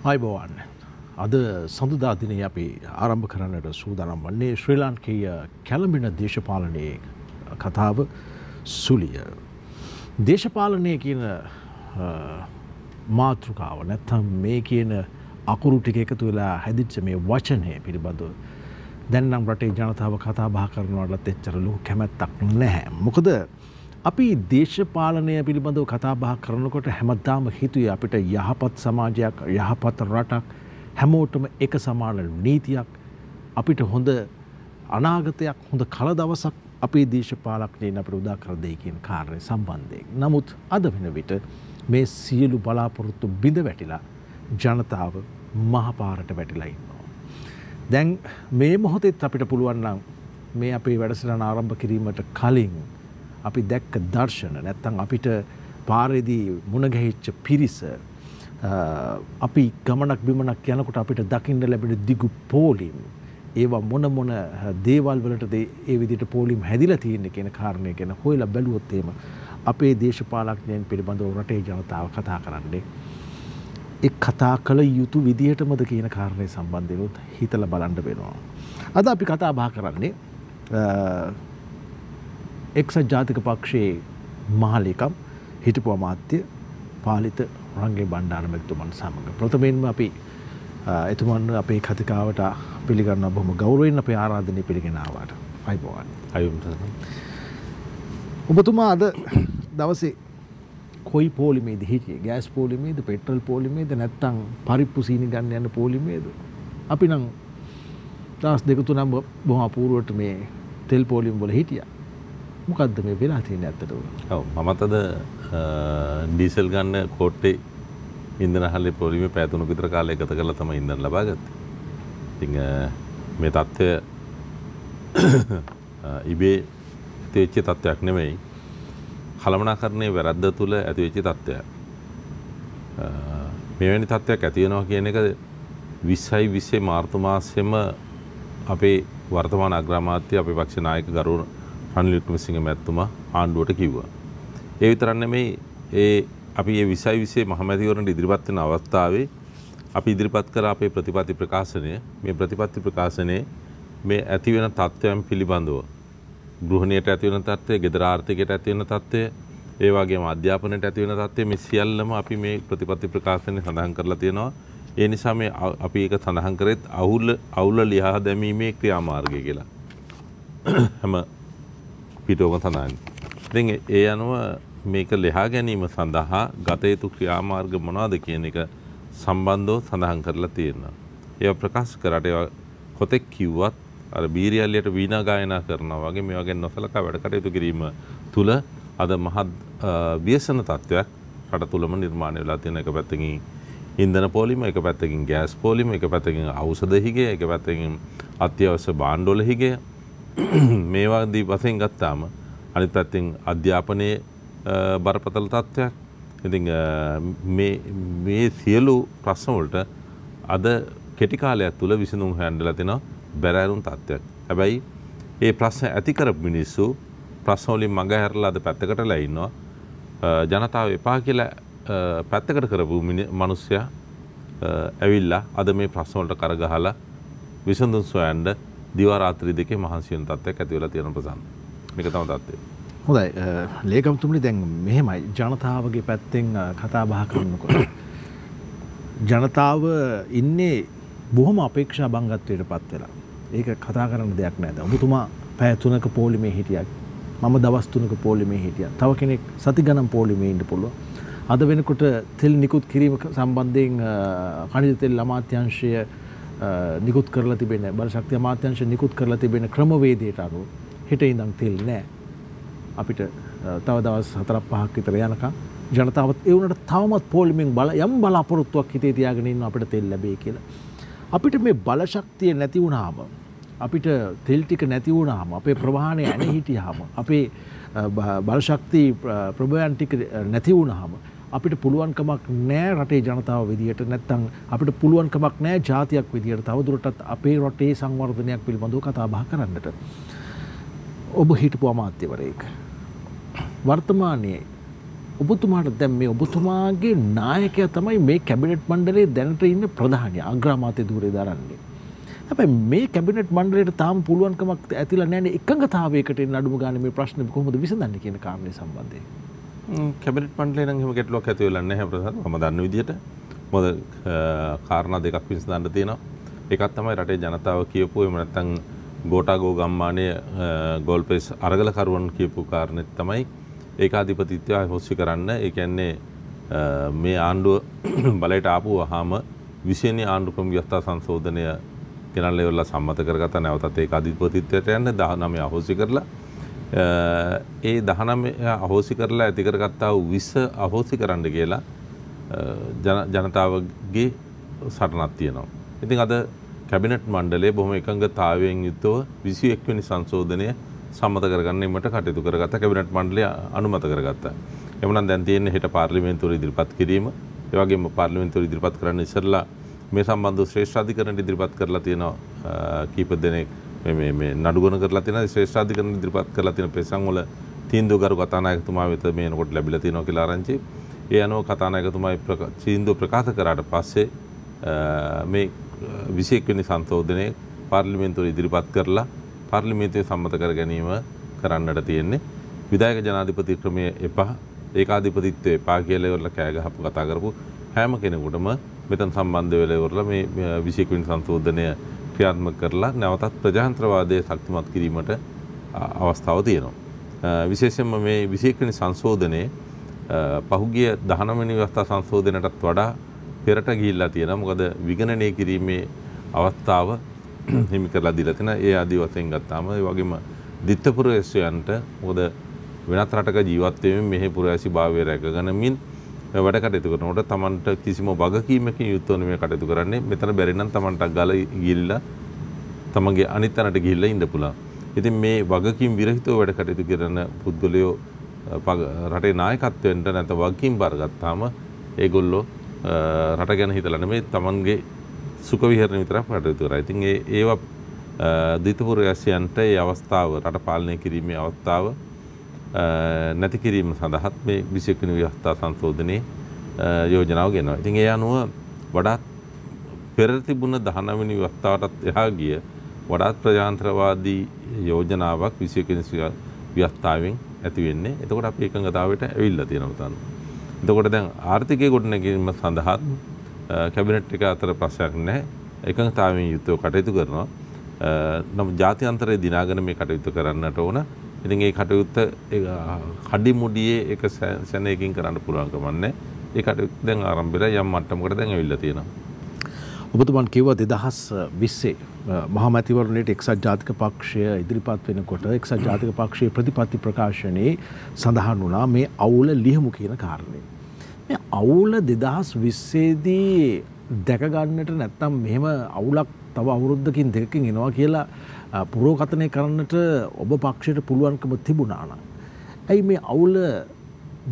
අයිබෝවන් අද සඳුදා දිනේ අපි ආරම්භ කරන්නට සූදානම් වන්නේ ශ්‍රී ලාංකේය කැළඹෙන දේශපාලනයේ කතාව සුලිය. දේශපාලනය කියන මාතෘකාව නැත්නම් මේ කියන අකුරු ටික එකතු වෙලා හැදිච්ච මේ වචනය පිළිබඳව දැන් නම් රටේ ජනතාව කතා බහ කරනවලත් එච්චර ලොකු කැමැත්තක් නැහැ. මොකද අපි දේශපාලනය පිළිබඳව කතා බහ කරනකොට හැමදාම හිතුවේ අපිට යහපත් සමාජයක්, යහපත් රටක්, හැමෝටම එක සමාන නීතියක්, අපිට හොඳ අනාගතයක්, හොඳ කල දවසක් අපේ දේශපාලකයන් අපිට උදා කර දෙයි කියන කාරණේ සම්බන්ධයෙන්. නමුත් අද වෙන විට මේ සියලු බලාපොරොත්තු බිඳ වැටිලා ජනතාව මහපාරට වැටිලා ඉන්නවා. දැන් මේ මොහොතේත් අපිට පුළුවන් නම් මේ අපේ වැඩසටහන ආරම්භ කිරීමට කලින් අපි දැක්ක දර්ශන නැත්තම් අපිට පාරේදී මුණ ගැහිච්ච පිරිස අපි ගමනක් බිමනක් යනකොට අපිට දකින්න ලැබෙන දිගු පෝලිම් ඒවා මොන දේවල් වලටද ඒ විදිහට පෝලිම් හැදිලා තියෙන්නේ කියන කාරණය ගැන හොයලා බැලුවොත් එහෙම අපේ දේශපාලකයන් පිළිබඳව රටේ ජනතාව කතා කරන්නේ ඒ කතා කළ යුතු විදිහටමද කියන කාරණේ සම්බන්ධව හිතලා බලන්න වෙනවා. අද අපි කතා බහ කරන්නේ එක්සත් ජාතික පක්ෂයේ මහලේකම් හිටපු අමාත්‍ය පාලිත රංගේ බණ්ඩාර මැතිතුමන් සමග ප්‍රථමයෙන්ම අපි එතුමන් අපේ කතිකාවට පිළිගන්න බොහොම ගෞරවයෙන් අපේ ආරාධනය පිළිගෙන ආවාට. අයිබෝවන්. ඔබතුමා අද දවසේ කොයි පොලිමේද හිටියේ? ගෑස් පොලිමේද, පෙට්‍රල් පොලිමේද, නැත්නම් පරිප්පු සීනි ගන්න යන පොලිමේද? අපි නම් දවස් දෙක තුනක් බොහොම අපූර්වට මේ තෙල් පොලිම වල හිටියා. මොකද්ද මේ වෙලා තියෙන්නේ ඇත්තටම? ඔව් මමත් අද ඩීසල් ගන්න කෝට්ටේ ඉන්ධන හලේ පොලිමේ පැය 3ක විතර කාලයක් ගත කරලා තමයි ඉන්ධන ලබා ගත්තේ. ඉතින් මේ தත්ත්වය ඉබේ ඇතිවෙච්ච තත්ත්වයක් නෙමෙයි. කළමනාකරණයේ වැරද්ද තුළ ඇතිවෙච්ච තත්ත්වයක්. මෙවැනි තත්ත්වයක් ඇති වෙනවා කියන එක 2020 මාර්තු මාසෙම අපේ වර්තමාන අග්‍රාමාත්‍ය අපේ පක්ෂ නායක ගරු රනිල් වික්‍රමසිංහ මැතිතුමා ආණ්ඩුවට කිව්වා. ඒ විතරක් නෙමෙයි අපි මේ 2020 මහමැතිවරණට ඉදිරිපත් වෙන අවස්ථාවේ අපි ඉදිරිපත් කළ අපේ ප්‍රතිපත්ති ප්‍රකාශනය මේ ප්‍රතිපත්ති ප්‍රකාශනයේ මේ ඇති වෙන තත්ත්වයන් පිළිබඳව ගෘහණියට ඇති වෙන තත්ත්වය, ගෙදර ආර්ථිකයට ඇති වෙන තත්ත්වය, ඒ වගේම අධ්‍යාපනයට ඇති වෙන තත්ත්වය මේ සියල්ලම අපි මේ ප්‍රතිපත්ති ප්‍රකාශනයේ සඳහන් කරලා තියෙනවා. ඒ නිසා මේ අපි ඒක සඳහන් කරෙත් අවුල ලියා දැමීමේ ක්‍රියාමාර්ගය කියලා. හැම පිටෝම සඳහන්. ඉතින් ඒ අනුව මේක ලියා ගැනීම සඳහා ගත යුතු ක්‍රියාමාර්ග මොනවද කියන එක සම්බන්ධව සඳහන් කරලා තියෙනවා. ඒවා ප්‍රකාශ කරාට ඒවා කොතෙක් කිව්වත් අර බීරියල්ලියට වීණා ගායනා කරනවා වගේ මේ වගේ නොසලකා වැඩ කටයුතු කිරීම තුල අද මහත් ව්‍යසන තත්ත්වයක් රට තුලම නිර්මාණය වෙලා තියෙන. එක පැත්තකින් ඉන්ධන පොලිම, එක පැත්තකින් ගෑස් පොලිම, එක පැත්තකින් ඖෂධ හිගය, එක පැත්තකින් අත්‍යවශ්‍ය භාණ්ඩවල හිගය. මේවා දී වශයෙන් ගත්තාම අනිත් පැත්තෙන් අධ්‍යාපනයේ බරපතල තත්ත්වයක්. ඉතින් මේ සියලු ප්‍රශ්න වලට අද කෙටි කාලයක් තුල විසඳුම් හොයන්නලා තිනවා බැරෑරුම් තත්ත්වයක්. හැබැයි මේ ප්‍රශ්න ඇති කරපු මිනිස්සු ප්‍රශ්න වලින් මඟ හැරලා අද පැත්තකටලා ඉන්නවා. ජනතාව එපා කියලා පැත්තකට කරපු මිනිස්සයා ඇවිල්ලා අද මේ ප්‍රශ්න වලට කරගහලා විසඳුම් සොයන්න දිවා රාත්‍රී දෙකේ මහන්සි වෙන තත්ත්වයක් ඇති වෙලා තියෙන ප්‍රසන්න. මේක තමයි තත්ත්වය. හොඳයි ලේකම්තුමනි දැන් මෙහෙමයි ජනතාවගේ පැත්තෙන් කතා බහ කරනකොට ජනතාව ඉන්නේ බොහොම අපේක්ෂා බංගත්වයට පත් වෙලා. ඒක කතා කරන්න දෙයක් නෑ. දැන් ඔබතුමා පැය 3ක පොලිමේ හිටියා. මම දවස් 3ක පොලිමේ හිටියා. තව කෙනෙක් සති ගණන් පොලිමේ ඉන්න පුළුවන්. අද වෙනකොට තෙල් නිකුත් කිරීම සම්බන්ධයෙන් කනිජ තෙල් අමාත්‍යාංශය නිකුත් කරලා තිබෙන බලශක්ති අමාත්‍යාංශය නිකුත් කරලා තිබෙන ක්‍රමවේදයට අනුව හෙට ඉඳන් තෙල් නෑ. අපිට තව දවස් 4-5ක් විතර යනකම් ජනතාවත් ඒ වුණාට තවමත් පොලිමෙන් යම් බලාපොරොත්තුවක් හිතේ තියාගෙන ඉන්න අපිට තෙල් ලැබෙයි කියලා. අපිට මේ බලශක්තිය නැති වුණාම, අපිට තෙල් ටික නැති වුණාම, අපේ ප්‍රවාහනය ඇන හිටියාම, අපේ බලශක්ති ප්‍රභායන් ටික නැති වුණාම අපිට පුළුවන්කමක් නෑ රටේ ජනතාව විදියට, නැත්නම් අපිට පුළුවන්කමක් නෑ ජාතියක් විදියට තවදුරටත් අපේ රටේ සංවර්ධනයක් පිළිබඳව කතා බහ කරන්නට. ඔබ හිටපු අමාත්‍යවරයෙක් වර්තමානයේ ඔබතුමාට දැන් මේ ඔබතුමාගේ නායකයා තමයි මේ කැබිනට් මණ්ඩලයේ දැනට ඉන්න ප්‍රධානියා අග්‍රාමාත්‍ය ධූරය දරන්නේ. හැබැයි මේ කැබිනට් මණ්ඩලයට තාම පුළුවන්කමක් ඇතිලා නැන්නේ එකඟතාවයකට එන්න අඩුම ගානේ මේ ප්‍රශ්නේ කොහොමද විසඳන්නේ කියන කාරණේ සම්බන්ධයෙන්. කැබිනට් මණ්ඩලය නම් එහෙම ගැටලුවක් ඇති වෙලා නැහැ ප්‍රසන්න. මම දන්න විදිහට මොකද කාරණා දෙකක් විසඳන්න තියෙනවා. එකක් තමයි රටේ ජනතාව කියපු එහෙම නැත්නම් ගෝඨාගෝ ගම්මානයේ ගෝල්පේස් අරගලකරුවන් කියපු කාරණෙත් තමයි ඒකාධිපතිත්වය හොස්සි කරන්න. ඒ කියන්නේ මේ ආණ්ඩුව බලයට ආපුවාම 20 වෙනි ආණ්ඩු ක්‍රම ව්‍යවස්ථා සංශෝධනය ගෙනල්ලා ඉවරලා සම්මත කරගත්ත නැවතත් ඒකාධිපතිත්වයට යන්න 19 අහෝසි කරලා ඒ 19 අහෝසි කරලා ඇති කරගත්තා වූ 20 අහෝසි කරන්න කියලා ජනතාවගේ සටනක් තියෙනවා. ඉතින් අද කැබිනට් මණ්ඩලයේ බොහොම එකඟතාවයෙන් යුතුව 21 වෙනි සංශෝධනය සම්මත කරගන්නීමට කටයුතු කරගත්ත කැබිනට් මණ්ඩලය අනුමත කරගත්තා. එමුනම් දැන් තියෙන්නේ හෙට පාර්ලිමේන්තුවේ ඉදිරිපත් කිරීම. ඒ වගේම පාර්ලිමේන්තුවේ ඉදිරිපත් කරන්න ඉස්සෙල්ලා මේ සම්බන්ධව ශ්‍රේෂ්ඨාධිකරණ ඉදිරිපත් කරලා තියෙනවා කීප දෙනෙක් මේ නඩුගුණ කරලා තියෙනවා. ශ්‍රේෂ්ඨාධිකරණ ඉදිරිපත් කරලා තියෙන ප්‍රසංග වල තීන්දුවකරු කතානායකතුමා වෙත මේ එනකොට ලැබිලා තියෙනවා කියලා ආරංචි. ඒ අනුව කතානායකතුමා තීන්දුව ප්‍රකාශ කරාට පස්සේ මේ 21 වෙනි සංශෝධනයේ පාර්ලිමේන්තුවේ ඉදිරිපත් කරලා පාර්ලිමේන්තුවේ සම්මත කර ගැනීම කරන්නට තියෙන්නේ. විධායක ජනාධිපති ක්‍රමය එපා ඒකාධිපතිත්වය එපා කියලා ඉවරලා කෑ ගහපු කතා කරපු හැම කෙනෙකුටම මෙතන සම්බන්ධ වෙලා ඉවරලා මේ 21 වෙනි සංශෝධනය ක්‍රියාත්මක කරලා නැවතත් ප්‍රජාතන්ත්‍රවාදයේ ශක්තිමත් කිරීමට අවස්ථාව තියෙනවා. විශේෂයෙන්ම මේ 21 වෙනි සංශෝධනයේ පහුගිය 19 වෙනි ව්‍යවස්ථා සංශෝධනයටත් වඩා පෙරට ගිහිල්ලා තියෙනවා. මොකද විගණනය කිරීමේ අවස්ථාව හිමි කරලා දීලා තියෙනවා. ඒ ආදි වශයෙන් ගත්තාම ඒ වගේම ditth පුරවැසියන්ට මොකද වෙනත් රටක ජීවත් වෙමින් මෙහි පුරවැසි භාවය රැකගැනීමෙන් වැඩ කටයුතු කරනකොට Tamanට කිසිම වගකීමකින් යුක්තව නෙමෙයි කටයුතු කරන්නේ. මෙතන බැරි නම් Tamanට ගල ගිහිල්ලා තමන්ගේ අනිත් තැනට ගිහිල්ලා ඉන්න පුළුවන්. ඉතින් මේ වගකීම් විරහිතව වැඩ කටයුතු කරන පුද්ගලයෝ රටේ නායකත්වයෙන්ට නැත්නම් වගකීම් බාරගත්තාම ඒගොල්ලෝ රට ගැන හිතලා නෙමෙයි තමන්ගේ සුඛ විහරණ විතරක් කටයුතු කරා. ඉතින් ඒවා දිතපුරයන්ට ඒ අවස්ථාව රට පාලනය කිරීමේ අවස්ථාව නැති කිරීම සඳහා මේ 21 වෙනි ව්‍යවස්ථා සංශෝධනයේ යෝජනාව ගෙනවා. ඉතින් ඒ අනුව වඩාත් පෙර තිබුණ 19 වෙනි ව්‍යවස්ථාවටත් එහා ගිය වඩාත් ප්‍රජාතන්ත්‍රවාදී යෝජනාවක් 21 වෙනි ව්‍යවස්ථාවෙන් ඇති වෙන්නේ. එතකොට අපි එකඟතාවයට ඇවිල්ලා තියෙනවා තන. එතකොට දැන් ආර්ථිකයේ ගොඩනැගීම සඳහා කැබිනට් එක අතර ප්‍රශ්නයක් නැහැ. එකඟතාවයෙන් යුතුව කටයුතු කරනවා. නමුත් ජාත්‍යන්තරයේ දිනාගෙන මේ කටයුතු කරන්නට ඕන. ඉතින් ඒ කටයුත්ත කඩිමුඩියේ එක සැනයකින් කරන්න පුළුවන් කමක් නැහැ. ඒ කටයුත්ත දැන් ආරම්භ වෙලා යම් මට්ටමකට දැන් ඇවිල්ලා තියෙනවා. ඔබතුමන් කිව්වා 2020 මහා මැතිවරණයට එක්සත් ජාතික පක්ෂය ඉදිරිපත් වෙනකොට එක්සත් ජාතික පක්ෂයේ ප්‍රතිපත්ති ප්‍රකාශනයේ සඳහන් වුණා මේ අවුල ලියමු කියන කාරණේ. මේ අවුල 2020 දී දැක ගන්නට නැත්නම් මෙහෙම අවුලක් තව අවුරුද්දකින් දෙකකින් එනවා කියලා පුරෝකථනය කරන්නට ඔබ පක්ෂයට පුළුවන්කම තිබුණා නම් ඇයි මේ අවුල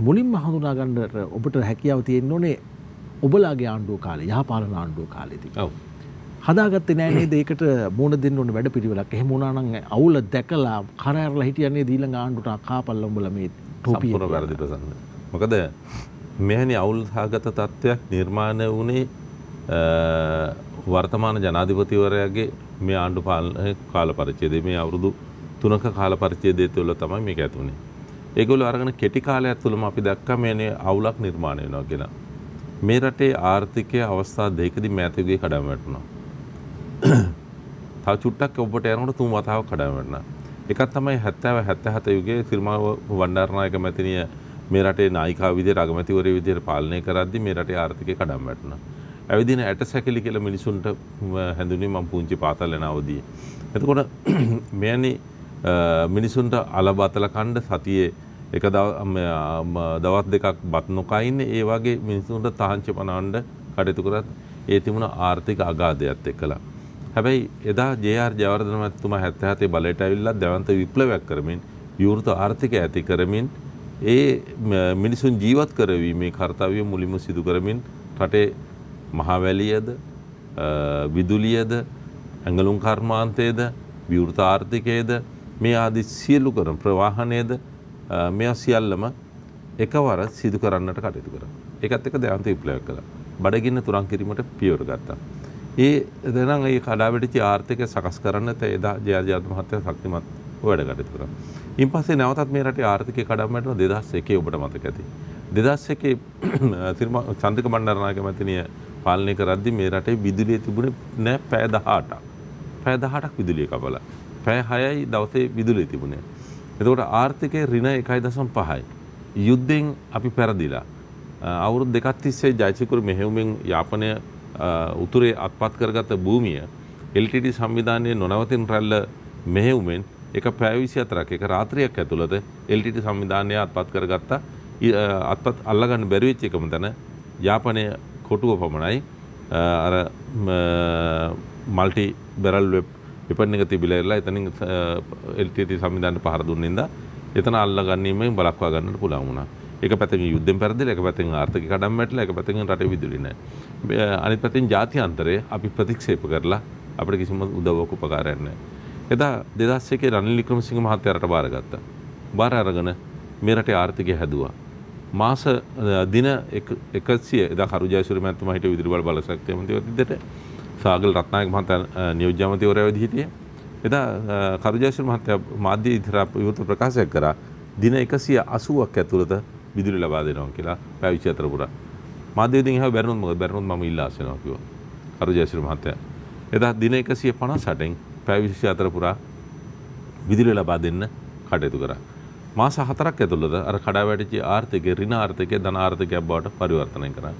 මුලින්ම හඳුනා ගන්නට ඔබට හැකියාව තියෙන්න ඕනේ ඔබලාගේ ආණ්ඩුව කාලේ යහපාලන ආණ්ඩුව කාලේදී. ඔව්. හදාගත්තේ නැහැ නේද? ඒකට මුණ දෙන්න ඕනේ වැඩපිළිවෙලක්. එහෙම වුණා නම් අවුල දැකලා කරහැරලා හිටියන්නේ ඊළඟ ආණ්ඩුවට අකාපල්ල උඹලා මේ ටෝපිය. සම්පූර්ණ වැරදි ප්‍රසන්න. මොකද මෙවැනි අවුල් සහගත තත්ත්වයක් නිර්මාණය වුණේ වර්තමාන ජනාධිපතිවරයාගේ මේ ආණ්ඩු පාලන කාල පරිච්ඡේදයේ මේ අවුරුදු 3ක කාල පරිච්ඡේදය තුළ තමයි මේක ඇති වුණේ. ඒගොල්ලෝ අරගෙන කෙටි කාලයක් තුළම අපි දැක්කා මේ අවුලක් නිර්මාණය වෙනවා කියලා. මේ රටේ ආර්ථිකයේ අවස්ථා දෙකකදී මෑතකගේ කඩාවැ වැටුණා. තව චුට්ටක් ඔබට යනකොට තුන් වතාවක් කඩාවැ වැටුණා. එකක් තමයි 70 77 යුගයේ සිරිමාව වණ්ඩාරනායක මැතිණිය මේ රටේ නායිකාව විදිහට අගමැතිවරයෙක් විදිහට පාලනය කරද්දී මේ රටේ ආර්ථිකය කඩාවැ වැටුණා. ඇවිදින ඇටසැකිලි කියලා මිනිසුන්ට හැඳුන්වන්නේ මම පුංචි පාසල් යන අවදියේ. එතකොට මෙයනි මිනිසුන්ට අලබතල කණ්ඩ සතියේ එක දවස් දෙකක් බත් නොකා ඉන්නේ ඒ වගේ මිනිසුන්ට තහංචි පනවන්න කටයුතු කරත් ඒ තිබුණ ආර්ථික අගාධයත් එක්කලා. හැබැයි එදා ජේ.ආර්. ජයවර්ධන මහත්මයා 77 බලයට ඇවිල්ලා දැවන්ත විප්ලවයක් කරමින් විවෘත ආර්ථිකය ඇති කරමින් ඒ මිනිසුන් ජීවත් කරවීමේ කාර්යය මුලින්ම සිදු කරමින් රටේ මහවැලියද විදුලියද ඇඟලුම් කර්මාන්තයේද විවෘත ආර්ථිකයේද මේ ආදී සියලු කරන ප්‍රවාහනයේද මේ සියල්ලම එකවර සිදු කරන්නට කටයුතු කරා. ඒකත් එක්ක දයාන්ත විප්ලවයක් කළා. බඩගින්න තුරන් කිරීමට පියවර ගත්තා. දැනම් ඒ කඩාවැටිච්ච ආර්ථිකය සකස් කරන්න එදා ජයජාත මහත්තයා ශක්තිමත් වැඩ කටයුතු කරා. ඉන් පස්සේ නැවතත් මේ රටේ ආර්ථිකය කඩාවැටෙනවා 2001 ඔබට මතක ඇති. 2001 චන්ද්‍රික බණ්ඩාරනායක මැතිනිය පාලනය කරද්දී මේ රටේ විදුලිය තිබුණේ නෑ පැය 18ක්. පැය 18ක් විදුලිය කපලා. පැය 6යි දවසේ විදුලිය තිබුණේ. එතකොට ආර්ථිකයේ ඍණ 1.5යි. යුද්ධෙන් අපි පෙරදිලා. අවුරුදු දෙකක් තිස්සේ ජයසිකුරු මෙහෙයුමින් යාපනය උතුරේ අත්පත් කරගත්ත භූමිය LTT සංවිධානයේ නොනවතින රැල්ල මෙහෙයුමෙන් එක පැය 24ක් එක රාත්‍රියක් ඇතුළත LTT සංවිධානය අත්පත් කරගත්තා. අත්පත් අල්ලගන්න බැරි වෙච්ච එකම තැන යාපනය කොටුව පමණයි අර මල්ටි බැරල් වෙපන් එක තිබිලා ඉරලා එතනින් LTT සංවිධානයට පහර දුන්නින්ද එතන අල්ලගැනීමෙන් බලක්වා ගන්නට පුළුවන් වුණා. එක පැත්තකින් යුද්ධෙන් පෙරදිලා, එක පැත්තකින් ආර්ථික කඩම් වැටලා, එක පැත්තකින් රටේ විදුලි නැහැ. අනිත් පැත්තෙන් ජාත්‍යන්තරය අපි ප්‍රතික්ෂේප කරලා අපිට කිසිම උදව්වක් උපකාරයක් නැහැ. එදා 2001 රනිල් වික්‍රමසිංහ මහත්තයාට බාරගත්තා. බාර අරගෙන මේ රටේ ආර්ථිකය හැදුවා. මාස දින 100 එදා කරු ජයසූරිය මහත්මයා හිටිය විදුලි බල බලශක්ති මන්ත්‍රීවරයෙක් සාගල රත්නායක මහතා නියෝජ්‍ය අමාත්‍යවරයා විදිහට එදා කරු ජයසූරිය මහත්තයා මාධ්‍ය ඉදිරියට විවෘත ප්‍රකාශයක් කරා දින 180ක් ඇතුළත විදුලි ලබා දෙනවා කියලා පැය 24 පුරා. මාධ්‍ය විදිහින් එහෙම බැරිනොත් මොකද බැරිනොත් මම ඉල්ලා අසනවා කිව්වා. කරු ජයසූරිය මහත්තයා එදා දින 158න් පැය 24 පුරා විදුලි ලබා දෙන්න කටයුතු කරා. මාස 4ක් ඇතුළත අර කඩාවැටිච්ච ආර්ථිකය ඍණ ආර්ථිකය ධන ආර්ථිකයක් බවට පරිවර්තනය කරා.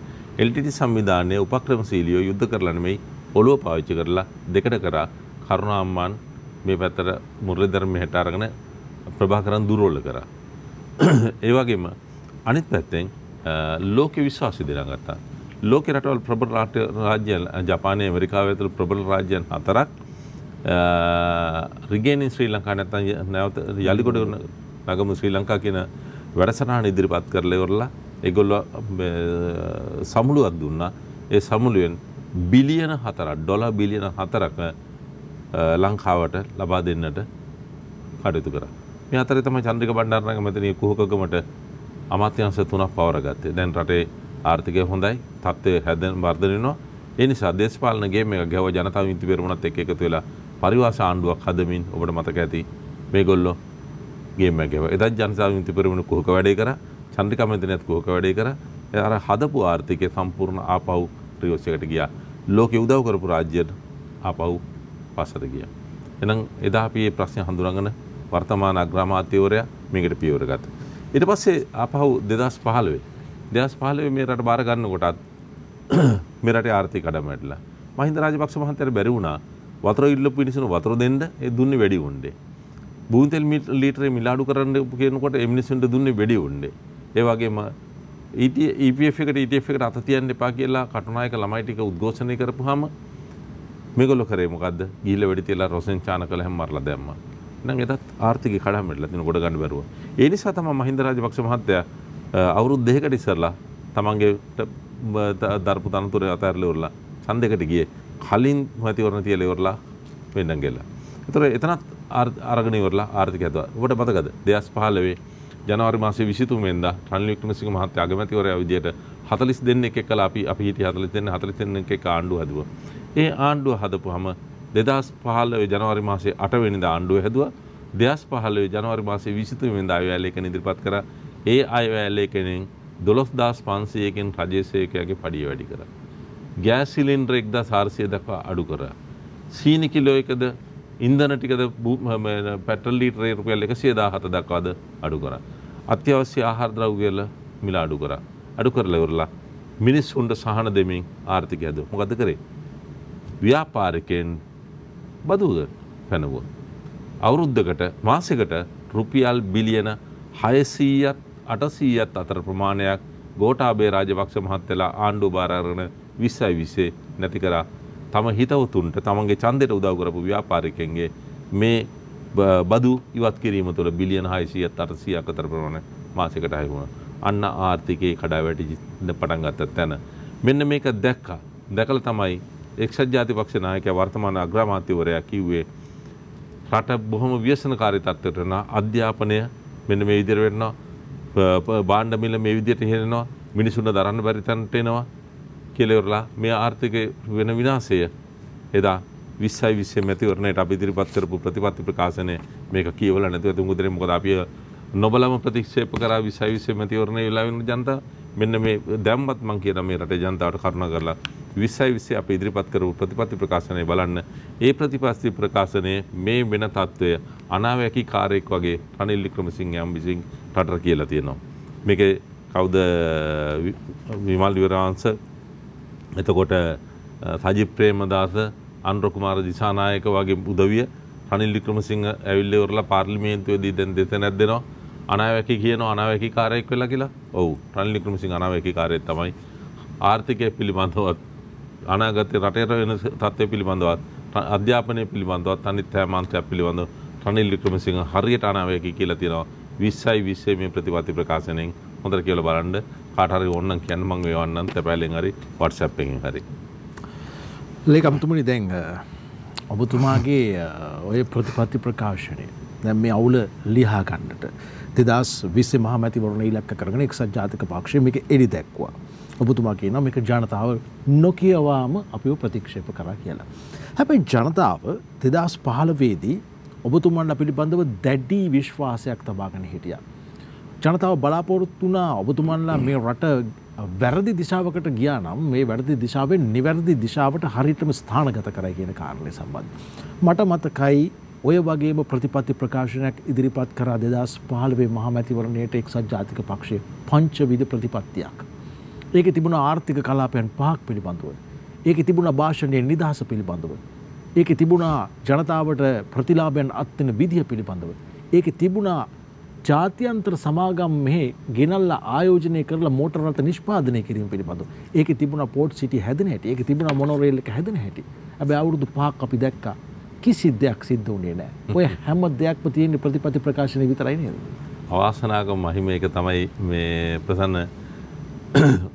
LTT සංවිධානයේ උපක්‍රමශීලීව යුද්ධ කරලා නෙමෙයි ඔළුව පාවිච්චි කරලා දෙකට කරා. කරුණාම්මාන් මේ පැත්තට මුරලිදර් මෙහෙට අරගෙන ප්‍රභාකරන් දුර්වල කරා. ඒ වගේම අනිත් පැත්තෙන් ලෝක විශ්වාසය දිනාගත්තා. ලෝක රටවල් ප්‍රබල රාජ්‍යයන් ජපානයේ ඇමරිකාව ඇතුළු ප්‍රබල රාජ්‍යයන් 4ක් රිගේනින් ශ්‍රී ලංකා නැත්නම් නැවත යලිකොට නගමු ශ්‍රී ලංකා කියන වැඩසටහන ඉදිරිපත් කරලා ඉවරලා ඒගොල්ලෝ සමුළුවක් දුන්නා. ඒ සමුළුවෙන් බිලියන 4ක් ඩොලර් බිලියන 4ක් ලංකාවට ලබා දෙන්නට කටයුතු කරා. මේ අතරේ තමයි චන්ද්‍රික බණ්ඩාරනායක මැතිණිය කුහකකමට අමාත්‍යාංශ 3ක් පවරගත්තේ. දැන් රටේ ආර්ථිකය හොඳයි, තත්ත්වය වර්ධනය වෙනවා. ඒ නිසා දේශපාලන ගේම් එක ගැව ජනතා විමුක්ති පෙරමුණත් එක්ක එකතු වෙලා පරිවාස ආණ්ඩුවක් හදමින් ඔබට මතක ඇති මේගොල්ලෝ ගේම් එක ගැව. එදත් ජනතා විමුක්ති පෙරමුණ කුහක වැඩේ කරා, චන්ද්‍රිකා මැතිණියත් කුහක වැඩේ කරා. අර හදපු ආර්ථිකය සම්පූර්ණ ආපහු රිවර්ස් එකට ගියා. ලෝකෙ උදව් කරපු රාජ්‍යයට ආපහු පස්සට ගියා. එහෙනම් එදා අපි මේ ප්‍රශ්නේ හඳුනාගෙන වර්තමාන අග්‍රාමාත්‍යවරයා මේකට පියවර ගත්තා. ඊට පස්සේ ආපහු 2015 මේ රට බාර ගන්නකොටත් මේ රටේ ආර්ථික කඩම වැටලා. මහින්ද රාජපක්ෂ මහත්තයාට බැරි වුණා වතුර ඉල්ලපු මිනිස්සුන්ට වතුර දෙන්න. ඒ දුන්නේ වැඩි උණ්ඩේ. බූන් තෙල් ලීටරේ මිලාඩු කරන්න කියනකොට ඒ මිනිස්සුන්ට දුන්නේ වැඩි උණ්ඩේ. ඒ වගේම EPF එකට ETF එකට අත තියන්න එපා කියලා කටුනායක ළමයි ටික උද්ඝෝෂණය කරපුවාම මේගොල්ලෝ කරේ මොකද්ද? ගිහිල්ලා වෙඩි තියලා රොසෙන් චාන කළ හැම මරලා දැම්මා. එහෙනම් එදත් ආර්ථිකය කඩම් වැටලා තිනු ගොඩ ගන්න බැරුව. ඒ නිසා තමයි මහින්ද රාජපක්ෂ මහත්තයා අවුරුදු 2කට ඉස්සරලා තමන්ගේ දරපු තනතුරේ අතහැරලා ඉවරලා ඡන්දයකට ගියේ. කලින් මැතිවරණ තියලා ඉවරලා වෙන්නම් ගෙල්ලා. ඒතර එතනත් අරගෙන ඉවරලා ආර්ථිකය හදුවා. ඔබට මතකද 2015 ජනවාරි මාසේ 23 වෙනිදා රනිල් වික්‍රමසිංහ මහත්තයා අගමැතිවරයා විදියට 40 දෙනෙක් එක්කලා අපි හිටිය 40 දෙනෙක් එක්ක ආණ්ඩුව හදුවා. ඒ ආණ්ඩුව හදපුවාම 2015 ජනවාරි මාසේ 8 වෙනිදා ආණ්ඩුව හැදුවා. 2015 ජනවාරි මාසේ 23 වෙනිදා අයවැය ලේඛන ඉදිරිපත් කරා. ඒ අයවැය ලේඛනෙන් 12500කින් රජයේ සේවකයාගේ පඩිය වැඩි කරා. ගෑස් සිලින්ඩර් 1400 දක්වා අඩු කරා. සීනි කිලෝ එකද ඉන්ධන ටිකද පෙට්‍රල් ලීටරේ රුපියල් 117 දක්වාද අඩු කරා. අත්‍යවශ්‍ය ආහාර ද්‍රව්‍ය වල මිල අඩු කරා. අඩු කරලා ඉවරලා මිනිස්සුන්ට සහන දෙමින් ආර්ථිකය හදුවා. මොකද කරේ? ව්‍යාපාරිකයන් බදුද පැනවුවා. අවුරුද්දකට මාසෙකට රුපියල් බිලියන 600ත් 800ත් අතර ප්‍රමාණයක් ගෝඨාභය රාජපක්ෂ මහත්තයලා ආණ්ඩුව බාර අරගෙන 2020 නැති කරා. තම හිතවතුන්ට තමන්ගේ ඡන්දයට උදව් කරපු ව්‍යාපාරිකයන්ගේ මේ බදු ඉවත් කිරීම තුළ බිලියන 600ත් 800ක් අතර ප්‍රමාණය මාසෙකට හයි වුණා. අන්න ආර්ථිකයේ කඩාවැටි පටන් ගත්ත තැන. මෙන්න මේක දැකලා තමයි එක්සත් ජාතික පක්ෂ නායකයා වර්තමාන අග්‍රාමාත්‍යවරයා කිව්වේ රට බොහොම ව්‍යසනකාරී තත්ත්වයට යන අධ්‍යාපනය මෙන්න මේ විදිහට වෙනවා. බාණ්ඩ මිල මේ විදිහට ඉහෙනවා මිනිසුන්ට දරන්න බැරි තැනට එනවා කියලා ඉවරලා මේ ආර්ථිකයේ වෙන විනාශය එදා 2020 මැතිවරණයට අපි ඉදිරිපත් කරපු ප්‍රතිපත්ති ප්‍රකාශනයේ මේක කියවලා නැතුව තුඟුදරේ මොකද අපි නොබලම ප්‍රතික්ෂේප කරා 2020 මැතිවරණයේ වෙලා වෙන ජනතාව මෙන්න මේ දැම්මත් මම කියන මේ රටේ ජනතාවට කරුණා කරලා 2020 අපි ඉදිරිපත් කරපු ප්‍රතිපත්ති ප්‍රකාශනය බලන්න ඒ ප්‍රතිපත්ති ප්‍රකාශනයේ මේ වෙන තත්වය අනාවැකී කාර්යයක් වගේ රනිල් වික්‍රමසිංහ යම්බිසිං රටට කියලා තියෙනවා මේකේ කවුද විමල් විරාංශ එතකොට සජිත් ප්‍රේමදාස අනුර කුමාර දිසානායක වගේ උදවිය රනිල් වික්‍රමසිංහ ඇවිල්ලා ඉවරලා පාර්ලිමේන්තුවේදී දැන් දෙතනක් දෙනවා අනාවැකී කියනවා අනාවැකී කාර්යයක් වෙලා කියලා. ඔව් රනිල් වික්‍රමසිංහ අනාවැකී කාර්යය තමයි ආර්ථිකය පිළිබඳවත් අනාගතේ රටේ වෙන තත්ත්වය පිළිබඳවත් අධ්‍යාපනය පිළිබඳවත් අනිත් හැම අංශයක් පිළිබඳව රනිල් වික්‍රමසිංහ හරියට අනාවැකී කියලා තියෙනවා 2020 මේ ප්‍රතිපත්ති ප්‍රකාශනයෙන් හොඳට කියලා බලන්න කාට හරි ඕනනම් කියන්න මම වේවන්නම් තැපෑලෙන් හරි WhatsApp එකෙන් හරි. ලේකම්තුමනි දැන් ඔබතුමාගේ ඔය ප්‍රතිපත්ති ප්‍රකාශනය දැන් මේ අවුල ලියා ගන්නට 2020 මහා මැතිවරණ ඉලක්ක කරගෙන එක්සත් ජාතික පක්ෂය මේක එලි දැක්වුවා. ඔබතුමා කියනවා මේක ජනතාව නොකියවාම අපිව ප්‍රතික්ෂේප කරා කියලා. හැබැයි ජනතාව 2015 දී ඔබතුමන්ලා පිළිබඳව දැඩි විශ්වාසයක් තබාගෙන හිටියා. ජනතාව බලාපොරොත්තු වුණා ඔබතුමන්ලා මේ රට වැරදි දිශාවකට ගියා නම් මේ වැරදි දිශාවෙන් නිවැරදි දිශාවට හරියටම ස්ථානගත කරයි කියන කාරණේ සම්බන්ධ. මට මතකයි ඔය වගේම ප්‍රතිපත්ති ප්‍රකාශනයක් ඉදිරිපත් කරා 2015 මහා මැතිවරණයට එක්සත් ජාතික පක්ෂයේ පංචවිධ ප්‍රතිපත්තියක්. ඒකේ තිබුණා ආර්ථික කලාපයන් පහක් පිළිබඳව. ඒකේ තිබුණා භාෂණයේ නිදහස පිළිබඳව. ඒකේ තිබුණා ජනතාවට ප්‍රතිලාභයන් අත්දින විදිය පිළිබඳව. ඒකේ තිබුණා ජාත්‍යන්තර සමාගම් මෙහි ගෙනල්ලා ආයෝජනය කරලා මෝටර රථ නිෂ්පාදනය කිරීම පිළිබඳව. ඒකේ තිබුණා පෝට් සිටි හැදෙන හැටි. ඒකේ තිබුණා මොනෝරේල් එක හැදෙන හැටි. හැබැයි අවුරුදු 5ක් අපි දැක්කා කිසි දෙයක් සිද්ධ වුණේ නැහැ. ඔය හැම දෙයක්ම තියෙන ප්‍රතිපත්ති ප්‍රකාශනයේ විතරයි නේද? අවාසනාවකම මහිම එක තමයි මේ ප්‍රසන්න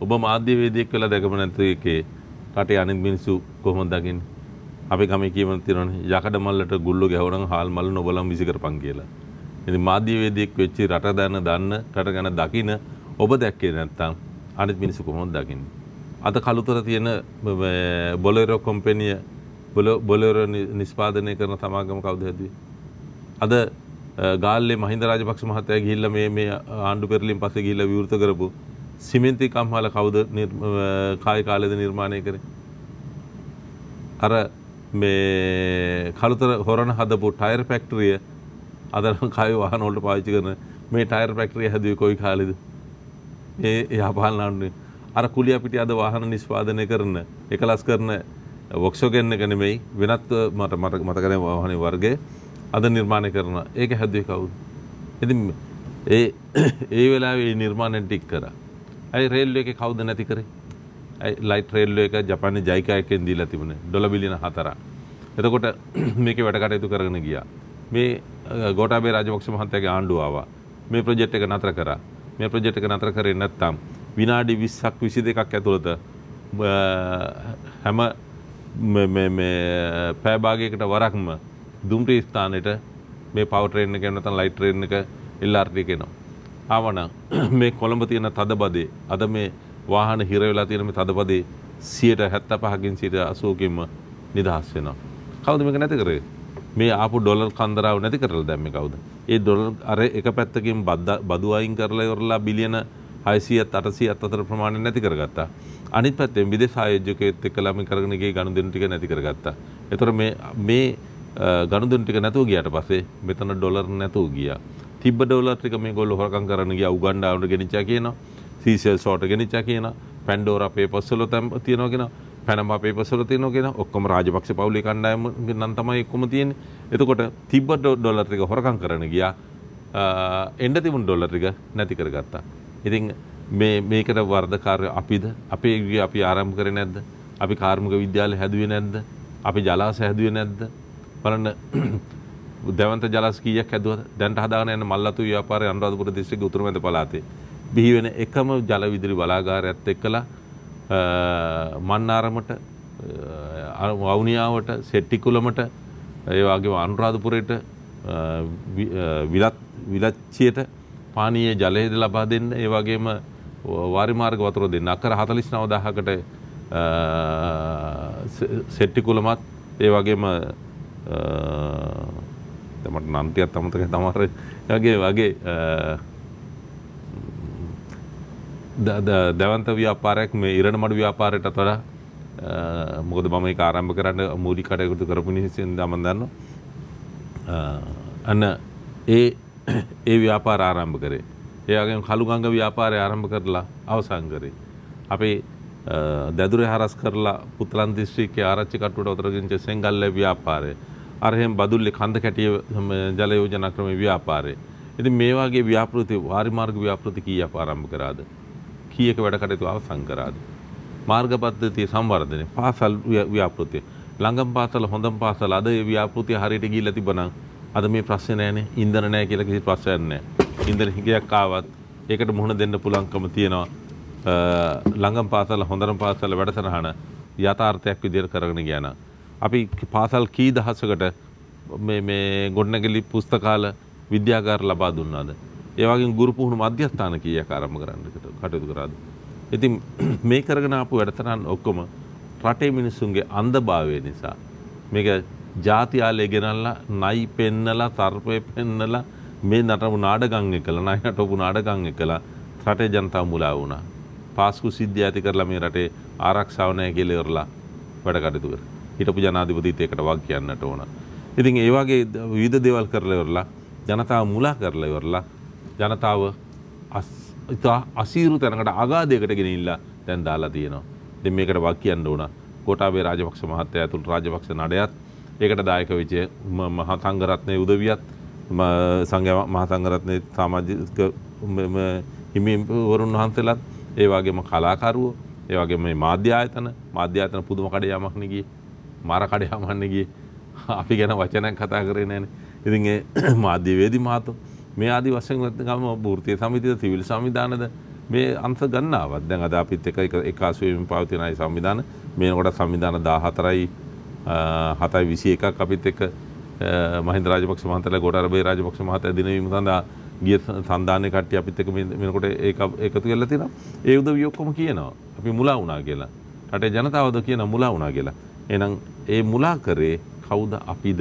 ඔබ මාධ්‍යවේදියෙක් වෙලා දැකම නැතු එකේ රටේ අනිත් මිනිස්සු කොහොමද දකින්නේ? අපි ගමේ කියමන තියෙනවනේ යකඩ මල්ලට ගුල්ලෝ ගැහුවනම් හාල් මල්ල නොබලම් විසි කරපන් කියලා. ඉතින් මාධ්‍යවේදියෙක් වෙච්ච රට දන්න රට ගැන දකින ඔබ දැක්කේ නැත්තම් අනිත් මිනිස්සු කොහොමද දකින්නේ? අද කළුතර තියෙන බොලෙරෝ කම්පැනිය බොලෙරෝ නිෂ්පාදනය කරන සමාගම කවුද හැදුවේ? අද ගාල්ලේ මහින්ද රාජපක්ෂ මහත්තයා ගිහිල්ලා මේ ආණ්ඩු පෙරලින් පස්සේ ගිහිල්ලා විවෘත කරපු සිමෙන්ති කම්හල කවුද කායි කාලෙද නිර්මාණය කරේ? අර මේ කළුතර හොරණ හදපු ටයර් ෆැක්ටරිය අද කායි වාහන වලට පාවිච්චි කරන මේ ටයර් ෆැක්ටරිය හැදුවේ කොයි කාලෙද? මේ යහපාලන ආණ්ඩුවේ. අර කුලියාපිටිය අද වාහන නිෂ්පාදනය කරන එකලස් කරන වොක්ස්වැගන් එක නෙමෙයි වෙනත් මට මතක නැහැ වාහනේ වර්ගය අද නිර්මාණය කරන ඒක හැදුවේ කවුද? ඉතින් ඒ වෙලාවේ නිර්මාණය ටික කරා. අයි රේල්වේ එකේ කවුද නැති කරේ? අයි ලයිට් රේල්වේ එක ජපානයේ ජයිකා එකෙන් දීලා තිබුණේ $4 බිලියන 4ක්. එතකොට මේකේ වැඩ කටයුතු කරගෙන ගියා. මේ ගෝඨාභය රාජපක්ෂ මහත්තයාගේ ආණ්ඩුව ආවා. මේ ප්‍රොජෙක්ට් එක නතර කරා. මේ ප්‍රොජෙක්ට් එක නතර කරේ නැත්නම් විනාඩි 20ක් 22ක් ඇතුළත හැම මේ පැය භාගයකට වරක්ම දුම්රිය ස්ථානෙට මේ පවර් ට්‍රේන් එක නැත්නම් ලයිට් ට්‍රේන් එක LRT එක එනවා. ආවනම් මේ කොළඹ තියෙන තදබදේ අද මේ වාහන හිර වෙලා තියෙන මේ තදබදේ 75%කින් 80කින්ම නිදහස් වෙනවා. කවුද මේක නැති කරේ? මේ ආපු ඩොලර් කන්දරාව නැති කරලා දැම්මේ කවුද? ඒ ඩොලර් අර එක පැත්තකින් බදු අයින් කරලා ඉවරලා බිලියන 600ත් 800ත් අතර ප්‍රමාණය නැති කරගත්තා. අනිත් පැත්තෙන් විදේශ ආයෝජකයෙක් එක්කලා මේ කරගෙන ගිය ගනුදෙනු ටික නැති කරගත්තා. ඒතර මේ ගනුදෙනු ටික නැතුව ගියාට පස්සේ මෙතන ඩොලර් නැතුව ගියා. තිබ්බ ඩොලර් ටික මේගොල්ලෝ හොරකම් කරන්න ගියා උගන්ඩාවට ගෙනිච්චා කියනවා. සීසෙල්ස් වලට ගෙනිච්චා කියනවා. පැන්ඩෝරා පේපර්ස් වල තියෙනවා කියනවා. පැනමා පේපර්ස් වල තියෙනවා කියනවා. ඔක්කොම රාජපක්ෂ පවුලේ කණ්ඩායම නම් තමයි ඔක්කොම තියෙන්නේ. එතකොට තිබ්බ ඩොලර් ටික හොරකම් කරන්න ගියා. එන්න තිබුණු ඩොලර් ටික නැති කරගත්තා. ඉතින් මේකට වර්ධකාරය අපිද? අපි ආරම්භ කරේ නැද්ද? අපි කාර්මික විද්‍යාලය හැදුවේ නැද්ද? අපි ජලාශය හැදුවේ නැද්ද? බලන්න දෙවන්ත ජලාශ කීයක් හැදුවද? දැන්ට හදාගෙන යන මල්ලතු ව්‍යාපාරයේ අනුරාධපුර දිස්ත්‍රික්කයේ උතුරු මැද පළාතේ බිහි වෙන එකම ජල විදුලි බලාගාරයත් එක්කලා මන්නාරමට වවුනියාවට සෙට්ටිකුලමට ඒ වගේම අනුරාධපුරයට විලච්චියට පානීය ජලයද ලබා දෙන්න, ඒ වගේම වාරි මාර්ග වතුර දෙන්න. අක්කර 49000කට සෙට්ටි කුලමත්, ඒ වගේම මට නම් ටිකක් අමතකයි තමයි වගේ දවන්ත ව්‍යාපාරයක් මේ ඉරණමඩු ව්‍යාපාරයටත් වඩා, මොකද මම ඒක ආරම්භ කරන්න මූලික කටයුතු කරපු නිසා මම දන්නවා. අන්න ඒ ව්‍යාපාර ආරම්භ කරේ. ඒ වගේම කළුගංග ව්‍යාපාරය ආරම්භ කරලා අවසන් කරේ. අපේ දැදුරේ හරස් කරලා පුත්ලන් දිස්ත්‍රික්කයේ ආරච්චි කට්ටුවට උතරගින්ච සෙංගල්ලේ ව්‍යාපාරය. අරහෙන් බදුල්ලේ කන්ද කැටිය ජල යෝජනා ක්‍රමයේ ව්‍යාපාරය. ඉතින් මේ වගේ ව්‍යාපෘති වාරි මාර්ග ව්‍යාපෘති කීයක් ආරම්භ කරාද? කීයක වැඩ කටයුතු අවසන් කරාද? මාර්ග පද්ධතිය සංවර්ධනය, පාසල් ව්‍යාපෘතිය, ළඟම පාසල හොඳම පාසල, අද ඒ ව්‍යාපෘතිය හරියට ගිහිල්ලා තිබුණා. අද මේ ප්‍රශ්නේ නැහැනේ. ඉන්ධන නැහැ කියලා කිසි ප්‍රශ්නයක් නැහැ. ඉන්ධන හිගයක් ආවත් ඒකට මුහුණ දෙන්න පුළුවන්කම තියෙනවා. ළඟම පාසල හොඳම පාසල වැඩසටහන යථාර්ථයක් විදිහට කරගෙන ගියා නම් අපි පාසල් කී දහසකට මේ ගොඩනැගිලි පුස්තකාල විද්‍යාගාර ලබා දුන්නාද? ඒ වගේම ගුරු පුහුණු මධ්‍යස්ථාන කීයක් ආරම්භ කරන්න කටයුතු කරාද? ඉතින් මේ කරගෙන ආපු වැඩසටහන් ඔක්කොම රටේ මිනිස්සුන්ගේ අන්ධභාවය නිසා මේක ජාතියාලේ ගෙනල්ලා නයි පෙන්නලා තර්පේ පෙන්නලා මේ නටපු නාඩගම් එකලා නයි නටපු නාඩගම් එකලා රටේ ජනතාව මුලා වුණා. පාස්කු සිද්ධිය ඇති කරලා මේ රටේ ආරක්ෂාව නැහැ කියලා ඉවරලා වැඩ කටයුතු කරා. හිටපු ජනාධිපතිත් ඒකට වග කියන්නට ඕන. ඉතින් ඒ වගේ විවිධ දේවල් කරලා ඉවරලා ජනතාව මුලා කරලා ඉවරලා ජනතාව අසීරු තැනකට අගාධයකට ගෙනිහිල්ලා දැන් දාලා තියෙනවා. ඉතින් මේකට වග කියන්න ඕන. ගෝඨාභය රාජපක්ෂ මහත්තයා ඇතුළු රාජපක්ෂ නඩයත් ඒකට දායක වෙච්ච මහා සංඝරත්නයේ උදවියත් සංඝයා මහා සංඝරත්නයේ සමාජික හිමිවරුන් වහන්සේලාත් ඒ වගේම කලාකරුවෝ ඒ වගේම මේ මාධ්‍ය ආයතන පුදුම කඩයාමක් නේ ගියේ. මාර කඩයාමක් නේ ගියේ. අපි ගැන වචනයක් කතා කරේ නැහනේ. ඉතින් ඒ මාධ්‍යවේදී මහතෝ මේ ආදි වශයෙන් ගම වෘත්තීය සමිතියද සිවිල් සංවිධානද මේ අංශ ගන්නවත් දැන් අද අපිත් එකාසු වෙමින් පවතින අය සංවිධාන මේනකොට සංවිධාන 14යි 721ක් අපිත් එක්ක මහින්ද රාජපක්ෂ මහතාලා ගෝඨාභය රාජපක්ෂ මහතා දිනවීම සඳහා ගිය සන්දානයේ කට්ටිය අපිත් එක්ක මේනකොට ඒක එකතු වෙලා තියෙනවා. ඒ උදවිය ඔක්කොම කියනවා අපි මුලා වුණා කියලා. රටේ ජනතාවද කියන මුලා වුණා කියලා. එහෙනම් ඒ මුලා කරේ කවුද? අපිද?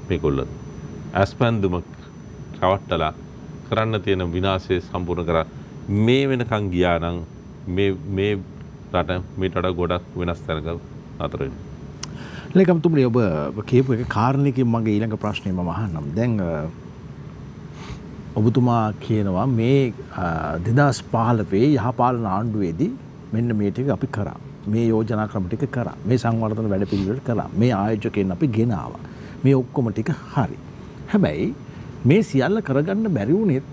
මේගොල්ලෝ ඇස්පන්දුමක් රවට්ටලා කරන්න තියෙන විනාශය සම්පූර්ණ කරා මේ වෙනකන් ගියා නම් මේ රට මේට වඩා ගොඩක් වෙනස් තැනක අතර වෙනවා. ලේකම්තුමනි ඔබ කියපු එක කාරණයකින් මගේ ඊළඟ ප්‍රශ්නේ මම අහන්නම්. දැන් ඔබතුමා කියනවා මේ 2015 යහපාලන ආණ්ඩුවේදී මෙන්න මේ ටික අපි කරා. මේ යෝජනා ක්‍රම ටික කරා. මේ සංවර්ධන වැඩපිළිවෙල කරා. මේ ආයෝජකයන් අපි ගෙනාවා. මේ ඔක්කොම ටික හරි. හැබැයි මේ සියල්ල කරගන්න බැරි වුණෙත්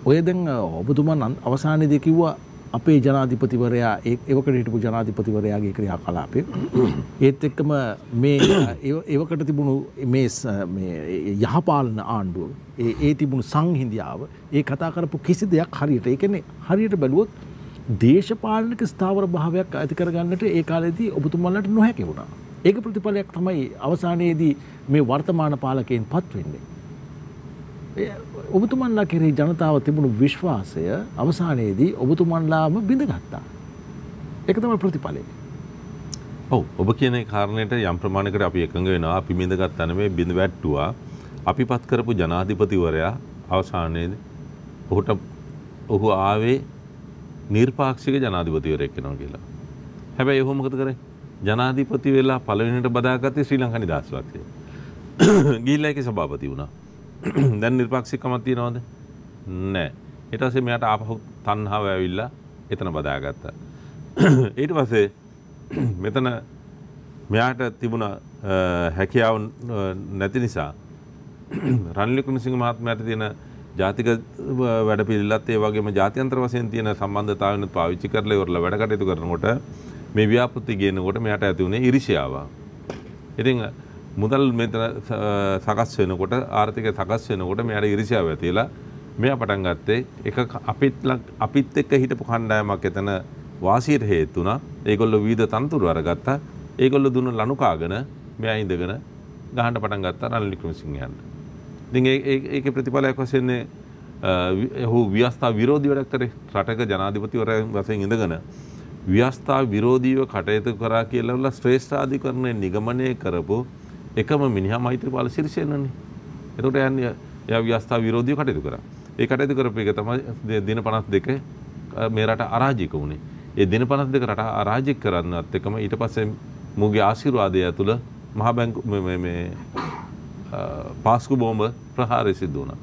ඔය දැන් ඔබතුමා අවසානයේදී කිව්වා අපේ ජනාධිපතිවරයා ඒවකට හිටපු ජනාධිපතිවරයාගේ ක්‍රියාකලාපය ඒත් එක්කම මේ ඒවකට තිබුණු මේ යහපාලන ආණ්ඩුව ඒ තිබුණු සංහිඳියාව ඒ කතා කරපු කිසි දෙයක් හරියට ඒ කියන්නේ හරියට බැලුවොත් දේශපාලනික ස්ථාවර භාවයක් ඇති කරගන්නට ඒ කාලේදී ඔබතුමාලට නොහැකි වුණා. ඒක ප්‍රතිඵලයක් තමයි අවසානයේදී මේ වර්තමාන පාලකයන් පත් වෙන්නේ. ඔබතුමන්ලා කෙරෙහි ජනතාව තිබුණු විශ්වාසය අවසානයේදී ඔබතුමන්ලාම බිඳගත්තා. ඒක තමයි ප්‍රතිඵලය. ඔව් ඔබ කියන කාරණයට යම් ප්‍රමාණයකට අපි එකඟ වෙනවා. අපි බිඳගත්තා නෙමෙයි බිඳ වැට්ටුවා. අපි පත් කරපු ජනාධිපතිවරයා අවසානයේදී ඔහු ආවේ නිර්පාක්ෂික ජනාධිපතිවරයෙක් වෙනවා කියලා. හැබැයි ඔහු මොකද කරේ? ජනාධිපති වෙලා පළවෙනිට බදාගත්තේ ශ්‍රී ලංකා නිදහස් පක්ෂය. ගිහිල්ලා ඒකේ සභාපති වුණා. දැන් නිර්පාක්ෂිකමක් තියනවද? නැහැ. ඊට පස්සේ මෙයාට ආපහු තණ්හාව ඇවිල්ලා එතන බදාගත්තා. ඊට පස්සේ මෙතන මෙයාට තිබුණ හැකියාව නැති නිසා රනිල් වික්‍රමසිංහ මහත්මයාට තියෙන ජාතික වැඩපිළිවෙලත් ඒ වගේම ජාත්‍යන්තර වශයෙන් තියෙන සම්බන්ධතාවයන් පාවිච්චි කරලා ඉවරලා වැඩ කටයුතු කරනකොට මේ ව්‍යාපෘති ගේනකොට මෙයාට ඇති වුණේ ඉරිෂියාව. ඉතින් මුදල් මෙතන සකස් වෙනකොට ආර්ථික සකස් වෙනකොට මෙයාට ඉරිසියාව ඇතිලා මෙයා පටන් ගත්තේ එක අපිත් එක්ක හිටපු කණ්ඩායමක් එතන වාසියට හේතු වුණා. ඒගොල්ලෝ විවිධ තනතුරු අරගත්තා. ඒගොල්ලෝ දුන්න ලනු කාගෙන මෙයා ඉඳගෙන ගහන්න පටන් ගත්තා රනිල් වික්‍රමසිංහයන්ට. ඉතින් ඒකේ ප්‍රතිඵලයක් වශයෙන් ඔහු ව්‍යවස්ථා විරෝධී වැඩක් කරේ. රටක ජනාධිපතිවරයා වශයෙන් ඉඳගෙන ව්‍යවස්ථා විරෝධීව කටයුතු කරා කියලා ශ්‍රේෂ්ඨාධිකරණය නිගමනය කරපු එකම මිනිහා මෛත්‍රීපාල සිරිසේනනේ. එතකොට එයා ව්‍යවස්ථා විරෝධීව කටයුතු කරා. ඒ කටයුතු කරපු එක තමයි දින 52 මේ රට අරාජික වුණේ. ඒ දින 52 රට අරාජික කරන්නත් එකම ඊට පස්සේ මුගේ ආශිර්වාදය ඇතුළ මහ බැංකු මේ පාස්කු බෝම්බ ප්‍රහාරය සිද්ධ වුණා.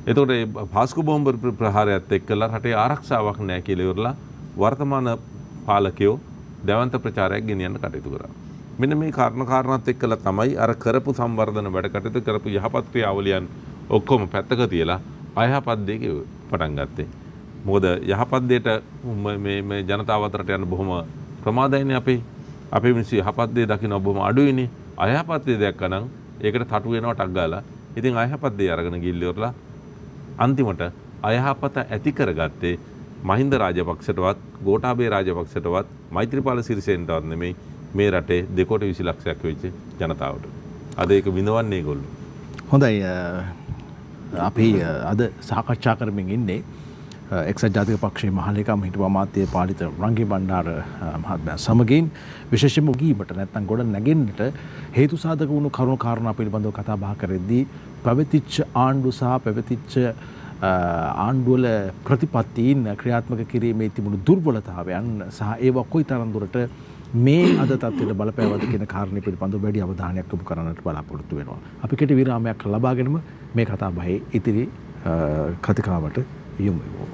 එතකොට මේ පාස්කු බෝම්බ ප්‍රහාරයත් එක්කලා රටේ ආරක්ෂාවක් නැහැ කියලා ඉවරලා වර්තමාන පාලකයෝ දැවන්ත ප්‍රචාරයක් ගෙනියන්න කටයුතු කරා. මෙන්න මේ කාරණාත් එක්කලා තමයි අර කරපු සංවර්ධන වැඩ කටයුතු කරපු යහපත් ක්‍රියාවලියන් ඔක්කොම පැත්තක තියලා අයහපත් දෙයක පටන් ගත්තේ. මොකද යහපත් දෙයට මේ ජනතාව අතරට යන බොහොම ප්‍රමාදයිනේ අපේ මිනිස්සු යහපත් දේ දකින්න බොහොම අඩුයිනේ. අයහපත් දේ දැක්කනම් ඒකට තටු වෙනවා ටක් ගාලා. ඉතින් අයහපත් දේ අරගෙන ගිහිල්ලා අන්තිමට අයහපත ඇති කරගත්තේ මහින්ද රාජපක්ෂටවත් ගෝඨාභය රාජපක්ෂටවත් මෛත්‍රීපාල සිරිසේනටවත් නෙමෙයි මේ රටේ 2.20 ලක්ෂයක් වෙච්ච ජනතාවට. අද ඒක විඳවන්නේ ඒගොල්ලෝ. හොඳයි අපි අද සාකච්ඡා කරමින් ඉන්නේ එක්සත් ජාතික පක්ෂයේ මහලේකම් හිටපු අමාත්‍ය පාලිත රංගී බණ්ඩාර මහත්මයා සමගින් විශේෂයෙන්ම උගීමට නැත්නම් ගොඩ නැගෙන්නට හේතු සාධක වුණු කරුණු කාරණා පිළිබඳව කතා බහ කරද්දී පැවතිච්ච ආණ්ඩු සහ පැවතිච්ච ආණ්ඩුවල ප්‍රතිපත්තීන් ක්‍රියාත්මක කිරීමේ තිබුණු දුර්වලතාවයන් සහ ඒවා කොයිතරම් දුරට මේ අද තත්ත්වයට බලපෑවද කියන කාරණේ පිළිබඳව වැඩි අවධානයක් යොමු කරන්නට බලාපොරොත්තු වෙනවා. අපි කෙටි විරාමයක් ලබාගෙනම මේ කතා බහේ ඉතිරි කතිකාවට යොමු වෙමු.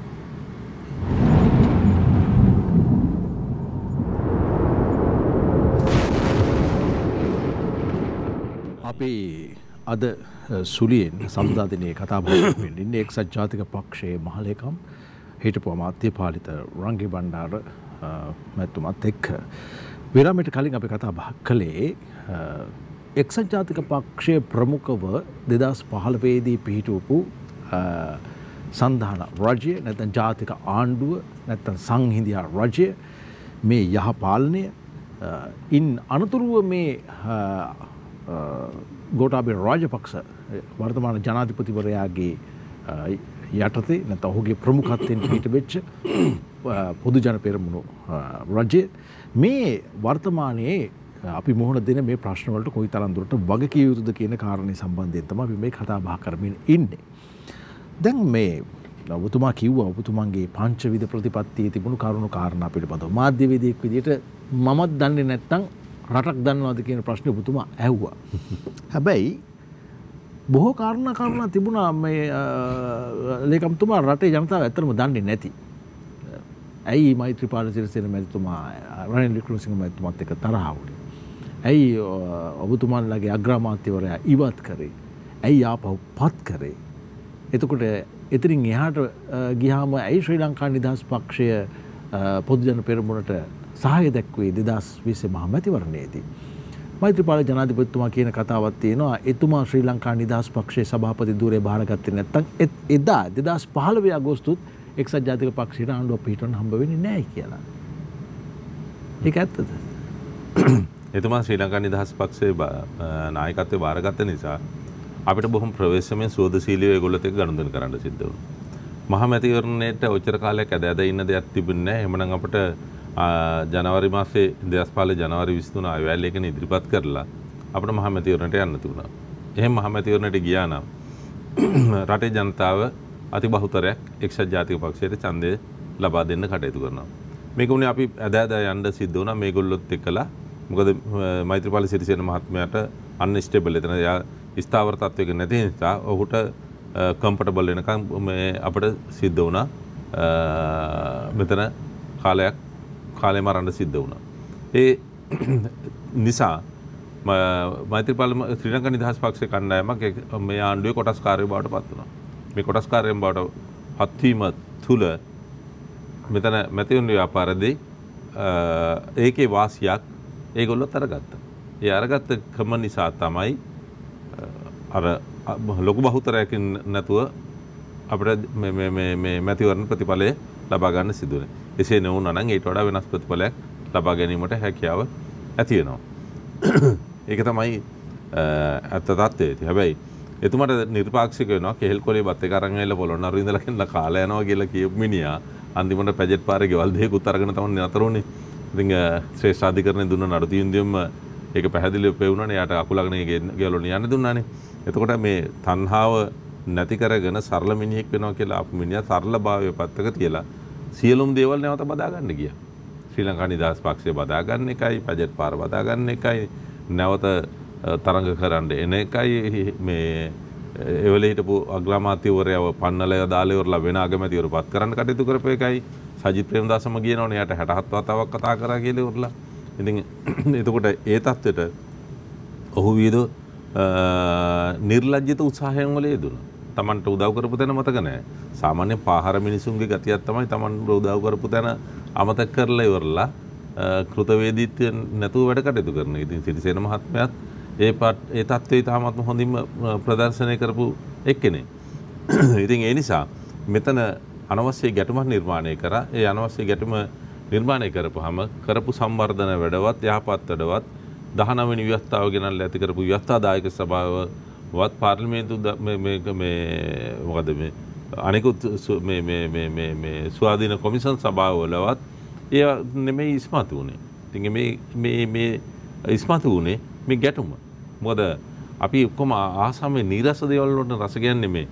අපි අද සුලියෙන් සඳුදා දිනේ කතා බහ කරමින් එක්සත් ජාතික පක්ෂයේ මහලේකම් හිටපු අමාත්‍ය පාලිත රංගී බණ්ඩාර මැතිතුමත් එක්ක විරාමයට කලින් අපි කතා බහ කළේ එක්සත් ජාතික පක්ෂයේ ප්‍රමුඛව 2015 දී පිහිටවපු සන්ධාන රජය නැත්නම් ජාතික ආණ්ඩුව නැත්නම් සංහිඳියා රජය මේ යහපාලනය ඉන් අනතුරුව මේ ගෝඨාභය රාජපක්ෂ වර්තමාන ජනාධිපතිවරයාගේ යටතේ නැත්නම් ඔහුගේ ප්‍රමුඛත්වයෙන් පිටවෙච්ච පොදු ජන පෙරමුණු රජය මේ වර්තමානයේ අපි මුහුණ දෙන මේ ප්‍රශ්න වලට කොයිතරම් දුරට වගකිය යුතුද කියන කාරණේ සම්බන්ධයෙන් තමයි අපි මේ කතා බහ කරමින් ඉන්නේ. දැන් මේ ඔබතුමා කිව්වා ඔබතුමන්ගේ පංචවිධ ප්‍රතිපත්තියේ තිබුණු කරුණු කාරණා පිළිබඳව මාධ්‍යවේදියෙක් විදිහට මමත් දන්නේ නැත්නම් රටක් දන්නවද කියන ප්‍රශ්නේ ඔබතුමා ඇහුවා. හැබැයි බොහෝ කාරණා තිබුණා මේ ලේකම්තුමා රටේ ජනතාව ඇත්තටම දන්නේ නැති. ඇයි මෛත්‍රීපාල සිරිසේන මැතිතුමා රනිල් වික්‍රමසිංහ මැතිතුමාත් එක්ක තරහ වුණේ? ඇයි ඔබතුමාලගේ අග්‍රාමාත්‍යවරයා ඉවත් කරේ? ඇයි ආපහු පත් කරේ? එතකොට එතනින් එහාට ගියාම ඇයි ශ්‍රී ලංකා නිදහස් පක්ෂය පොදු ජන පෙරමුණට සහාය දැක්වේ 2020 මහ මැතිවරණයේදී? මෛත්‍රීපාල ජනාධිපතිතුමා කියන කතාවක් තියෙනවා. එතුමා ශ්‍රී ලංකා නිදහස් පක්ෂයේ සභාපති ධූරය බාරගත්තේ නැත්නම් එදා 2015 අගෝස්තුත් එක්සත් ජාතික පක්ෂයට ආණ්ඩුව පිහිටවන්න හම්බ වෙන්නේ නැහැ කියලා. ඒක ඇත්තද? එතුමා ශ්‍රී ලංකා නිදහස් පක්ෂයේ නායකත්වය බාරගත්ත නිසා අපිට බොහොම ප්‍රවේශමෙන් සුවදශීලීව ඒගොල්ලොත් එක්ක ගනුදෙනු කරන්න සිද්ධ වුණා. මහ මැතිවරණයට ඔච්චර කාලයක් ඇද ඉන්න දෙයක් තිබුණේ නැහැ. එහෙමනම් අපිට ජනවාරි මාසේ 2015 ජනවාරි 23 අයවැල්ලේකන ඉදිරිපත් කරලා අපිට මහ මැතිවරණයට යන්න තිබුණා. එහෙම මහ මැතිවරණයට ගියා නම් රටේ ජනතාව අති බහුතරයක් එක්සත් ජාතික පක්ෂයට ඡන්දය ලබා දෙන්න කටයුතු කරනවා. මේක උනේ අපි ඇද යන්න සිද්ධ වුණා මේගොල්ලොත් එක්කලා. මොකද මෛත්‍රීපාල සිරිසේන මහත්මයාට අන්ස්ටේබල් එතන ස්ථාවර තත්වයක නැති නිසා ඔහුට කම්ෆර්ටබල් වෙනකම් මේ අපිට සිද්ධ වුණා මෙතන කාලය මරන්න සිද්ධ වුණා. ඒ නිසා මෛත්‍රීපාල ශ්‍රී ලංකා නිදහස් පක්ෂයේ කණ්ඩායමක් මේ ආණ්ඩුවේ කොටස්කාරයෝ බවට පත් වුණා. මේ කොටස්කාරයන් බවට පත්වීම තුළ මෙතන මැතිවරණ ව්‍යාපාරදී ඒකේ වාසියක් ඒගොල්ලොත් අරගත්තා. ඒ අරගත්ත ක්‍රම නිසා තමයි අර ලොකු බහුතරයකින් නැතුව අපිට මේ මැතිවරණ ප්‍රතිඵලය ලබා ගන්න සිදු වෙනවා. එසේ නොවුනා නම් ඊට වඩා වෙනස් ප්‍රතිඵලයක් ලබා ගැනීමට හැකියාව ඇති වෙනවා. ඒක තමයි ඇත්ත තත්ත්වය. හැබැයි එතුමාට නිර්පාක්ෂික වෙනවා කෙහෙල් කොලේ බත් එක අරන් ඇවිල්ලා පොළොන්නරු ඉඳලා කෙල්ල කාලා යනවා කියලා කියපු මිනිහා අන්තිමට පැජට් පාරේ ගෙවල් දෙකකුත් අරගෙන තමයි නතර වුනේ. ඉතින් ශ්‍රේෂ්ඨ අධිකරණය දුන්න නඩු තීන්දුවෙම ඒක පැහැදිලිව පෙවුණානේ. යාට අකුලගෙන ගෙවල් වලින් යන්න දුන්නානේ. එතකොට මේ තණ්හාව නැති කරගෙන සරල මිනිහෙක් වෙනවා කියලා අපු මිනිහා සරලභාවය පැත්තක තියලා සියලුම දේවල් නැවත බදා ගන්න ගියා. ශ්‍රී ලංකා නිදහස් පක්ෂය බදා ගන්න එකයි, පැජට් පාර බදා ගන්න එකයි, නැවත තරඟ කරන්න එන එකයි, මේ එවල හිටපු අග්‍රාමාත්‍යවරයව පන්නලය දාලා ඉවරලා වෙන අගමැතිවරු පත් කරන්න කටයුතු කරපු එකයි. සජිත් ප්‍රේමදාසම කියනවනේ යාට 67 වතාවක් කතා කරා කියලා ඉවරලා. ඉතින් එතකොට ඒ தත්වෙට ඔහු විද නිර්ලජ්ජිත උත්සාහයන් වල යෙදුණා. Tamanට උදව් කරපු තැන මතක නැහැ. සාමාන්‍ය පාහර මිනිසුන්ගේ ගතියක් තමයි Tamanට උදව් කරපු තැන අමතක කරලා ඉවරලා කෘතවේදීත්වය නැතුව වැඩ කටයුතු කරන. ඉතින් සිරිසේන මහත්මයාත් ඒ තත්ත්වයේ තාමත්ම හොඳින්ම ප්‍රදර්ශනය කරපු එක්කෙනෙක්. ඉතින් ඒ නිසා මෙතන අනවශ්‍ය ගැටුමක් නිර්මාණය කරා. ඒ අනවශ්‍ය ගැටුම නිර්මාණය කරපුවාම කරපු සංවර්ධන වැඩවත් යහපත් වැඩවත් 19 වෙනි ව්‍යවස්ථාව ගෙනල්ලා ඇති කරපු ව්‍යවස්ථාදායක සභාවවත් පාර්ලිමේන්තු මොකද මේ අනිකුත් මේ ස්වාධීන කොමිෂන් සභාවවලවත් ඒ නෙමෙයි ඉස්මතු වුණේ. ඉතින් මේ ඉස්මතු වුණේ මේ ගැටුම. මොකද අපි ඔක්කොම ආසාවෙන් නීරස දේවල් වලට රස ගන්නේ මේ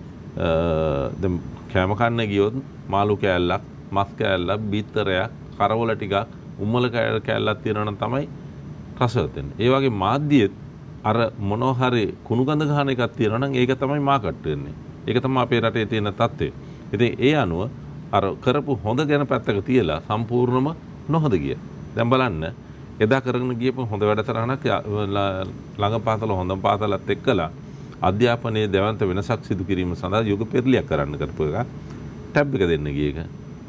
දැන් කෑම කන්න ගියොත් මාළු කෑල්ලක්, මස් කෑල්ලක්, බීතරයක්, කරවල ටිකක්, උම්මල කෑල්ලක් තියෙනවා නම් තමයි රසවත් වෙන්නේ. ඒ වගේ මාධ්‍යෙත් අර මොනවා හරි කුණු ගඳ ගන්න එකක් තියෙනවා නම් ඒක තමයි මාකට් වෙන්නේ. ඒක තමයි අපේ රටේ තියෙන තත්ත්වය. ඉතින් ඒ අනුව අර කරපු හොඳ ගැන පැත්තක තියලා සම්පූර්ණම නොහොඳ ගිය. දැන් බලන්න එදා කරගෙන ගියපු හොඳ වැඩසටහනක් ළඟ පාසල හොඳ පාසලත් එක්කලා අධ්‍යාපනයේ දැවන්ත වෙනසක් සිදු කිරීම සඳහා යුග පෙරලියක් කරන්න කරපු එක ටැබ් එක දෙන්න ගිය එක.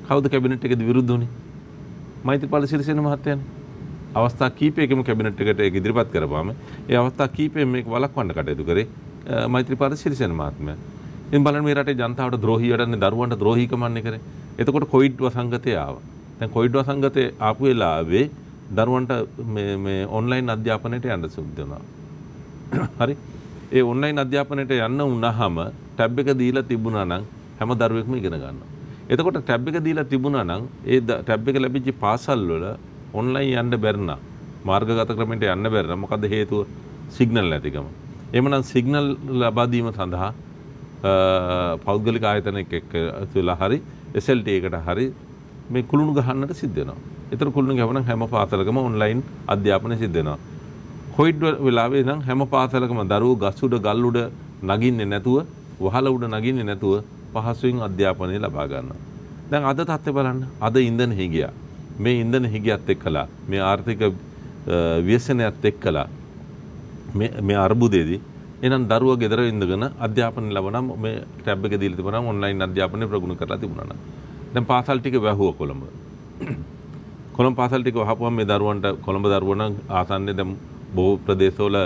කවුද කැබිනට් එකේදී විරුද්ධ වුනේ? මෛත්‍රීපාල සිරිසේන මහත්තයානේ. අවස්ථා කීපයකම කැබිනට් එකට ඒක ඉදිරිපත් කරපුවාම ඒ අවස්ථා කීපෙම මේක වළක්වන්න කටයුතු කරේ මෛත්‍රීපාල සිරිසේන මහත්මයා. ඉතින් බලන්න මේ රටේ ජනතාවට ද්‍රෝහී වැඩන්නේ දරුවන්ට ද්‍රෝහීකමන්නේ කරේ. එතකොට කොවිඩ් වසංගතය ආවා. දැන් කොවිඩ් වසංගතේ ආපු වෙලාවේ දරුවන්ට මේ ඔන්ලයින් අධ්‍යාපනයට යන්න සිද්ධ වුණා. හරි. ඒ ඔන්ලයින් අධ්‍යාපනයට යන්න වුණාම ටැබ් එක දීලා තිබුණා නම් හැම දරුවෙක්ම ඉගෙන ගන්නවා. එතකොට ටැබ් එක දීලා තිබුණා නම් ඒ ටැබ් එක ලැබිච්ච පාසල් වල ඔන්ලයින් යන්න බැරිනා මාර්ගගත ක්‍රමයට යන්න බැරිනා මොකද හේතුව? සිග්නල් නැතිකම. එහෙමනම් සිග්නල් ලබා දීම සඳහා පෞද්ගලික ආයතනයක තුලා හරි SLT එකට හරි මේ කුළුණු ගහන්නට සිද්ධ වෙනවා. ඒතර කුළුණු ගහවනම් හැම පාසලකම ඔන්ලයින් අධ්‍යාපනය සිද්ධ වෙනවා. කොවිඩ් වෙලාවේ නම් හැම පාසලකම දරුවෝ ගස් උඩ ගල් උඩ නගින්නේ නැතුව වහල උඩ නගින්නේ නැතුව පහසුවෙන් අධ්‍යාපනය ලබා ගන්නවා. දැන් අද තත්ත්වය බලන්න. අද ඉන්ධන හිගියා. මේ ඉන්ධන හිගියත් එක්කලා මේ ආර්ථික ව්‍යසනයත් එක්කලා මේ අර්බුදයේදී එහෙනම් දරුවා ගෙදර ඉඳගෙන අධ්‍යාපනය ලබනම් මේ ටැබ් එක දීලා තිබුණාම ඔන්ලයින් අධ්‍යාපනය ප්‍රගුණ කරලා තිබුණා නම් දැන් පාසල් ටික වැහුවා කොළඹ. කොළඹ පාසල් ටික වහපුවම මේ දරුවන්ට කොළඹ දරුවෝ නම් ආසන්නේ දැන් බොහෝ ප්‍රදේශවල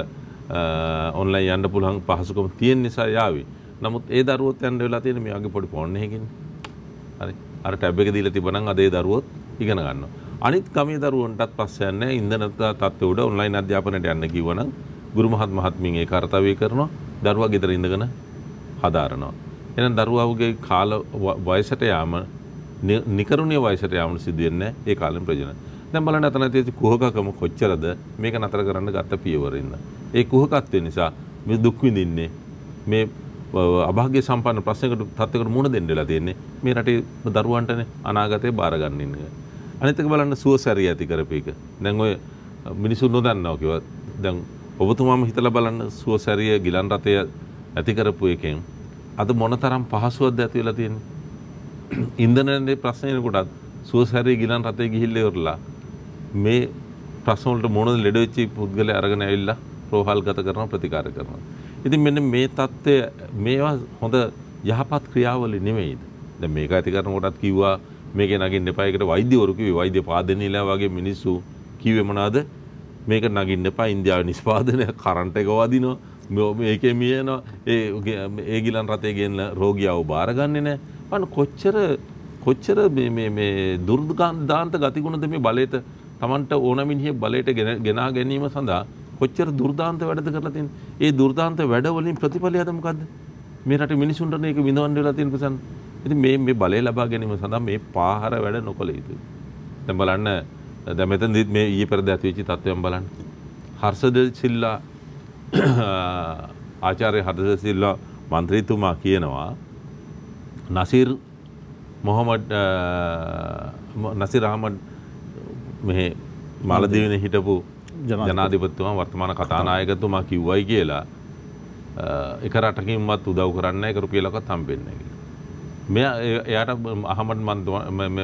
ඔන්ලයින් යන්න පුළුවන් පහසුකම් තියෙන නිසා යාවි. නමුත් ඒ දරුවොත් යන්න වෙලා තියෙන මේ වගේ පොඩි ෆෝන් එකකින්. හරි. අර ටැබ් එක දීලා තිබුණනම් අද ඒ දරුවොත් ඉගෙන ගන්නවා. අනිත් ගමේ දරුවන්ටත් පස්සේ යන්නේ ඉන්ධන තත්ත්ව උඩ ඔන්ලයින් අධ්‍යාපනයට යන්න කිව්වනම් ගුරු මහත්මියන් ඒ කාර්යය කරනවා. දරුවා ගෙදර ඉඳගෙන හදාරනවා. එහෙනම් දරුවාගේ කාල වයසට යාම නිකරුණීය වයසට යාම සිදු වෙන්නේ ඒ කාලෙම ප්‍රයෝජන. දැන් බලන්න අතන තියෙච්ච කුහකකම කොච්චරද මේක නතර කරන්න ගත්ත පියවරින්ද. ඒ කුහකත්වය නිසා මේ දුක් විඳින්නේ මේ අභාග්‍ය සම්පන්න ප්‍රශ්නයකට තත්ත්වයකට මුහුණ දෙන්න වෙලා තියෙන්නේ මේ රටේ දරුවන්ටනේ අනාගතේ බාර ගන්න ඉන්නේ. අනිත් එක බලන්න සුවසැරිය ඇති කරපේක. දැන් ඔය මිනිසුන් නොදන්නවා කිව්වා. දැන් ඔබතුමාම හිතලා බලන්න සුවසැරිය ගිලන් රථය ඇති කරපු එකෙන් අද මොනතරම් පහසුවක්ද ඇති වෙලා තියෙන්නේ. ඉන්ධනයේ ප්‍රශ්නේ කොටත් සුවසැරිය ගිලන් රථය ගිහිල්ලා ඉවරලා මේ ප්‍රශ්න වලට මොනද ලෙඩ වෙච්ච පුද්ගලයා අරගෙන ඇවිල්ලා ප්‍රෝහල්ගත කරන ප්‍රතිකාර කරනවා. ඉතින් මෙන්න මේ தත්ත්වය මේවා හොඳ යහපත් ක්‍රියාවලිය නෙමෙයිද? දැන් මේක ඇති කරන කොටත් කිව්වා මේකේ නගින්න එපා. ඒකට වෛද්‍යවරු කිව්වේ වෛද්‍ය පාදනීලා වගේ මිනිස්සු කිව්වේ මොනවාද? මේක නගින්න එපා. ඉන්දියාවේ නිෂ්පාදනය කරන්ට් එක වදිනවා. මේකේ මියනවා. ඒ ගිලන් රථයේ ගෙන්න රෝගියාව බාරගන්නේ නැහැ. අන්න කොච්චර මේ දුර්දාන්ත ගතිගුණද මේ බලයට Tamanට ඕන මිනිහෙක් බලයට ගෙනා ගැනීම සඳහා කොච්චර දුර්දාන්ත වැඩද කරලා තියෙන්නේ. ඒ දුර්දාන්ත වැඩ වලින් ප්‍රතිඵලය අද මොකද්ද? මේ රටේ මිනිසුන්ට මේක විඳවන්න වෙලා තියෙන ප්‍රසන්න. ඉතින් මේ බලය ලබා ගැනීම සඳහා මේ පාහර වැඩ නොකළ යුතුයි. දැන් බලන්න දැන් මෙතනදිත් මේ ඊයේ පෙරද ඇති වෙච්ච තත්ත්වයන් බලන්න. හර්ෂද සිල්ලා ආචාර්ය හර්ෂද සිල්ලා මන්ත්‍රීතුමා කියනවා නසීර් අහමඩ් මේ මාලදීවනේ හිටපු ජනාධිපතිතුමා වර්තමාන කතානායකතුමා කිව්වයි කියලා එක රටකින්වත් උදව් කරන්නේ නැහැ, එක රුපියලක්වත් හම්බෙන්නේ නැහැ කියලා. මෙයා එයාට අහමඩ්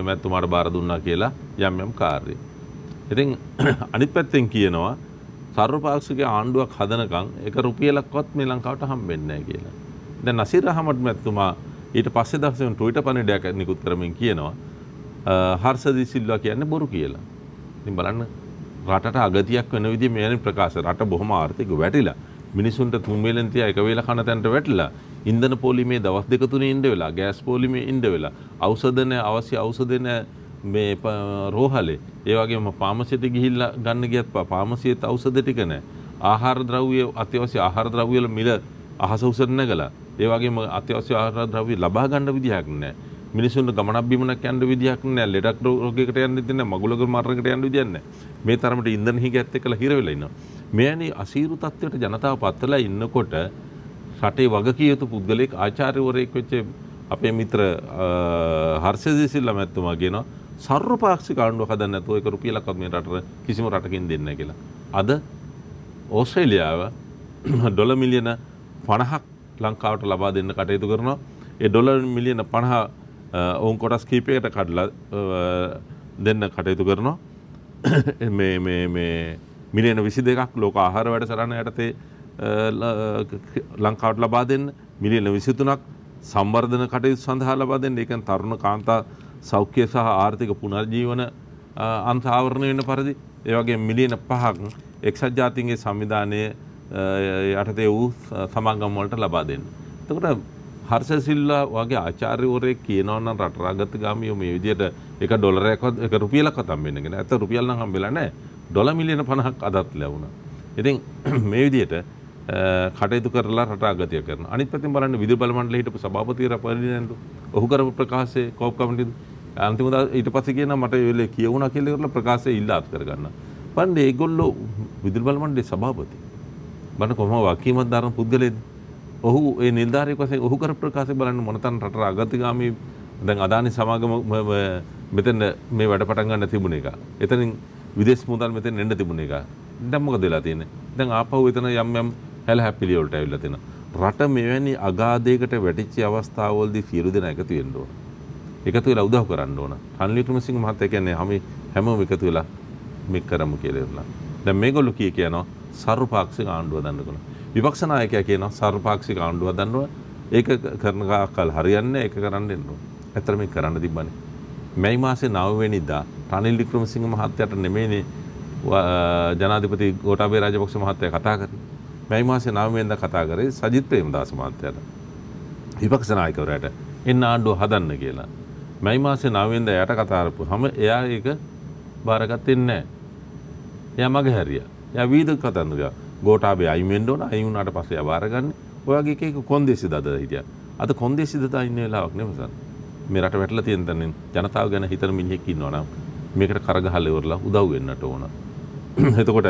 මැතිතුමාට බාර දුන්නා කියලා යම් කාර්ය. ඉතින් අනිත් පැත්තෙන් කියනවා සර්වපාක්ෂික ආණ්ඩුවක් හදනකම් එක රුපියලක්වත් මේ ලංකාවට හම්බෙන්නේ නැහැ කියලා. දැන් නසීර් අහමඩ් මැතිතුමා ඊට පස්සේ දවසේ ට්විටර් පණිඩයක් නිකුත් කරමින් කියනවා හර්ෂද සිල්වා කියන්නේ බොරු කියලා. ඉතින් බලන්න රටට අගතියක් වෙන විදිහ මේ ප්‍රකාශ රට බොහොම ආර්ථික වැටිලා මිනිසුන්ට 3 වේලෙන් තියා 1 වේල කන තැනට වැටිලා ඉන්ධන පොලිමේ දවස් 2-3 ඉන්න වෙලා ගෑස් පොලිමේ ඉන්න වෙලා ඖෂධ නැ අවශ්‍ය ඖෂධ නැ මේ රෝහලේ ඒ වගේම ෆාමසියට ගිහිල්ලා ගන්න ගියත් ෆාමසියට ඖෂධ ටික නැ ආහාර ද්‍රව්‍ය අත්‍යවශ්‍ය ආහාර ද්‍රව්‍ය වල මිල අහස උසට නැගලා ඒ වගේම අත්‍යවශ්‍ය ආහාර ද්‍රව්‍ය ලබා ගන්න විදිහක් නැහැ. මිනිසුන්ට ගමනක් බිමනක් යන්න විදිහක් නැහැ. ලෙඩක් රෝගයකට යන්න දෙන්නේ නැහැ. මගුලක මරණයකට යන්න විදිහක් නැහැ. මේ තරමට ඉන්ධන හිගැත් එක්කලා හිර වෙලා ඉන්නවා. මෙවැනි අසීරු තත්ත්වයට ජනතාව පත්වලා ඉන්නකොට රටේ වගකිය යුතු පුද්ගලෙක් ආචාර්යවරයෙක් වෙච්ච අපේ මිත්‍ර හර්ෂද සිල්වා මැතිතුමා කියනවා සර්වපාක්ෂික ආණ්ඩුවක් හදන්න නැතුව එක රුපියලක්වත් මේ රටට කිසිම රටකින් දෙන්නේ නැහැ කියලා. අද ඕස්ට්‍රේලියාව ඩොලර් මිලියන 50ක් ලංකාවට ලබා දෙන්න කටයුතු කරනවා. ඒ ඩොලර් මිලියන 50 ඔවුන් කොටස් කීපයකට කඩලා දෙන්න කටයුතු කරනවා. මේ මිලියන 22ක් ලෝක ආහාර වැඩසටහන යටතේ ලංකාවට ලබා දෙන්න, මිලියන 23ක් සංවර්ධන කටයුතු සඳහා ලබා දෙන්න. ඒ කියන්නේ තරුණ කාන්තා සෞඛ්‍ය සහ ආර්ථික පුනර්ජීවන අන්තාවරණය වෙන පරිදි ඒ වගේ මිලියන 5ක් එක්සත් ජාතීන්ගේ සංවිධානයේ යටතේ වූ සමාගම් වලට ලබා දෙන්න. එතකොට හර්ෂ සිල්වා වගේ ආචාර්යවරයෙක් කියනවා නම් රට රාගතගාමියෝ මේ විදිහට එක ඩොලරයක්වත් එක රුපියලක්වත් හම්බෙන්නේ නැහැ. ඇත්ත රුපියල් නම් හම්බෙලා නැහැ. ඩොලර් මිලියන 50ක් අදත් ලැබුණා. ඉතින් මේ විදිහට කටයුතු කරලා රට අගතිය කරනවා. අනිත් පැත්තෙන් බලන්න විදුලි බල මණ්ඩලයේ හිටපු සභාපති රපරිනන්දු ඔහු කරපු ප්‍රකාශයේ කෝප් කමිටුව අන්තිමට ඊට පස්සේ කියනවා මට ඒ වෙලේ කියවුණා කියලා ඉවරලා ප්‍රකාශය ඉල්ලාත් කරගන්නවා. පන්නේ ඒගොල්ලෝ විදුලි බල මණ්ඩලයේ සභාපති බන්න කොහොම වකීමක් දාන පුද්ගලයෙක්ද? ඔහු ඒ නිලධාරියෙක් වශයෙන් ඔහු කරපු ප්‍රකාශය බලන්න මොනතරම් රට අගතිගාමී දැන් අදානි සමාගම මෙතන මේ වැඩ පටන් ගන්න තිබුණ එක. එතනින් විදේශ මුදල් මෙතෙන් එන්න තිබුණ එක. දැන් මොකද වෙලා තියෙන්නේ? දැන් ආපහු එතන යම් හැල හැපිලි වලට ඇවිල්ලා තියෙනවා. රට මෙවැනි අගාධයකට වැටිච්ච අවස්ථාවවලදී සියලු දෙනා එකතු වෙන්න ඕන. එකතු වෙලා උදව් කරන්න ඕන. රනිල් වික්‍රමසිංහ මහත්තයා කියන්නේ හැමෝම එකතු වෙලා මේක කරමු කියලා ඉන්නවා. දැන් මේගොල්ලෝ කියනවා සර්වපාක්ෂික ආණ්ඩුව හදන්න ඕන. විපක්ෂ නායකයා කියනවා සර්වපාක්ෂික ආණ්ඩුව හදන්න ඕන. ඒක කරන කාකල් හරියන්නේ ඒක කරන්න එන්න ඕන. ඇත්තට මේක කරන්න තිබ්බනේ. මැයි මාසේ 9 වෙනිදා රනිල් වික්‍රමසිංහ මහත්තයාට නෙමෙයිනේ ජනාධිපති ගෝඨාභය රාජපක්ෂ මහත්තයා කතා කරන්නේ. මැයි මාසේ 9 වෙනිදා කතා කරේ සජිත් ප්‍රේමදාස මහත්තයාට. විපක්ෂ නායකවරයාට එන්න ආණ්ඩුව හදන්න කියලා. මැයි මාසේ 9 වෙනිදා එයාට කතා කරපුවාම එයා ඒක බාරගත්තේ නැහැ. එයා මගේ හැරියා. එයා වීද කතන්දරයා ගෝඨාභය අයින් වෙන්න ඕන. අයින් වුණාට පස්සේ එයා බාරගන්නේ. ඔය වගේ එක කොන්දේසි දදලා හිටියා. අද කොන්දේසි දදා ඉන්න වෙලාවක් නෙමෙයි. මේ රට වැටලා තියෙන තැනින් ජනතාව ගැන හිතන මිනිහෙක් ඉන්නවා නම් මේකට කරගහලා ඉවරලා උදව් වෙන්නට ඕන. එතකොට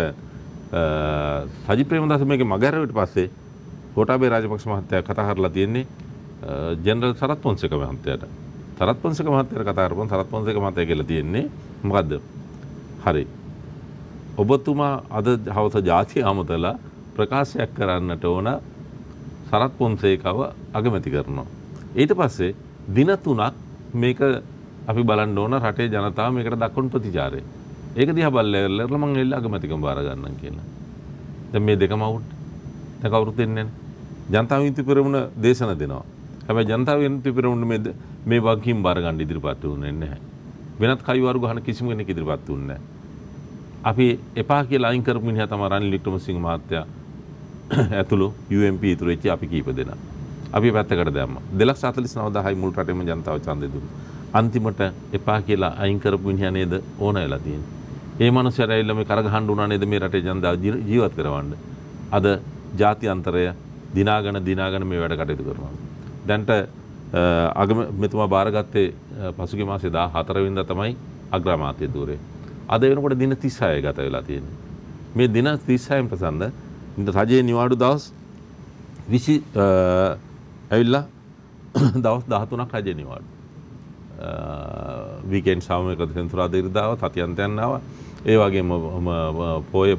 සජිත් ප්‍රේමදාස මේකේ මගහැරුවට පස්සේ ගෝඨාභය රාජපක්ෂ මහත්තයා කතා කරලා තියෙන්නේ ජෙනරල් සරත් පොන්සේක මහත්තයාට. සරත් පොන්සේක මහත්තයාට කතා කරපුවම සරත් පොන්සේක මහත්තයා කියලා තියෙන්නේ මොකද්ද? හරි. ඔබතුමා අද හවස ජාතිය අමතලා ප්‍රකාශයක් කරන්නට ඕන සරත් පොන්සේකව අගමැති කරනවා. ඊට පස්සේ දින 3ක් මේක අපි බලන්න ඕන රටේ ජනතාව මේකට දක්වන ප්‍රතිචාරය. ඒක දිහා බලලා මම එල්ල අගමැතිකම බාර ගන්නම් කියලා. දැන් මේ දෙකම අවුට්. දැන් කවුරුත් දෙන්නේ නැහැ. ජනතාව විමුක්ති පෙරමුණ දේශන දෙනවා. හැබැයි ජනතාව විමුක්ති පෙරමුණ මේ වගකීම් බාර ගන්න ඉදිරිපත් වුණේ නැහැ. වෙනත් කයිවාරු ගහන කිසිම කෙනෙක් ඉදිරිපත් වුණේ නැහැ. අපි එපා කියලා අයින් කරපු මිනිහා තමයි රනිල් වික්‍රමසිංහ මහත්තයා ඇතුළු UMP ඉතුරු වෙච්ච අපි කීප දෙනා. අපි පැත්තකට දැම්මා. 249000යි මුල් රටේම ජනතාව ඡන්දෙ දුන්නා. අන්තිමට එපා කියලා අයින් කරපු මිනිහා නේද ඕන වෙලා තියෙන්නේ. ඒ මනුස්සයර ඇවිල්ලා මේ කරගහන්න උනා නේද මේ රටේ ජනතාව ජීවත් කරවන්න. අද ජාත්‍යන්තරය දිනාගෙන මේ වැඩ කටයුතු කරනවා. දැන්ට අගමැතිතුමා බාරගත්තේ පසුගිය මාසේ 14 වෙනිදා තමයි අග්‍රාමාත්‍ය ධූරය. අද වෙනකොට දින 36 ගත වෙලා තියෙනවා. මේ දින 36න් ප්‍රසන්න රජයේ නිවාඩු දවස් 20 ඇවිල්ලා දවස් 13ක් රජයේ නිවාඩු. වීකෙන්ඩ් සාමූහික සෙන්සුරාදා ඉරිදාව සතියන්තයන් ආවා. ඒ වගේම පොය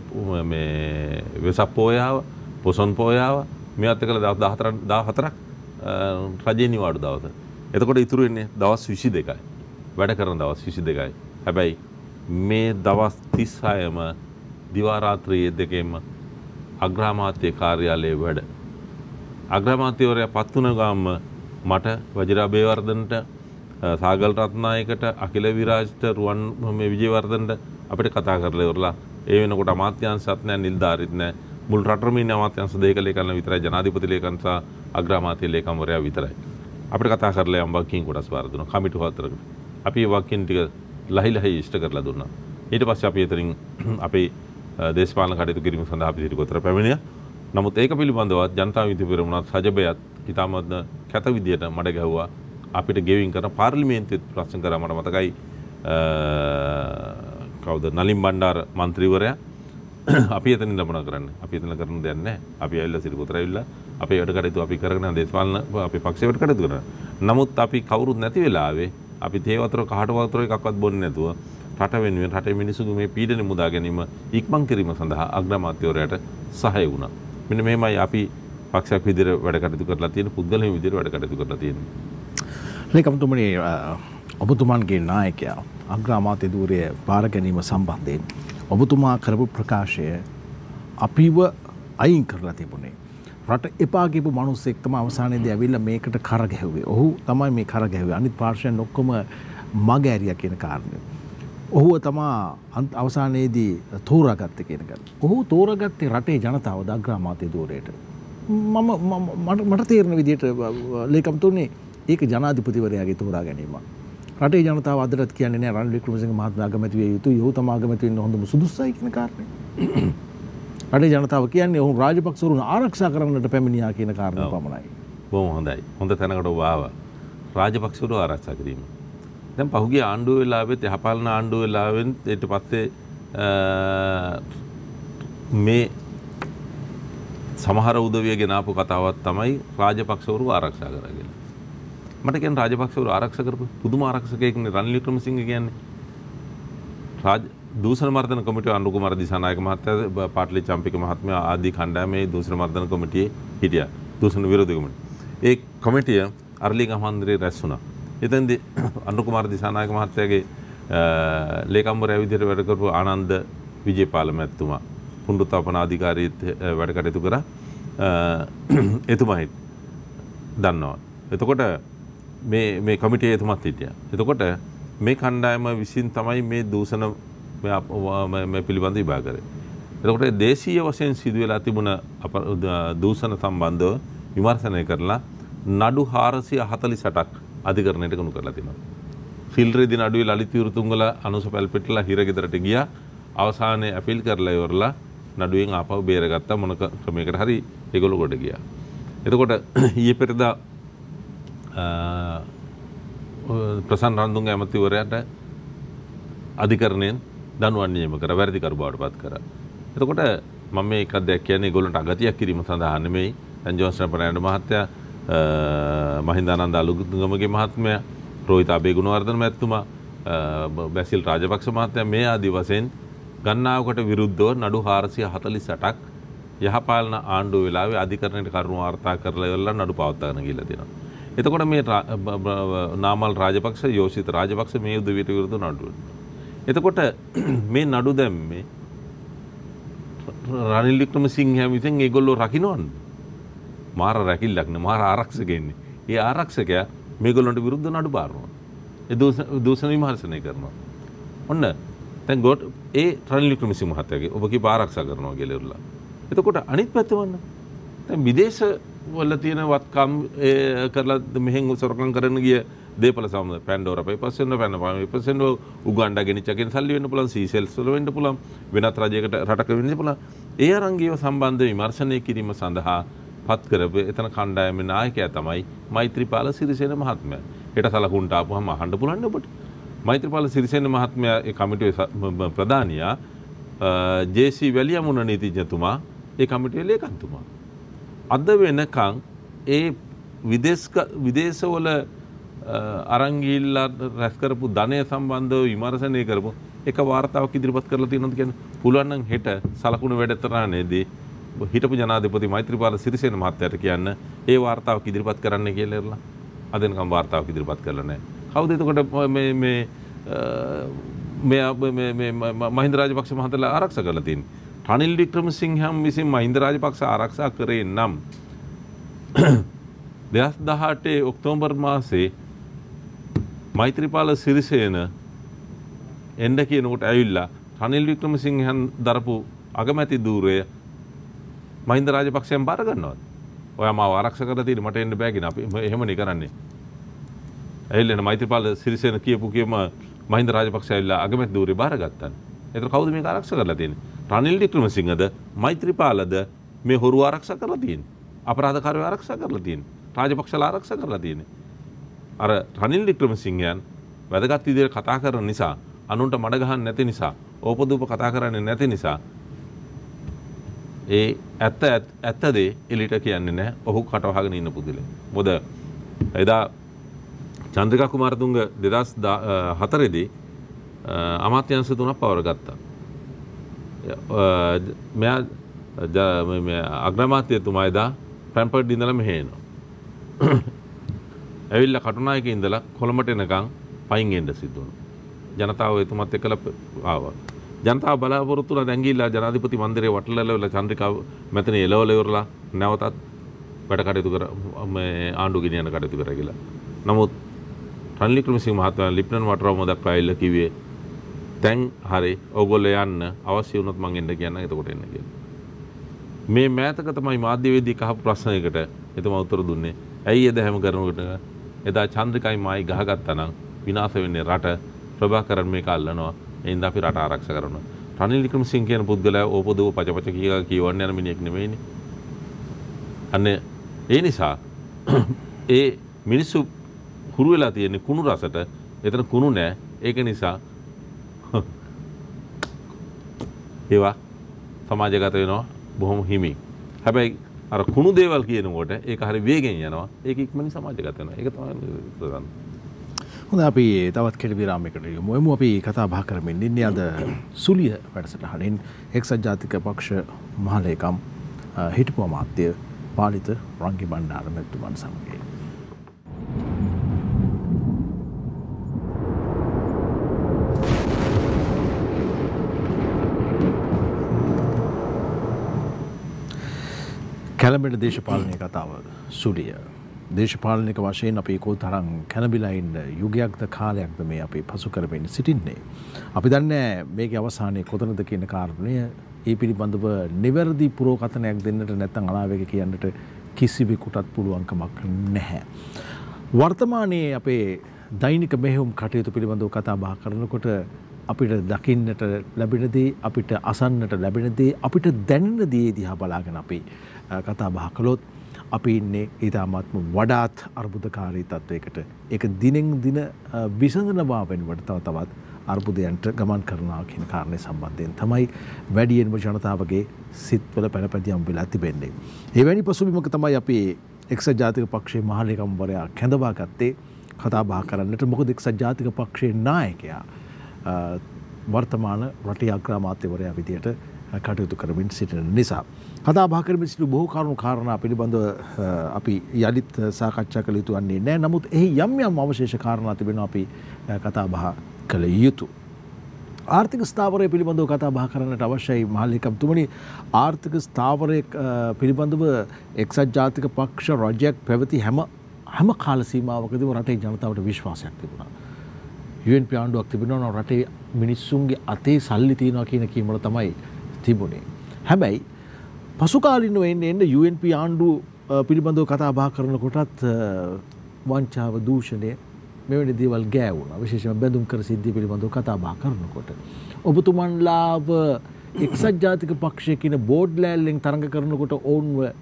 මේ වෙසක් පොය ආවා, පොසොන් පොය ආවා. මේවත් එක්කලා දවස් 14ක් රජයේ නිවාඩු දවස. එතකොට ඉතුරු වෙන්නේ දවස් 22යි. වැඩ කරන දවස් 22යි. හැබැයි මේ දවස් 36ම දිවා රාත්‍රියේ දෙකෙම අග්‍රාමාත්‍ය කාර්යාලයේ වැඩ. අග්‍රාමාත්‍යවරයා පත් වුණ ගාම මට වජිරා බේවර්ධනට, සාගල් රත්නායකට, අකිල විරාජ්ට, රුවන් මේ විජේවර්ධනට අපිට කතා කරලා ඉවරලා ඒ වෙනකොට අමාත්‍යාංශත් නැහැ, නිලධාරීත් නැහැ. මුල් රටම ඉන්න අමාත්‍යාංශ දෙක ලේකම්ලා විතරයි, ජනාධිපති ලේකම් සහ අග්‍රාමාත්‍ය ලේකම්වරයා විතරයි. අපිට කතා කරලා යම් වකින් කොටස් බාර දුන්නා කමිටු හතරකට. අපි ඒ වකින් ටික ලහි ඉෂ්ට කරලා දුන්නා. ඊට පස්සේ අපි එතනින් අපේ දේශපාලන කටයුතු කිරීම සඳහා අපි සිටිකොතර පැමිණියා. නමුත් ඒක පිළිබඳව ජනතා විමුක්ති පෙරමුණත් රජබයත් ඉතාමත් කැත විදියට මඩ ගැහුවා. අපිට ගෙවින් කරන පාර්ලිමේන්තුවේ ප්‍රශ්න කරා මට මතකයි කවුද නලින් බණ්ඩාර මන්ත්‍රීවරයා අපි එතනින් ලබන කරන්නේ. අපි එතන කරන දෙයක් නැහැ. අපි ඇවිල්ලා සිටිකොතර ඇවිල්ලා අපේ වැඩ කටයුතු අපි කරගෙන දේශපාලන අපේ පක්ෂේ වැඩ කටයුතු කරනවා. නමුත් අපි කවුරුත් නැති වෙලාවේ අපි තේ වතුර කහට වතුර එකක්වත් බොන්නේ නැතුව රට වෙනුවෙන් රටේ මිනිසුන්ගේ මේ පීඩන මුදා ගැනීම ඉක්මන් කිරීම සඳහා අග්‍රාමාත්‍යවරයාට සහාය වුණා. මෙන්න මෙහෙමයි අපි පක්ෂයක් විදිහට වැඩ කටයුතු කරලා තියෙන, පුද්ගලයෙක් විදිහට වැඩ කටයුතු කරලා තියෙන්නේ. ලේකම්තුමනි, ඔබතුමාගේ නායකයා අග්‍රාමාත්‍ය ධූරය බාර ගැනීම සම්බන්ධයෙන් ඔබතුමා කරපු ප්‍රකාශය අපිව අයින් කරලා තිබුණේ. රට එපා කියපු මිනිස්සෙක් තමයි අවසානයේදී ඇවිල්ලා මේකට කරගැහුවේ. ඔහු තමයි මේ කරගැහුවේ. අනිත් පාර්ශ්වයන් ඔක්කොම මග ඇරියා කියන කාරණේ. ඔහුව තමා අවසානයේදී තෝරාගත්තේ කියන එක. ඔහු තෝරාගත්තේ රටේ ජනතාව අග්‍රාමාත්‍ය ධූරයට. මට තේරෙන විදිහට ලේකම්තුමනි ඒක ජනාධිපතිවරයාගේ තෝරා ගැනීම. රටේ ජනතාව අදටත් කියන්නේ නෑ රනිල් වික්‍රමසිංහ මහත්මයා අගමැති විය යුතුයි. ඔහු තමයි අගමැති වෙන්න හොඳම සුදුස්සයි කියන කාරණේ. රටේ ජනතාව කියන්නේ ඔහු රාජපක්ෂවරුන් ආරක්ෂා කරන්නට පැමිණියා කියන කාරණය පමණයි. බොහොම හොඳයි. හොඳ තැනකට ඔබ ආවා. රාජපක්ෂවරු ආරක්ෂා කිරීම. දැන් පහුගිය ආණ්ඩුව වෙලාවෙත් යහපාලන ආණ්ඩුව වෙලාවෙන් ඊට පස්සේ මේ සමහර උදවිය ගෙනාපු කතාවක් තමයි රාජපක්ෂවරු ආරක්ෂා කරගෙන. මට කියන්නේ රාජපක්ෂවරු ආරක්ෂා කරපු පුදුම ආරක්ෂකයෙක් නේ රනිල් වික්‍රමසිංහ කියන්නේ. දූෂණ මර්දන කොමිටුවේ අනුර කුමාර දිසානායක මහත්තයා, පාටලි චම්පික මහත්මයා ආදී කණ්ඩායමේ දූෂණ මර්දන කොමිටියේ හිටියා. දූෂණ විරෝධී කොමිටුව. ඒ කොමිටිය අරලිගම හන්දරේ රැස් වුණා. එතෙන්දී අනුර කුමාර දිසානායක මහත්තයාගේ ලේකම්වරයා විදිහට වැඩ කරපු ආනන්ද විජේපාල මැතිතුමා පුනරුත්ථාපන අධිකාරියත් වැඩ කටයුතු කරා. එතුමා දන්නවා. එතකොට මේ කොමිටියේ එතුමත් හිටියා. එතකොට මේ කණ්ඩායම විසින් තමයි මේ දූෂණ මේ පිළිබඳ විභාග කරේ. එතකොට දේශීය වශයෙන් සිදුවෙලා තිබුණ දූෂණ සම්බන්ධව විමර්ශනය කරලා නඩු 448ක් අධිකරණයට ගොනු කරලා තිනවා. සිල්රේදී නඩුවේ ලලිත් විරුතුංගල අනුස පැල්පෙටලා හිරගෙදරට ගියා. අවසානයේ අපීල් කරලා ඉවරලා නඩුවෙන් ආපහු බේරගත්තා. මොන ක්‍රමයකට හරි ඒගොල්ලෝ කොට ගියා. එතකොට ඊයේ පෙරදා ප්‍රසන්න රන්දුංග ඇමතිවරයාට අධිකරණයෙන් දඬුවම් නියම කර වැරදිකරු බවට පත් කරා. එතකොට මම මේ එකක් දෙයක් කියන්නේ ඒගොල්ලන්ට අගතියක් කිරීම සඳහා නෙමෙයි. ජෝන්සන් පරණ්ඩ මහත්තයා, මහින්දානන්ද අලුත්ගමගේ මහත්මයා, රෝහිත අබේගුණවර්ධන මැතිතුමා, බැසිල් රාජපක්ෂ මහත්තයා මේ ආදී වශයෙන් ගණනාවකට විරුද්ධව නඩු 448ක් යහපාලන ආණ්ඩුව වෙලාවේ අධිකරණයට කරුණු වාර්තා කරලා ඉවරලා නඩු පවත්වාගෙන ගිහලා තියෙනවා. එතකොට මේ නාමල් රාජපක්ෂ, යෝෂිත රාජපක්ෂ මේ උදවියට විරුද්ධ නඩුව. එතකොට මේ නඩු දැම්මේ රනිල් වික්‍රමසිංහ විසින් ඒගොල්ලෝ රකින්නවන්නේ. මාර රැකිල්ලක් නේ, මාර ආරක්ෂකෙන්නේ. ඒ ආරක්ෂකයා මේගොල්ලන්ට විරුද්ධ නඩු බාරනවා. ඒ දූෂණ විමර්ශනය කරනවා. ඔන්න දැන් ඒ රනිල් වික්‍රමසිංහ මහත්තයාගේ ඔබ කීප ආරක්ෂා කරනවා කියලා ඉවරලා. එතකොට අනිත් පැත්ත වන්න. දැන් විදේශ වල තියෙන වත්කම් කරලා මෙහෙන් සොරකම් කරන්න ගිය දේපල සම්බන්ධ පැන්ඩෝරා පේපර්ස් වෙන පැන උගණ්ඩා ගෙනිච්චකින් සල්ලි වෙන්න පුළුවන් සීසෙල්ස් වල වෙන්න පුළුවන් වෙනත් රජයකට රටක වෙන්න පුළුවන් ඒ අරංගියව සම්බන්ධ විමර්ශනය කිරීම සඳහා පත් කරපු එතන කණ්ඩායමේ නායකයා තමයි මෛත්‍රීපාල සිරිසේන මහත්මයා. හෙට සලකුණට ආපුවම අහන්න පුළුවන් ඔබට. මෛත්‍රීපාල සිරිසේන මහත්මයා ඒ කමිටුවේ ප්‍රධානියා ජේ.සී. වැලියමුණ නීතිඥතුමා ඒ කමිටුවේ ලේකම්තුමා. අද වෙනකන් ඒ විදේශවල අරන් ගිහිල්ලා රැස් කරපු ධනය සම්බන්ධව විමර්ශනය කරපු එක වාර්තාවක් ඉදිරිපත් කරලා තියෙනවද කියන්නේ පුළුවන් නම් හෙට සලකුණු වැඩතරණේදී හිටපු ජනාධිපති මෛත්‍රීපාල සිරිසේන මහත්තයාට කියන්න ඒ වාර්තාවක් ඉදිරිපත් කරන්න කියලා ඉරලා අද වෙනකම් වාර්තාවක් ඉදිරිපත් කරලා නැහැ. කවුද එතකොට මේ මහින්ද රාජපක්ෂ මහත්තයලා ආරක්ෂා කරලා තියෙන්නේ? රනිල් වික්‍රමසිංහම් විසින් මහින්ද රාජපක්ෂ ආරක්ෂා කරේ නම් 2018 ඔක්තෝබර් මාසේ මෛත්‍රීපාල සිරිසේන එන්න කියනකොට ඇවිල්ලා රනිල් වික්‍රමසිංහන් දරපු අගමැති ධූරය මහින්ද රාජපක්ෂයන් බාර ගන්නවද? ඔයා මාව ආරක්ෂා කරලා තියෙන්නේ මට එන්න බෑ කියන අපි එහෙමනේ කරන්නේ. ඇවිල්ලා මෛත්‍රීපාල සිරිසේන කියම මහින්ද රාජපක්ෂ ඇවිල්ලා අගමැති ධූරය බාරගත්තා. ඒතර කවුද මේක ආරක්ෂා කරලා තියෙන්නේ? රනිල් වික්‍රමසිංහද මෛත්‍රීපාලද මේ හොරු ආරක්ෂා කරලා තියෙන්නේ? අපරාධකාරයෝ ආරක්ෂා කරලා තියෙන්නේ? රාජපක්ෂලා ආරක්ෂා කරලා තියෙන්නේ? අර රනිල් වික්‍රමසිංහයන් වැදගත් විදිහට කතා කරන නිසා අනුන්ට මඩ ගහන්න නැති නිසා ඕපදූප කතා කරන්නේ නැති නිසා ඒ ඇත්ත දේ එලිට කියන්නේ නැහැ. ඔහු කටවහගෙන ඉන්න පුදුලේ. මොකද එදා චන්ද්‍රිකා කුමාරතුංග 2004 දී අමාත්‍යාංශ තුනක් පවර ගත්තා. මෙයා අග්‍රාමාත්‍යතුමා එදා ප්‍රැම්පර්ඩ් ඉඳලා මෙහෙ එනවා. ඇවිල්ලා කටුනායක ඉඳලා කොළඹට එනකන් පයින් එන්න සිද්ධ වුණා. ජනතාව එතුමත් එක්කලා ආවා. ජනතාව බලාපොරොත්තු වුණා දැන් ගිහිල්ලා ජනාධිපති මන්දිරේ වටලලවල චන්ද්‍රිකා මෙතන එලවල ඉවරලා නැවතත් වැඩ කටයුතු කර මේ ආණ්ඩුව ගෙනියන කටයුතු කරා කියලා. නමුත් රනිල් වික්‍රමසිංහ මහත්මයා ලිප්ටන් වටරවම දක්වා ඇවිල්ලා කිව්වේ දැන් හරි ඕගොල්ලෝ යන්න අවශ්‍ය වුණොත් මං එන්න කියන්න එතකොට එන්න කියලා. මේ මෑතක තමයි මාධ්‍යවේදී කහපු ප්‍රශ්නයකට එතුමා උත්තර දුන්නේ. ඇයි එද හැම කරනකොට එදා චන්ද්‍රිකයි මායි ගහගත්තා නම් විනාශ වෙන්නේ රට ප්‍රභාකරන් මේක අල්ලනවා. එහෙනම් අපි රට ආරක්ෂා කරනවා. රනිල් වික්‍රමසිංහ කියන පුද්ගලයා ඕපදූප පචපච කියවන්න යන මිනිහෙක් නෙමෙයිනේ. අනේ ඒ නිසා ඒ මිනිස්සු හුරු වෙලා තියෙන්නේ කුණු රසට. එතන කුණු නෑ. ඒක නිසා ඒවා සමාජගත වෙනවා බොහොම හිමින්. හැබැයි අර කුණු දේවල් කියනකොට ඒක හරි වේගෙන් යනවා. ඒක ඉක්මනින් සමාජගත වෙනවා. ඒක තමයි ප්‍රධාන. හොඳයි අපි තවත් කෙටි විරාමයකට යමු. එමු අපි කතා බහ කරමින් ඉන්නේ අද සුලිය වැඩසටහනින් එක්සත් ජාතික පක්ෂ මහලේකම් හිටපු අමාත්‍ය පාලිත රංගි බණ්ඩාර මැතිතුමන් සමග. කැළඹෙන දේශපාලනය කතාව සුලිය. දේශපාලනික වශයෙන් අපි කොයි තරම් කැළඹිලා ඉන්න යුගයක්ද කාලයක්ද මේ අපි පසු කරමින් සිටින්නේ. අපි දන්නේ මේකේ අවසානයේ කොතනද කියන කාරණය ඒ පිළිබඳව නිවැරදි පුරෝකථනයක් දෙන්නට නැත්නම් අනාවේක කියන්නට කිසිවෙකුටත් පුළුවන්කමක් නැහැ. වර්තමානයේ අපේ දෛනික මෙහෙයුම් කටයුතු පිළිබඳව කතා බහ කරනකොට අපිට දකින්නට ලැබෙන දේ, අපිට අසන්නට ලැබෙන දේ, අපිට දැනෙන දේ දිහා බලාගෙන අපි කතා බහ කළොත් අපි ඉන්නේ ඊටාත්ම වඩාත් අර්බුදකාරී තත්වයකට. ඒක දිනෙන් දින විසඳනවා වෙනුවට තව තවත් අර්බුදයන්ට ගමන් කරනවා කියන කාරණේ සම්බන්ධයෙන් තමයි වැඩියෙන්ම ජනතාවගේ සිත්වල පැනපැදියම් වෙලා තිබෙන්නේ. එවැනි පසුබිමක තමයි අපි එක්සත් ජාතික පක්ෂයේ මහලේකම්වරයා කැඳවා ගත්තේ කතා බහ කරන්නට. මොකද එක්සත් ජාතික පක්ෂයේ නායකයා වර්තමාන රටේ අග්‍රාමාත්‍යවරයා විදියට කටයුතු කරමින් සිටින නිසා කතා බහ කරමින් සිටු බොහෝ කරුණු කාරණා පිළිබඳව අපි යලිත් සාකච්ඡා කළ යුතු වන්නේ නැහැ. නමුත් එහි යම් යම් අවශේෂ කාරණා තිබෙනවා අපි කතා බහ කළ යුතු. ආර්ථික ස්ථාවරය පිළිබඳව කතා බහ කරන්නට අවශ්‍යයි මහලේකම්තුමනි. ආර්ථික ස්ථාවරය පිළිබඳව එක්සත් ජාතික පක්ෂ රජයක් පැවති හැම කාල සීමාවකදීම රටේ ජනතාවට විශ්වාසයක් තිබුණා. UNP ආණ්ඩුවක් තිබෙනවා රටේ මිනිස්සුන්ගේ අතේ සල්ලි තියනවා කියන කීමල තමයි තිබුණේ. හැබැයි පසුකාලිනව එන්න UNP ආණ්ඩුව පිළිබඳව කතා බහ කරනකොටත් වංචාව දූෂණය මෙවැනි දේවල් ගෑවුණා. විශේෂයෙන්ම බැඳුම් කර සිද්ධිය පිළිබඳව කතා බහ කරනකොට ඔබතුමන්ලාව එක්සත් ජාතික පක්ෂය කියන බෝඩ් ලෑල්ලෙන් තරඟ කරනකොට ඔවුන්ව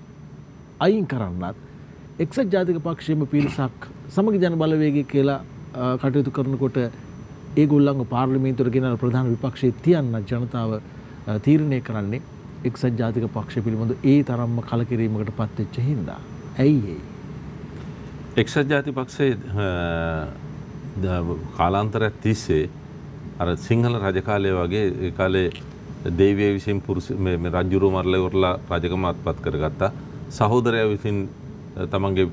අයින් කරන්නත් එක්සත් ජාතික පක්ෂයේම පිරිසක් සමග ජන බලවේගය කියලා කටයුතු කරනකොට ඒගොල්ලන්ව පාර්ලිමේන්තුවට ගෙනල්ලා ප්‍රධාන විපක්ෂයේ තියන්න ජනතාව තීරණය කරන්නේ එක්සත් ජාතික පක්ෂය පිළිබඳ ඒ තරම්ම කලකිරීමකට පත් වෙච්ච හින්දා. ඇයි ඒ? එක්සත් ජාතික පක්ෂයේ කාලාන්තරයක් තිස්සේ අර සිංහල රජ කාලය වගේ ඒ කාලේ දේවිය විසින් පුරුෂ මේ රජුරු මරලා ඉවරලා රජකම අත්පත් කරගත්තා. සහෝදරයා විසින් තමන්ගේ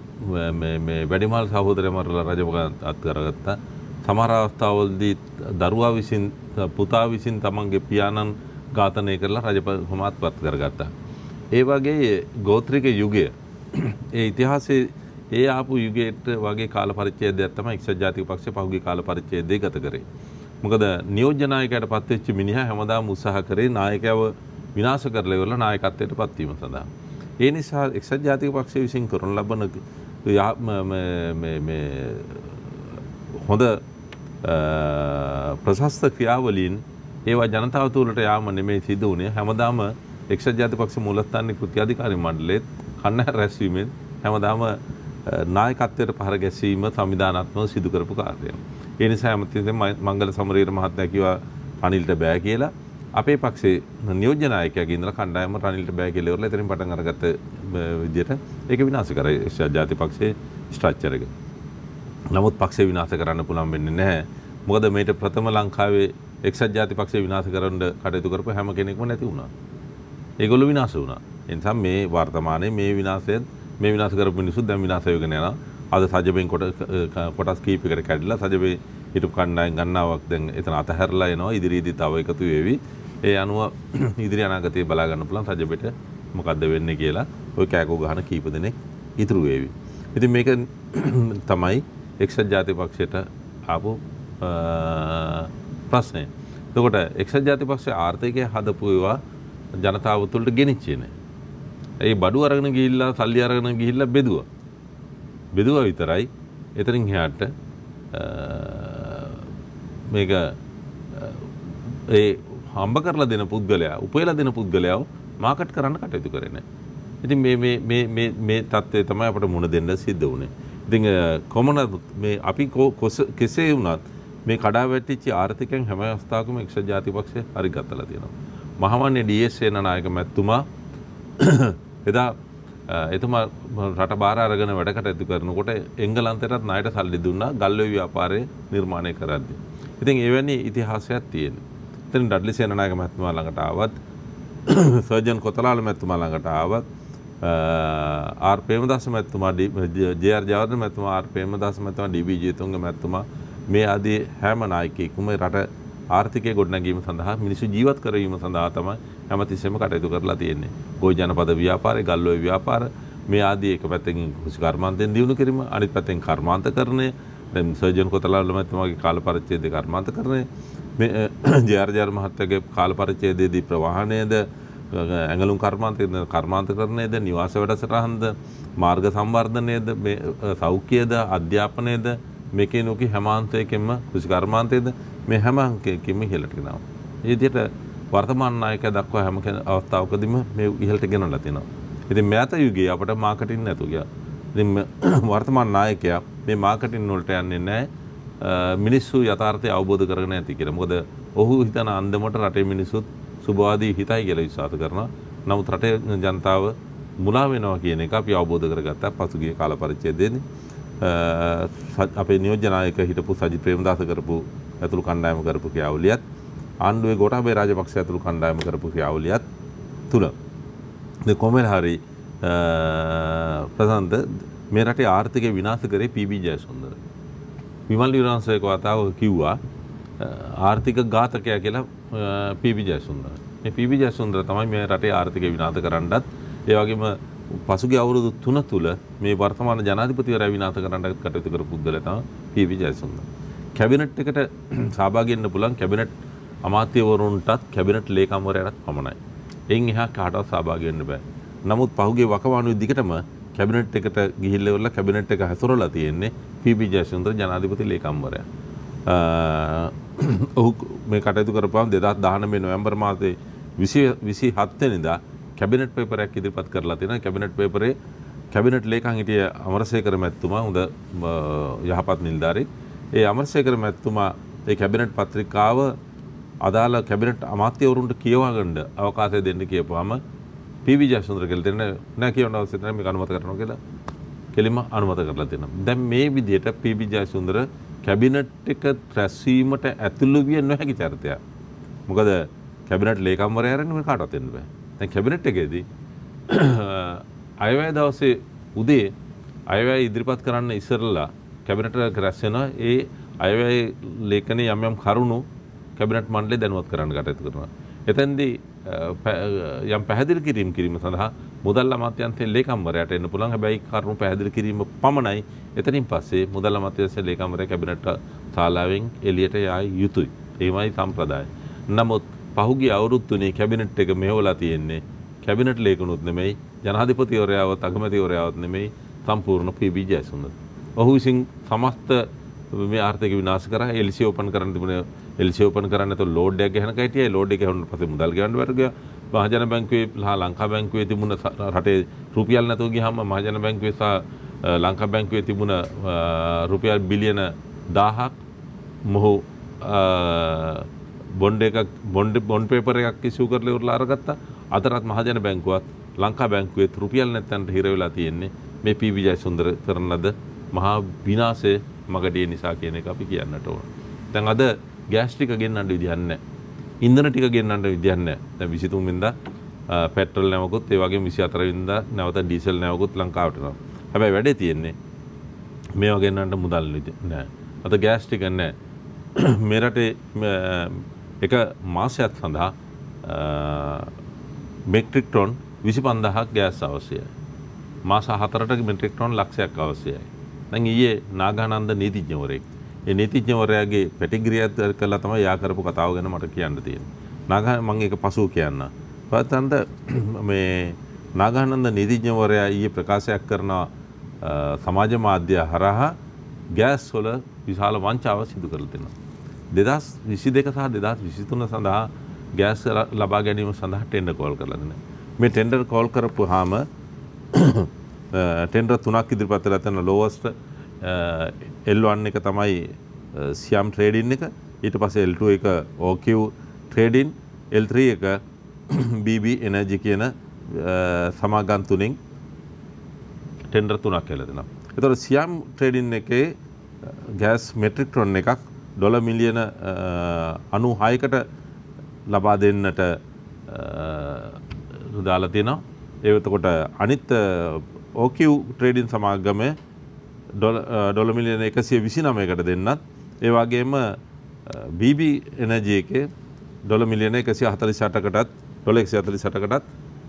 මේ වැඩිමහල් සහෝදරයා මරලා රජකම අත් කරගත්තා. සමහර අවස්ථාවලදී දරුවා විසින් පුතා විසින් තමන්ගේ පියාණන් ඝාතනය කරලා රජකම අත්පත් කරගත්තා. ඒ වගේ ගෝත්‍රික යුගය ඒ ඉතිහාසයේ ඒ ආපු යුගයට වගේ කාල පරිච්ඡේදයක් තමයි එක්සත් ජාතික පක්ෂය පහුගිය කාල පරිච්ඡේදයේ ගත කරේ. මොකද නියෝජ්‍ය නායකයාට පත් වෙච්ච මිනිහා හැමදාම උත්සාහ කරේ නායකයව විනාශ කරලා ඉවරලා නායකත්වයට පත් වීම සඳහා. ඒ නිසා එක්සත් ජාතික පක්ෂය විසින් කරන ලබන මේ හොඳ ප්‍රශස්ත ක්‍රියාවලීන් ඒවා ජනතාව තුළට යාම නෙමෙයි සිදු වුණේ. හැමදාම එක්සත් ජාතික පක්ෂ මූලස්ථානයේ කෘත්‍යාධිකාරී මණ්ඩලයේත් කන්නහැර රැස්වීමෙන් හැමදාම නායකත්වයට පහර ගැසීම සංවිධානාත්මකව සිදු කරපු කාර්යයක්. ඒ නිසා හැමතිස්සෙම මංගල සමරේර මහත්මයා කිව්වා රනිල්ට බෑ කියලා. අපේ පක්ෂේ නියෝජ්‍ය නායකයාගේ ඉඳලා කණ්ඩායම රනිල්ට බෑ කියලා ඉවරලා එතනින් පටන් අරගත්ත විදියට ඒක විනාශ කරයි එක්සත් ජාතික පක්ෂයේ ස්ට්‍රක්චර් එක. නමුත් පක්ෂය විනාශ කරන්න පුළුවන් වෙන්නේ නැහැ. මොකද මේට ප්‍රථම ලංකාවේ එක්සත් ජාතික පක්ෂය විනාශ කරන්න කටයුතු කරපු හැම කෙනෙක්ම නැති වුණා. ඒගොල්ලෝ විනාශ වුණා. ඒ නිසා මේ වර්තමානයේ මේ විනාශ කරපු මිනිස්සු දැන් විනාශ වෙගෙන යනවා. අද සජබෙන් කොටස් කීපයකට කැඩිලා සජබේ හිටපු කණ්ඩායම් ගණනාවක් දැන් එතන අතහැරලා එනවා. ඉදිරියේදී තව එකතු වෙවි. ඒ අනුව ඉදිරි අනාගතයේ බලා ගන්න පුළුවන් සජබෙට මොකද්ද වෙන්නේ කියලා ওই කෑකෝ ගහන කීප දෙනෙක් ඉතුරු වෙවි. ඉතින් මේක තමයි එක්සත් ජාතික පක්ෂයට ආපු ප්‍රශ්නය. එතකොට එක්සත් ජාතික පක්ෂයේ ආර්ථිකය හදපු ඒවා ජනතාව තුළට ගෙනිච්චේ නැහැ. ඒ බඩු අරගෙන ගිහිල්ලා සල්ලි අරගෙන ගිහිල්ලා බෙදුවා. බෙදුවා විතරයි. එතනින් එහාට මේක ඒ හම්බ කරලා දෙන පුද්ගලයා, උපයලා දෙන පුද්ගලයාව මාකට් කරන්න කටයුතු කරේ නැහැ. ඉතින් මේ தත්ත්වය තමයි අපිට මුණ දෙන්න සිද්ධ වුණේ. ඉතින් කොමන මේ අපි කෙසේ වුණත් මේ කඩා වැටිච්ච ආර්ථිකයන් හැම අවස්ථාවකම එක්සත් ජාතික පක්ෂය හරි ගත්තලා තියෙනවා. මහවන්නේ ඩී.එස්. සේනානායක මැතිතුමා එදා එතුමා රට බාර අරගෙන වැඩ කටයුතු කරනකොට එංගලන්තයටත් ණයට සල්ලි දුන්නා ගල්ඔය ව්‍යාපාරය නිර්මාණය කරද්දී. ඉතින් එවැනි ඉතිහාසයක් තියෙනවා. ඉතින් ඩඩ්ලි සේනානායක මැතිතුමා ළඟට ආවත් සර්ජන් කොතලාල මැතිතුමා ළඟට ආවත් ආර් ප්‍රේමදාස මැතිතුමා ජේ.ආර්. ජයවර්ධන මැතිතුමා ආර් ප්‍රේමදාස මැතිතුමා ඩී.බී. ජයතුංග මැතිතුමා මේ ආදී හැම නායකයෙකුම රට ආර්ථිකය ගොඩනැගීම සඳහා මිනිස්සු ජීවත් කරවීම සඳහා තමයි හැමතිස්සෙම කටයුතු කරලා තියෙන්නේ. ගොවි ජනපද ව්‍යාපාරය, ගල්ඔය ව්‍යාපාර මේ ආදී එක පැත්තකින් කෘෂිකර්මාන්තයෙන් දියුණු කිරීම, අනිත් පැත්තෙන් කර්මාන්තකරණය, දැන් සර්ජන් කොතලාල මැතිතුමාගේ කාල පරිච්ඡේදයේ කර්මාන්තකරණය, මේ ජේ.ආර්. මහත්තයාගේ කාල පරිච්ඡේදයේදී ප්‍රවාහනයේද, ඇඟලුම් කර්මාන්තකරණයේද, නිවාස වැඩසටහන්ද, මාර්ග සංවර්ධනයේද, මේ සෞඛ්‍යයේද, අධ්‍යාපනයේද, මේකේ නොකි හැම අන්තයකින්ම කෘෂිකර්මාන්තයේද මේ හැම අංකයකින්ම ඉහළට ගෙනාවා. ඒ විදිහට වර්තමාන නායකයා දක්වා හැම අවස්ථාවකදීම මේ ඉහළට ගෙනල්ලා තිනවා. ඉතින් මෑත යුගයේ අපිට මාකටින් නැතු ගියා. ඉතින් වර්තමාන නායකයා මේ මාකටින් වලට යන්නේ නැහැ. මිනිස්සු යථාර්ථය අවබෝධ කරගෙන නැති කියලා. මොකද ඔහු හිතන අන්දමට රටේ මිනිස්සුත් සුභවාදී හිතයි කියලා විශ්වාස කරනවා. නමුත් රටේ ජනතාව මුලා වෙනවා කියන එක අපි අවබෝධ කරගත්තා පසුගිය කාල පරිච්ඡේදයේදී. අපේ නියෝජ්‍ය නායක හිටපු සජිත් ප්‍රේමදාස කරපු ඇතුළු කණ්ඩායම කරපු ක්‍රියාවලියත් ආණ්ඩුවේ ගෝඨාභය රාජපක්ෂ ඇතුළු කණ්ඩායම කරපු ක්‍රියාවලියත් තුල මේ කොමල් හරි ප්‍රසන්ත මේ රටේ ආර්ථිකය විනාශ කරේ පී.බී. ජයසුන්දර. විමල් විරාංශයක වතාව කිව්වා ආර්ථික ඝාතකයා කියලා පී.බී. ජයසුන්දර. මේ පී.බී. ජයසුන්දර තමයි මේ රටේ ආර්ථිකය විනාශ කරන්නත් ඒ වගේම පසුගිය අවුරුදු 3 තුල මේ වර්තමාන ජනාධිපතිවරයා විනාශ කරන්න කටයුතු කරපු පුද්ගලයා තමයි පී.බී. ජයසුන්දර. කැබිනට් එකට සහභාගී වෙන්න පුළුවන් කැබිනට් අමාත්‍යවරුන්ටත් කැබිනට් ලේකම්වරයාටත් පමණයි. එයින් එහා කාටවත් සහභාගී වෙන්න බෑ. නමුත් පහුගිය වකවානුවේ දිගටම කැබිනට් එකට ගිහිල්ලා ඉවරලා කැබිනට් එක හසුරලා තියෙන්නේ පී.බී. ජයසුන්දර ජනාධිපති ලේකම්වරයා. ඔහු මේ කටයුතු කරපුවාම 2019 නොවැම්බර් මාසයේ 27 වෙනිදා කැබිනට් පේපරයක් ඉදිරිපත් කරලා තියෙනවා. කැබිනට් පේපරේ කැබිනට් ලේකම් හිටිය අමරසේකර මැතිතුමා හොඳ යහපත් නිලධාරී. ඒ අමරසේකර මැතිතුමා ඒ කැබිනට් පත්‍රිකාව අදාළ කැබිනට් අමාත්‍යවරුන්ට කියවා ගන්න අවකාශය දෙන්න කියපුවාම පී.බී. ජයසුන්දර කියලා දෙන්න නෑ කියවන්න අවශ්‍ය නැහැ මේක අනුමත කරනවා කියලා කෙලින්ම අනුමත කරලා තියෙනවා. දැන් මේ විදිහට පී.බී. ජයසුන්දර කැබිනට් එක රැස්වීමට ඇතුළු විය නොහැකි චරිතයක්. මොකද කැබිනට් ලේකම්වරයා ආරන්නේ මේ කාටවත් දෙන්න බෑ. දැන් කැබිනට් එකේදී අයවැය දවසේ උදේ අයවැය ඉදිරිපත් කරන්න ඉස්සරලා කැබිනට් එක රැස් වෙනවා. ඒ අයවැය ලේඛනයේ යම් කරුණු කැබිනට් මණ්ඩලය දැනුවත් කරන්න කටයුතු කරනවා. එතෙන්දී යම් පැහැදිලි කිරීම සඳහා මුදල් අමාත්‍යාංශයේ ලේකම්වරයාට එන්න පුළුවන්. හැබැයි කරුණු පැහැදිලි කිරීම පමණයි. එතනින් පස්සේ මුදල් අමාත්‍යාංශයේ ලේකම්වරයා කැබිනට් ශාලාවෙන් එළියට යා යුතුයි. ඒමයි සම්ප්‍රදාය. නමුත් පහුගිය අවුරුදු තුනේ කැබිනට් එක මෙහෙवला තියෙන්නේ කැබිනට් ලේකනුත් නෙමෙයි ජනාධිපතිවරයාවත් අගමැතිවරයාවත් නෙමෙයි සම්පූර්ණ පී.බී. ජයසුන්දර. ඔහු විසින් සමස්ත මේ ආර්ථික විනාශ කරා. එල්සී ඕපන් කරන්න තිබුණේ එල්සී ඕපන් කරන්න නැතුව ලෝඩ් එකක් ගහන කයිටියේ ලෝඩ් එක ගහන පස්සේ මුදල් ගෙවන්න බැරුව ගියා. මහජන බැංකුවේ සහ ලංකා බැංකුවේ තිබුණ රටේ රුපියල් නැතුව ගියාම මහජන බැංකුවේ සහ ලංකා බැංකුවේ තිබුණ රුපියල් බිලියන 1000ක් මොහු බොන්ඩ් පේපර් එකක් ඉෂුව කරලා ඉවරලා අරගත්තා. අදටත් මහජන බැංකුවත් ලංකා බැංකුවේ රුපියල් නැත්තන්ට හිර වෙලා තියෙන්නේ මේ පී.බී. ජයසුන්දර කරන ලද මහා විනාශයේ මගඩේ නිසා කියන එක අපි කියන්නට ඕන. දැන් අද ගෑස් ටික ගෙන්නන්න විදියක් නැහැ. ඉන්ධන ටික ගෙන්නන්න විදියක් නැහැ. දැන් 23 වෙනිදා පෙට්‍රල් නැවකුත් ඒ වගේම 24 වෙනිදා නැවත ඩීසල් නැවකුත් ලංකාවට එනවා. හැබැයි වැඩේ තියෙන්නේ මේවා ගෙන්නන්න මුදල් නැහැ. අද ගෑස් ටික නැහැ. මේ රටේ එක මාසයක් සඳහා මෙට්‍රික් ටොන් 25000ක් ගෑස් අවශ්‍යයි. මාස 4කට මෙට්‍රික් ටොන් ලක්ෂයක් අවශ්‍යයි. දැන් ඊයේ නාගානන්ද නීතිඥවරයෙක් ඒ නීතිඥවරයාගේ පැටිග්‍රියත් කරලා තමයි යා කරපු කතාව ගැන මට කියන්න තියෙන්නේ. මම ඒක පසුව කියන්න. පතන්ද මේ නාගානන්ද නීතිඥවරයා ඊයේ ප්‍රකාශයක් කරන සමාජ මාධ්‍ය හරහා ගෑස් වල විශාල වංචාව සිදු කරලා තියෙනවා. 2022 සහ 2023 සඳහා ගෑස් ලබා ගැනීම සඳහා ටෙන්ඩර් කෝල් කරලා දෙනවා. මේ ටෙන්ඩර් කෝල් කරපුවාම ටෙන්ඩර් 3ක් ඉදිරිපත් කරලා තියෙන ලෝවස්ට් L1 එක තමයි සියම් ට්‍රේඩින් එක. ඊට පස්සේ L2 එක OQ ට්‍රේඩින්, L3 එක BB එනර්ජි කියන සමාගම් තුنين ටෙන්ඩර් 3ක් කියලා දෙනවා. ඒතකොට සියම් ට්‍රේඩින් එකේ ගෑස් මෙට්‍රික් ටොන් එකක් ඩොලර් මිලියන 96කට ලබා දෙන්නට දාලා තියෙනවා. එතකොට අනිත් OQ ට්‍රේඩින් සමාගමේ ඩොලර් මිලියන 129කට දෙන්නත්, ඒ වගේම BB එනර්ජි එකේ ඩොලර් මිලියන 148කටත් ඩොලර් 148කටත්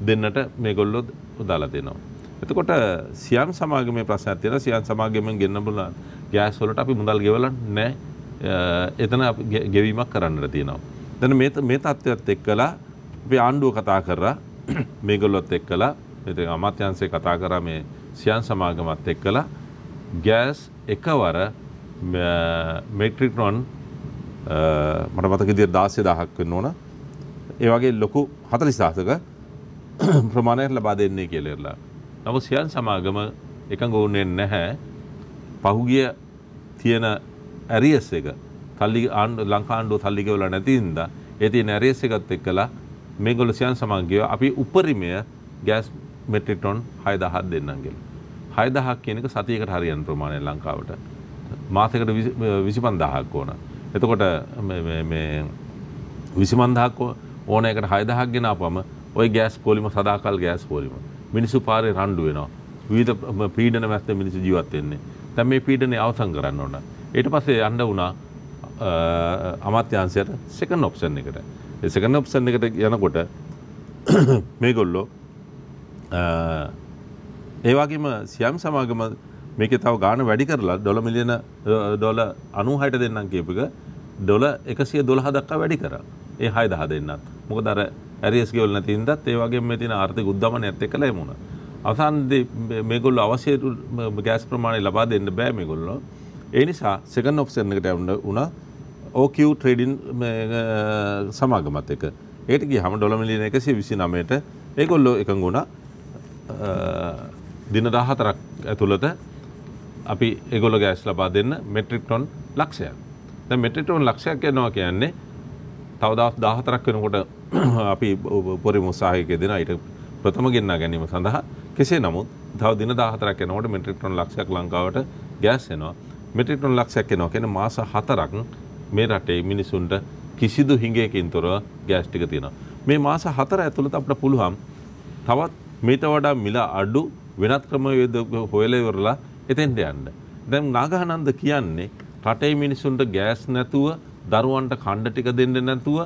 දෙන්නට මේගොල්ලෝ දාලා තියෙනවා. එතකොට සියම් සමාගමේ ප්‍රශ්නයක් තියෙනවා. සියම් සමාගමෙන් ගෙන්න බුණා ගෑස් වලට අපි මුදල් ගෙවලා නැහැ. එතන ගෙවීමක් කරන්නට තියෙනවා. දැන් මේ තත්ත්වයට එක්කලා අපි ආණ්ඩුව කතා කරා මේගොල්ලොත් එක්කලා ඉතින් අමාත්‍යාංශය කතා කරා මේ සියම් සමාගමත් එක්කලා ගෑස් එකවර මෙට්‍රික් ටොන් මට මතක විදියට 16000ක් වෙන්න ඕන. ඒ වගේ ලොකු 40000ක ප්‍රමාණයක් ලබා දෙන්නේ කියලා ඉරලා. නමුත් සියම් සමාගම එකඟ වුණේ නැහැ. පහුගිය තියෙන ඇරියස් එක ලංකා ආණ්ඩුව තල්ලි ගෙවලා නැති හින්දා ඒ තියෙන ඇරියස් එකත් එක්කලා මේගොල්ලෝ සියම් සමාගමය අපි උපරිමය ගෑස් මෙට්‍රික් ටොන් 6000ක් දෙන්නම් කියලා. 6000ක් කියන එක සතියකට හරියන ප්‍රමාණය ලංකාවට. මාසයකට 25000ක් ඕන. එතකොට මේ 25000ක් ඕන එකට 6000ක් ගෙනාපුවම ওই ගෑස් පොලිම සදාකල් ගෑස් පොලිම. මිනිස්සු පාරේ රණ්ඩු වෙනවා. විවිධ පීඩන මැද්දේ මිනිස්සු ජීවත් වෙන්නේ. දැන් මේ පීඩනේ අවසන් කරන්න ඕන. ඊට පස්සේ යන්න වුණා අමාත්‍යාංශයට සෙකන්ඩ් ඔප්ෂන් එකට. ඒ සෙකන්ඩ් ඔප්ෂන් එකට යනකොට මේගොල්ලෝ ඒ වගේම සියම් සමාගම මේකේ තව ගාණ වැඩි කරලා ඩොලර් මිලියන ඩොලර් 96ට දෙන්නම් කියපු එක ඩොලර් 112 දක්වා වැඩි කරා. ඒ 6000 දෙන්නත්. මොකද අර ඇරියස් ගෙවල් නැති හින්දාත් ඒ වගේම මේ තියෙන ආර්ථික උද්දමනයත් එක්කලා එමුණා. අවසානයේදී මේගොල්ලෝ අවශ්‍ය ගෑස් ප්‍රමාණය ලබා දෙන්න බෑ මේගොල්ලෝ. ඒ නිසා සෙකන්ඩ් ඔප්ෂන් එකට යන්න උනා OQ ට්‍රේඩින් සමාගමත් එක්ක. ඒකට ගියාම ඩොලර් මිලියන 129ට ඒගොල්ලෝ එකඟ වුණා දින 14ක් ඇතුළත අපි ඒගොල්ලෝ ගෑස් ලබා දෙන්න මෙට්‍රික් ටොන් ලක්ෂයක්. දැන් මෙට්‍රික් ටොන් ලක්ෂයක් යනවා කියන්නේ තව දවස් 14ක් වෙනකොට අපි පොරි උත්සාහයක දෙනවා ඊට ප්‍රථම ගෙන්නා ගැනීම සඳහා. කෙසේ නමුත් තව දින 14ක් යනකොට මෙට්‍රික් ටොන් ලක්ෂයක් ලංකාවට ගෑස් එනවා. මෙට්‍රික් ටොන් ලක්ෂයක් එනවා කියන්නේ මාස 4ක් මේ රටේ මිනිසුන්ට කිසිදු හිඟයකින් තොරව ගෑස් ටික තියෙනවා. මේ මාස 4 ඇතුළත අපිට පුළුවන් තවත් මේට වඩා මිල අඩු වෙනත් ක්‍රමවේද හොයලා ඉවරලා එතෙන්ට යන්න. දැන් නාගානන්ද කියන්නේ රටේ මිනිසුන්ට ගෑස් නැතුව දරුවන්ට කණ්ඩ ටික දෙන්න නැතුව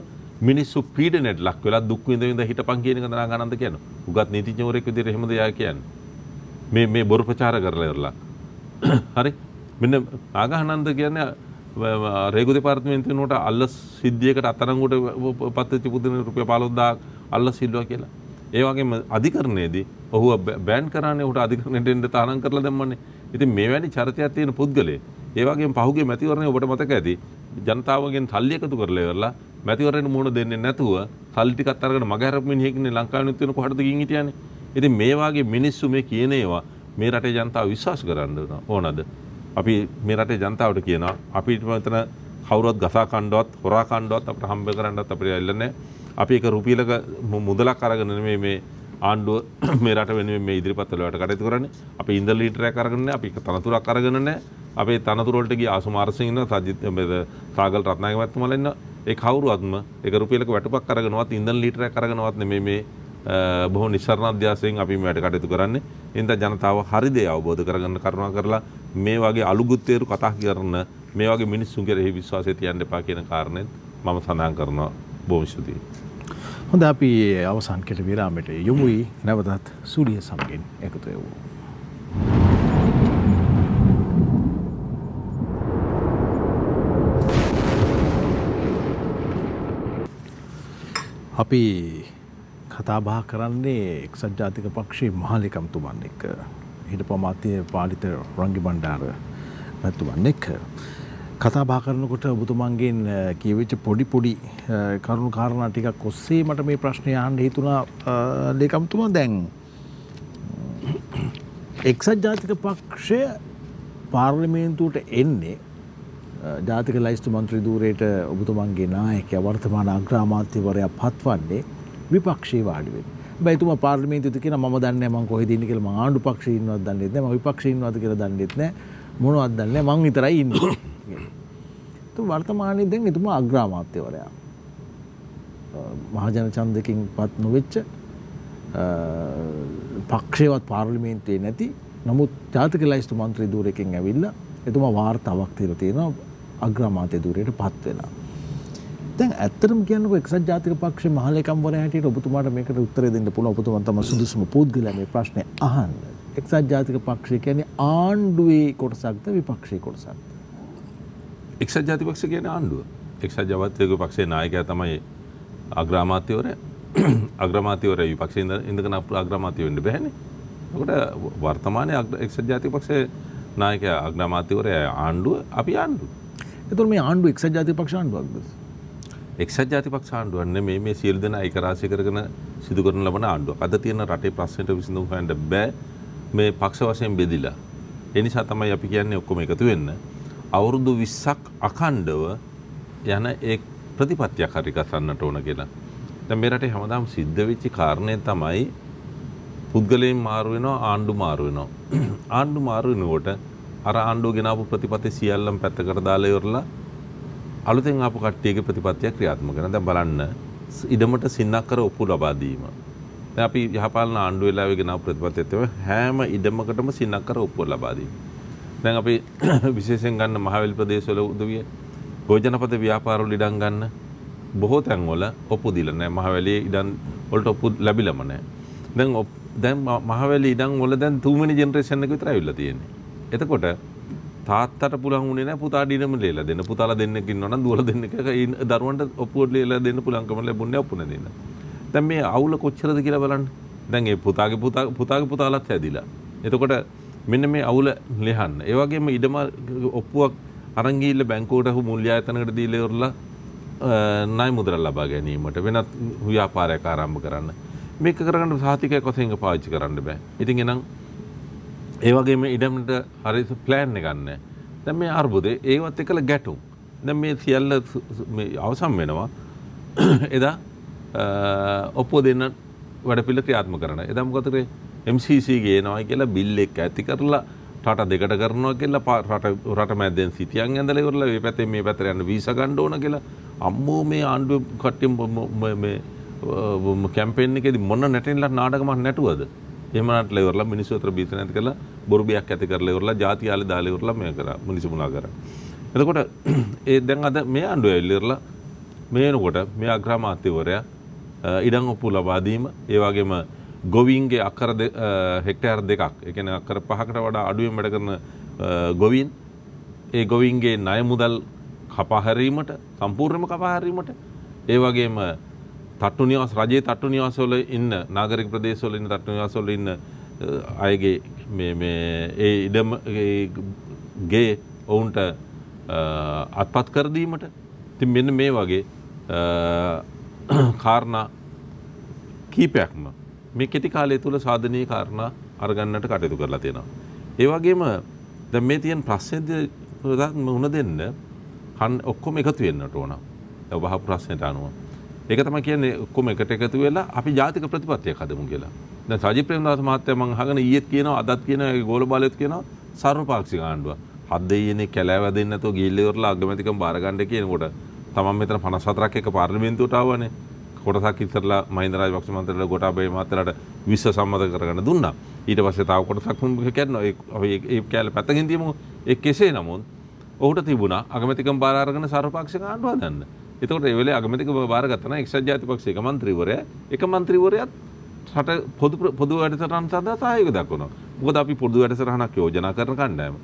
මිනිස්සු පීඩනයට ලක් වෙලා දුක් විඳ විඳ හිටපන් කියන එක නාගානන්ද කියනවා. උගත් නීතිඥවරයෙක් විදිහට එහෙමද යා කියන්නේ. මේ බොරු ප්‍රචාර කරලා ඉවරලා. හරි. මෙන්න නාගානන්ද කියන්නේ රේගු දෙපාර්තමේන්තුවට අල්ලස් සිද්ධියකට අත්අඩංගුවට පත්වෙච්ච පුදුන රුපියල් 15000ක් අල්ලස් සිල්වා කියලා. ඒ වගේම අධිකරණයේදී ඔහුව බෑන් කරන්නේ උට අධිකරණයට එන්න තානම් කරලා දැම්මනේ. ඉතින් මේ වැනි චරිතයක් තියෙන පුද්ගලයෙක් ඒ වගේම පහුගිය මැතිවරණය ඔබට මතක ඇති ජනතාවගෙන් සල්ලි එකතු කරලා ඉවරලා මැතිවරණයට මුහුණ දෙන්නේ නැතුව සල්ලි ටිකක් අරගෙන මගහැරපු මිනිහෙක්නේ ලංකාවේ තියෙන කොහටද ගින් හිටියානේ. ඉතින් මේ වගේ මිනිස්සු මේ කියන ඒවා මේ රටේ ජනතාව විශ්වාස කරන්න ඕනද? අපි මේ රටේ ජනතාවට කියනවා අපිට මෙතන කවුරුත් ගසා කණ්ඩවත් හොරා කණ්ඩවත් අපිට හම්බ කරන්නත් අපිට ඇල්ලන්නේ. අපි එක රුපියලක මුදලක් අරගෙන නෙමෙයි මේ ආණ්ඩුව මේ රට වෙනුවෙන් මේ ඉදිරිපත් වලට කටයුතු කරන්නේ. අපි ඉන්දල් ලීටරයක් අරගෙන නැහැ. අපි තනතුරක් අරගෙන නැහැ. අපේ තනතුර වලට ගිය ආසුමාරසිංහ ඉන්නවා, සාගල් රත්නායක මහත්මයාලා ඉන්නවා. ඒ කවුරුවත්ම එක රුපියලක වැටුපක් අරගෙනවත් ඉන්දල් ලීටරයක් අරගෙනවත් නෙමෙයි මේ බොහෝ නිස්සාරණ අධ්‍යාසයෙන් අපි මේකට කටයුතු කරන්නේ. එනිසා ජනතාව හරි දේ අවබෝධ කරගන්න කරුණා කරලා මේ වගේ අලුගුත්තේරු කතා කරන මේ වගේ මිනිස්සුන් කෙරෙහි විශ්වාසය තියන්න එපා කියන කාරණෙත් මම සඳහන් කරනවා. බොහොම ස්තුතියි. හොඳ අපි අවසන් කෙට විරාමයට යමුයි. නැවතත් සූර්ය සමගින් එකතු වෙමු. අපි කතා බහ කරන්නේ එක්සත් ජාතික පක්ෂයේ මහලේකම්තුමන් එක්ක. හිටපු අමාත්‍ය පාලිත රංගි බණ්ඩාර මැතිතුමන් එක්ක කතා බහ කරනකොට ඔබතුමන්ගෙන් කියවිච්ච පොඩි කරුණු කාරණා ටිකක් ඔස්සේ මට මේ ප්‍රශ්නය අහන්න හිතුණා. ලේකම්තුමා දැන් එක්සත් ජාතික පක්ෂය පාර්ලිමේන්තුවට එන්නේ ජාතික ලයිස්තු මන්ත්‍රී ධූරයට ඔබතුමන්ගේ නායකයා වර්තමාන අග්‍රාමාත්‍යවරයා පත්වන්නේ විපක්ෂයේ වාඩි වෙන්න. හැබැයි එතුමා පාර්ලිමේන්තුවට කියන මම දන්නේ නැහැ මං කොහෙද ඉන්නේ කියලා. මං ආණ්ඩු පක්ෂයේ ඉන්නවද දන්නේ නැහැ. මම විපක්ෂයේ ඉන්නවද කියලා දන්නේත් නැහැ. මොනවද දන්නේ නැහැ. මං විතරයි ඉන්නේ. તો වර්තමානයේ දැන් එතුමා අග්‍රාමාත්‍යවරයා. මහජන ඡන්දකින් පත් නොවෙච්ච පක්ෂේවත් පාර්ලිමේන්තුවේ නැති නමුත් ජාතික ලයිස්තු මන්ත්‍රී ධූරයකින් ඇවිල්ලා එතුමා වාර්තාවක් තියලා තියෙනවා අග්‍රාමාත්‍ය ධූරයට පත් වෙලා. දැන් ඇත්තටම කියන්නකො එක්සත් ජාතික පක්ෂයේ මහලේකම්වරයා හැටියට ඔබතුමාට මේකට උත්තරය දෙන්න පුළුවන්. ඔබතුමා තමයි සුදුසුම පුද්ගලයා මේ ප්‍රශ්නේ අහන්න. එක්සත් ජාතික පක්ෂය කියන්නේ ආණ්ඩුවේ කොටසක්ද විපක්ෂයේ කොටසක්ද? එක්සත් ජාතික පක්ෂය කියන්නේ ආණ්ඩුව. එක්සත් ජාතික පක්ෂයේ නායකයා තමයි අග්‍රාමාත්‍යවරයා. අග්‍රාමාත්‍යවරයා විපක්ෂයේ ඉඳගෙන අග්‍රාමාත්‍ය වෙන්න බෑනේ. ඒකට වර්තමානයේ එක්සත් ජාතික පක්ෂයේ නායකයා අග්‍රාමාත්‍යවරයා ආණ්ඩුව අපි ආණ්ඩුව. එතකොට මේ ආණ්ඩුව එක්සත් ජාතික පක්ෂ ආණ්ඩුවක්ද? එක්සත් ජාතික පක්ෂ ආණ්ඩුවක් නෙමෙයි මේ සියලු දෙනා ඒක රාශී කරගෙන සිදු කරන ලබන ආණ්ඩුවක්. අද තියෙන රටේ ප්‍රශ්නෙට විසඳුම් හොයන්න බෑ මේ පක්ෂ වශයෙන් බෙදිලා. ඒ නිසා තමයි අපි කියන්නේ ඔක්කොම එකතු වෙන්න. අවුරුදු 20ක් අඛණ්ඩව යන ඒ ප්‍රතිපත්තියක් හරි ගන්නට ඕන කියලා. දැන් මේ රටේ හැමදාම සිද්ධ වෙච්ච කාරණේ තමයි පුද්ගලයන් මාරු වෙනවා ආණ්ඩු මාරු වෙනවා. ආණ්ඩු මාරු වෙනකොට අර ආණ්ඩුව ගෙනාවු ප්‍රතිපත්ති සියල්ලම පැත්තකට දාලා ඉවරලා අලුතෙන් ආපු කට්ටියගේ ප්‍රතිපත්තියක් ක්‍රියාත්මක කරනවා. දැන් බලන්න ඉඩමට සින්නක්කර ඔප්පු ලබා දීම. දැන් අපි යහපාලන ආණ්ඩුව වෙලාවේ ගෙනාවු ප්‍රතිපත්තිය තමයි හැම ඉඩමකටම සින්නක්කර ඔප්පුව ලබා දීම. දැන් අපි විශේෂයෙන් ගන්න මහවැලි ප්‍රදේශවල උදවිය ගෝජනපද ව්‍යාපාරවල ඉඩම් ගන්න බොහෝ තැන්වල ඔප්පු දීලා නැහැ. මහවැලියේ ඉඩම් වලට ඔප්පු ලැබිලම නැහැ. දැන් මහවැලි ඉඩම් වල දැන් තුන්වෙනි ජෙනරේෂන් එක විතර ඇවිල්ලා තියෙන්නේ. එතකොට තාත්තට පුළුවන් වුණේ නැහැ පුතාට ඉඩම ලියලා දෙන්න. පුතාලා දෙන්නෙක් ඉන්නවා නම් දුවලා දෙන්නෙක් දරුවන්ට ඔප්පුව ලියලා දෙන්න පුළුවන්කම ලැබුණේ ඔප්පු නැදින්න. දැන් මේ අවුල කොච්චරද කියලා බලන්න. දැන් ඒ පුතාගේ පුතාලත් හැදිලා. එතකොට මෙන්න මේ අවුල ලියන්න. ඒ වගේම ඉඩම ඔප්පුවක් අරන් ගිහිල්ලා බැංකුවට මුල්‍ය ආයතනකට දීලා ඉවරලා ණය මුදල් ලබා ගැනීමට වෙනත් ව්‍යාපාරයක් ආරම්භ කරන්න. මේක කරගන්න සාහිතිකයක් වශයෙන් පාවිච්චි කරන්න බෑ. ඉතින් එහෙනම් ඒ වගේම ඉඩමට හරි ප්ලෑන් එකක් නැහැ. දැන් මේ අර්බුදේ ඒවත් එක්කලා ගැටුම්. දැන් මේ සියල්ල මේ අවසන් වෙනවා. එදා ඔප්පුව දෙන්න වැඩ පිළිවෙල ක්‍රියාත්මක කරන. එදා මොකද කරේ? MCC ගේනවා කියලා බිල් එක ඇති කරලා රට දෙකට කරනවා කියලා රට මැද්දෙන් සිටියන් ඇඳලා ඉවරලා මේ පැත්තෙන් මේ පැත්තට යන්න වීසා ගන්න ඕන කියලා අම්මෝ මේ ආණ්ඩුව කට්ටිය මේ කැම්පේන් එකේදී මොන නැටෙන්නලා නාටකමක් නැටුවද? එහෙම නැట్లా ඉවරලා මිනිස්සු අතර බීත නැති කරලා බොරු බියක් ඇති කරලා ඉවරලා ಜಾති ආලේ දාලා ඉවරලා මේ කරා මිනිස්සු මුලා කරා. එතකොට ඒ දැන් අද මේ ආණ්ඩුව ඇවිල්ලා ඉවරලා මේනකොට මේ අග්‍රාමාත්‍යවරයා ඉඩම් ඔප්පු ලබා දීම ඒ වගේම ගොවීන්ගේ අක්කර හෙක්ටයාර් දෙකක් ඒ කියන්නේ අක්කර 5කට වඩා අඩුවෙන් වැඩ කරන ගොවීන් ඒ ගොවීන්ගේ ණය මුදල් කපා හැරීමට සම්පූර්ණයෙන්ම කපා හැරීමට ඒ වගේම තට්ටු නිවාස රජයේ තට්ටු නිවාසවල ඉන්න නාගරික ප්‍රදේශවල ඉන්න තට්ටු නිවාසවල ඉන්න අයගේ මේ ඒ ඉඩම ගේ ඔවුන්ට අත්පත් කර දීමට ඉතින් මෙන්න මේ වගේ කාරණා කීපයක්ම මේ කෙටි කාලය තුල සාධනීය කාරණා අරගන්නට කටයුතු කරලා තියෙනවා. ඒ වගේම දැන් මේ තියෙන ප්‍රශ්නේදී මුහුණ දෙන්න ඔක්කොම එකතු වෙන්නට ඕන. ඔබ අහපු ප්‍රශ්නෙට අනුව. ඒක තමයි කියන්නේ ඔක්කොම එකට එකතු වෙලා අපි ජාතික ප්‍රතිපත්තියක් හදමු කියලා. දැන් සජිත් ප්‍රේමදාස මහත්තයා මම අහගෙන ඊයේත් කියනවා අදත් කියනවා ගෝල බාලයත් කියනවා සර්වපාක්ෂික ආණ්ඩුව. හත් දෙයියනේ කැලෑව දෙන්න නැතුව ගිහිල්ලා ඉවරලා අගමැතිකම් බාර ගන්න කියනකොට තමන් මෙතන 54ක් එක පාර්ලිමේන්තුවට ආවනේ. කොටසක් ඉස්සරලා මහින්ද රාජපක්ෂ මන්ත්‍රීලා ගෝඨාභය මහත්තයාට විශ්ව සම්මත කරගෙන දුන්නා. ඊට පස්සේ තව කොටසක් කරනවා ඒ කැලේ පැත්තකින් තියමු. ඒ කෙසේ නමුත් ඔහුට තිබුණා අගමැතිකම් බාර අරගෙන සර්වපාක්ෂික ආණ්ඩුව හදන්න. එතකොට ඒ වෙලේ අගමැතිකම බාර ගත්තා නම් එක්සත් ජාතික පක්ෂයේ එක මන්ත්‍රීවරයා එක මන්ත්‍රීවරයාත් රට පොදු වැඩසටහන සඳහා සහයෝගය දක්වනවා. මොකද අපි පොදු වැඩසටහනක් යෝජනා කරන කණ්ඩායම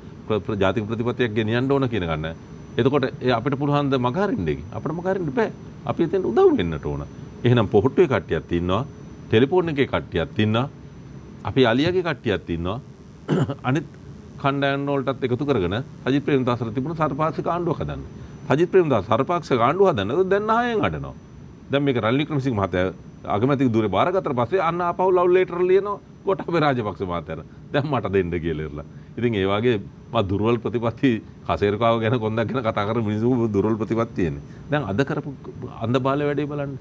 ජාතික ප්‍රතිපත්තියක් ගෙනියන්න ඕන කියන ගන්න. එතකොට අපිට පුළුවන් ද මගහරින්න එක. අපිට මගහරින්න බෑ. අපි එතෙන් උදව් වෙන්නට ඕන. එහෙනම් පොහොට්ටුවේ කට්ටියක් ඉන්නවා, ටෙලිෆෝන් එකේ කට්ටියක් ඉන්නවා, අපි අලියාගේ කට්ටියක් ඉන්නවා. අනිත් කණ්ඩායම් වලටත් එකතු කරගෙන සජිත් ප්‍රේමදාසට තිබුණ සර්වපාක්ෂික ආණ්ඩුවක් හදන්න. සජිත් ප්‍රේමදාස සර්වපාක්ෂික ආණ්ඩුව හදන්න දැන් 9න් අඩනවා. දැන් මේක රනිල් වික්‍රමසිංහ මහත්තයා අගමැතික ධුරේ බාරගත්තට පස්සේ අන්න ආපහු ලව් ලේටර් ලියනවා ගෝඨාභය රාජපක්ෂ මහත්තයාට. දැන් මට දෙන්න කියලා ඉරලා. ඉතින් ඒ වගේ දුර්වල ප්‍රතිපත්ති කසේරකාව ගැන කොන්දක් ගැන කතා කරන මිනිස්සු දුර්වල ප්‍රතිපත්ති තියෙන්නේ. දැන් අද කරපු අන්ධ බාල වැඩේ බලන්න.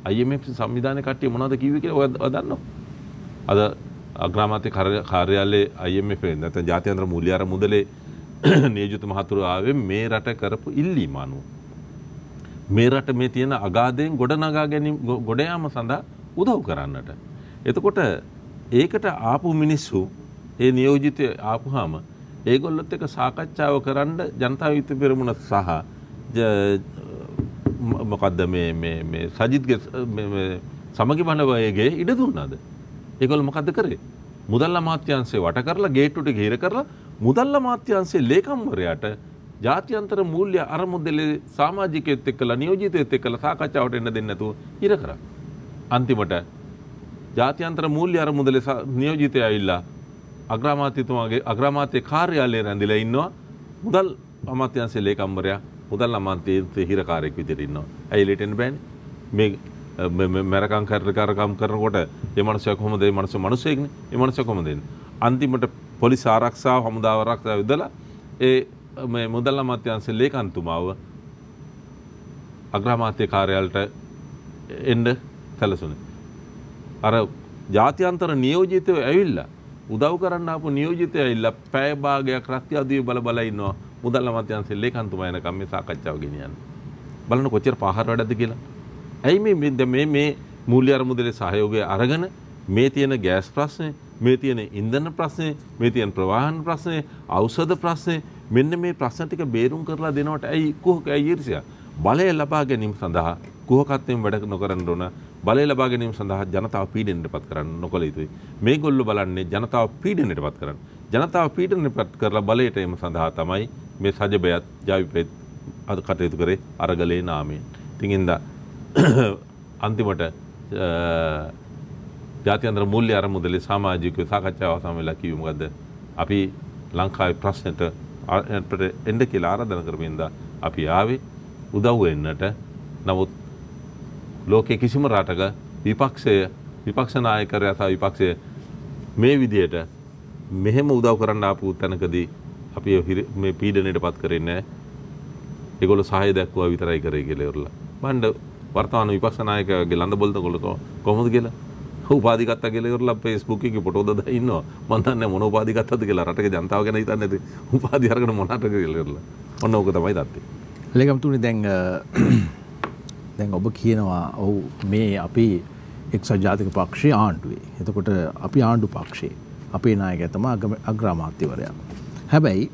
IMF සංවිධානයේ කට්ටිය මොනවද කිව්වේ කියලා ඔය දන්නව? අද අග්‍රාමාත්‍ය කාර්යාලයේ IMF නැත්නම් ජාත්‍යන්තර මූල්‍ය ආර මුදලේ නියෝජිත මහතුරු ආවේ මේ රට කරපු ඉල්ලීම අනුව. මේ රට මේ තියෙන අගාධයෙන් ගොඩනගා ගැනීම ගොඩ යාම සඳහා උදව් කරන්නට. එතකොට ඒකට ආපු මිනිස්සු ඒ නියෝජිතය ආපුහම ඒගොල්ලොත් එක්ක සාකච්ඡාව කරන්න ජනතා විමුක්ති පෙරමුණ සහ මොකද්ද මේ සජිත්ගේ සමගි බලවේගයේ ඉඩ දුන්නාද? ඒගොල්ලෝ මොකද්ද කරේ? මුදල් අමාත්‍යාංශේ වට කරලා ගේට්ටු ටික හිර කරලා මුදල් අමාත්‍යාංශයේ ලේකම්වරයාට ජාත්‍යන්තර මූල්‍ය අරමුදලේ සමාජිකයෙක් එක්කලා නියෝජිතයෙක් එක්කලා සාකච්ඡාවට එන්න දෙන්නේ නැතුව හිර කරා. අන්තිමට ජාත්‍යන්තර මූල්‍ය අරමුදලේ නියෝජිතයා ඇවිල්ලා අග්‍රාමාත්‍යතුමාගේ අග්‍රාමාත්‍ය කාර්යාලයේ රැඳිලා ඉන්නවා. මුදල් අමාත්‍යාංශයේ ලේකම්වරයා මුදල් අමාත්‍යාංශයේ හිරකාරයෙක් විදිහට ඉන්නවා. ඇයි එළියට එන්න බෑනේ? මේ මරකම් කරනකොට මේ මනුස්සයා කොහොමද මේ මිනිස්සෙක්නේ? මේ මනුස්සයා කොහොමද එන්නේ? අන්තිමට පොලිස් ආරක්ෂාව හමුදාව ආරක්ෂාව යොදලා ඒ මේ මුදල් අමාත්‍යාංශයේ ලේකම්තුමාව අග්‍රාමාත්‍ය කාර්යාලයට එන්න සැලසුනේ. අර ජාත්‍යන්තර නියෝජිතයෝ ඇවිල්ලා උදව් කරන්න ආපු නියෝජිතයෝ ඇවිල්ලා පැය භාගයක් රත්යාදියේ බල ඉන්නවා මුදල් අමාත්‍යාංශයේ ලේකම්තුමා එනකම් මේ සාකච්ඡාව ගෙනියන්න. බලන්න කොච්චර පහර වැඩද කියලා. ඇයි මේ මූල්‍ය අරමුදලේ සහයෝගය අරගෙන මේ තියෙන ගෑස් ප්‍රශ්නේ, මේ තියෙන ඉන්ධන ප්‍රශ්නේ, මේ තියෙන ප්‍රවාහන ප්‍රශ්නේ, ඖෂධ ප්‍රශ්නේ මෙන්න මේ ප්‍රශ්න ටික බේරුම් කරලා දෙනවට ඇයි ඊර්ෂ්‍යා? බලය ලබා ගැනීම සඳහා කුහකත්වයෙන් වැඩ නොකරන්න ඕන. බලය ලබා ගැනීම සඳහා ජනතාව පීඩනයටපත් කරන්න නොකළ යුතුයි. මේගොල්ලෝ බලන්නේ ජනතාව පීඩනයටපත් කරන්න. ජනතාව පීඩනයටපත් කරලා බලයට එම සඳහා තමයි මේ සජබයත් ජාවිපෙත් අද කටයුතු කරේ අරගලේ නාමයෙන්. ඉතින් ඉඳ අන්තිමට ජාත්‍යන්තර මූල්‍ය අරමුදලේ සමාජිකයෝ සාකච්ඡාව අවසන් වෙලා කිව්වේ මොකද්ද? අපි ලංකාවේ ප්‍රශ්නෙට එන්න කියලා ආරාධනා කරමින්ද අපි ආවේ උදව් වෙන්නට. නමුත් ලෝකයේ කිසිම රටක විපක්ෂ නායකයා සහ විපක්ෂය මේ විදියට මෙහෙම උදව් කරන්න ආපු තැනකදී අපි මේ පීඩනයටපත් කරන්නේ නැහැ. ඒගොල්ලෝ සහාය දැක්වුවා විතරයි කරේ කියලා ඉවරලා. බණ්ඩ වර්තමාන විපක්ෂ නායකයාගේ ලඳ බොල්තකොල්ල කොහොමද කියලා උපාධි ගත්තා කියලා ඉවරලා Facebook එකේ ෆොටෝ දාලා ඉන්නවා. මම දන්නේ මොන උපාධි ගත්තද කියලා රටක ජනතාව ගැන හිතන්නේ නැති උපාධි අරගෙන මොනකට කියලා ඉවරලා. ඔන්න ඕක තමයි තත්ත්වය. ලේකම්තුනි දැන් ඔබ කියනවා ඔව් මේ අපි එක්සත් ජාතික පක්ෂයේ ආණ්ඩුවේ. එතකොට අපි ආණ්ඩු පක්ෂයේ අපේ නායකයා තමයි අග්‍රාමාත්‍යවරයා. හැබැයි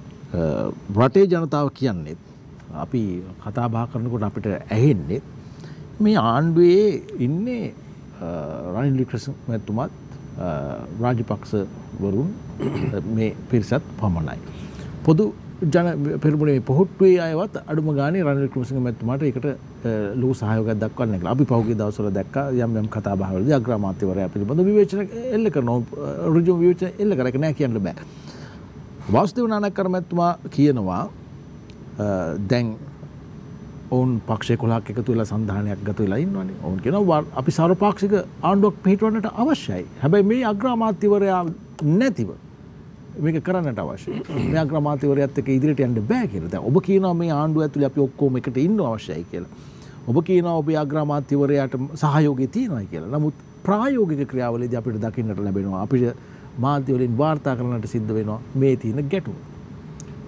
රටේ ජනතාව කියන්නේ අපි කතා බහ කරනකොට අපිට ඇහෙන්නේ මේ ආණ්ඩුවේ ඉන්නේ රනිල් වික්‍රමසිංහ මැතිතුමත් රාජපක්ෂ වරුන් මේ පිරිසත් පමණයි. පොදු ජන පෙරමුණේ පොහොට්ටුවේ අයවත් අඩුම ගානේ රනිල් වික්‍රමසිංහ මැතිතුමාට ඒකට ලොකු සහයෝගයක් දක්වන්නේ නැහැ. අපි පහුගිය දවස්වල දැක්කා යම් කතා බහවලදී අග්‍රාමාත්‍යවරයා පිළිබඳ විවේචන එල්ල කරනවා. ඍජු විවේචන එල්ල කරක නැහැ කියන්න බෑ. වාසුදේව නානායක්කර මැතිතුමා කියනවා දැන් ඔවුන් පක්ෂ 11ක් එකතු වෙලා සංධානයක් ගත වෙලා ඉන්නවනේ. ඔවුන් කියනවා අපි සර්වපාක්ෂික ආණ්ඩුවක් පිහිටවන්නට අවශ්‍යයි. හැබැයි මේ අග්‍රාමාත්‍යවරයා නැතිව මේක කරන්නට අවශ්‍යයි. මේ අග්‍රාමාත්‍යවරයාත් එක්ක ඉදිරියට යන්න බෑ කියලා. දැන් ඔබ කියනවා මේ ආණ්ඩුව ඇතුලේ අපි ඔක්කොම එකට ඉන්න අවශ්‍යයි කියලා. ඔබ කියනවා ඔබේ අග්‍රාමාත්‍යවරයාට සහයෝගය තියෙනවා කියලා. නමුත් ප්‍රායෝගික ක්‍රියාවලියදී අපිට දකින්නට ලැබෙනවා අපිට මාධ්‍ය වලින් වාර්තා කරන්නට සිද්ධ වෙනවා මේ තියෙන ගැටුව.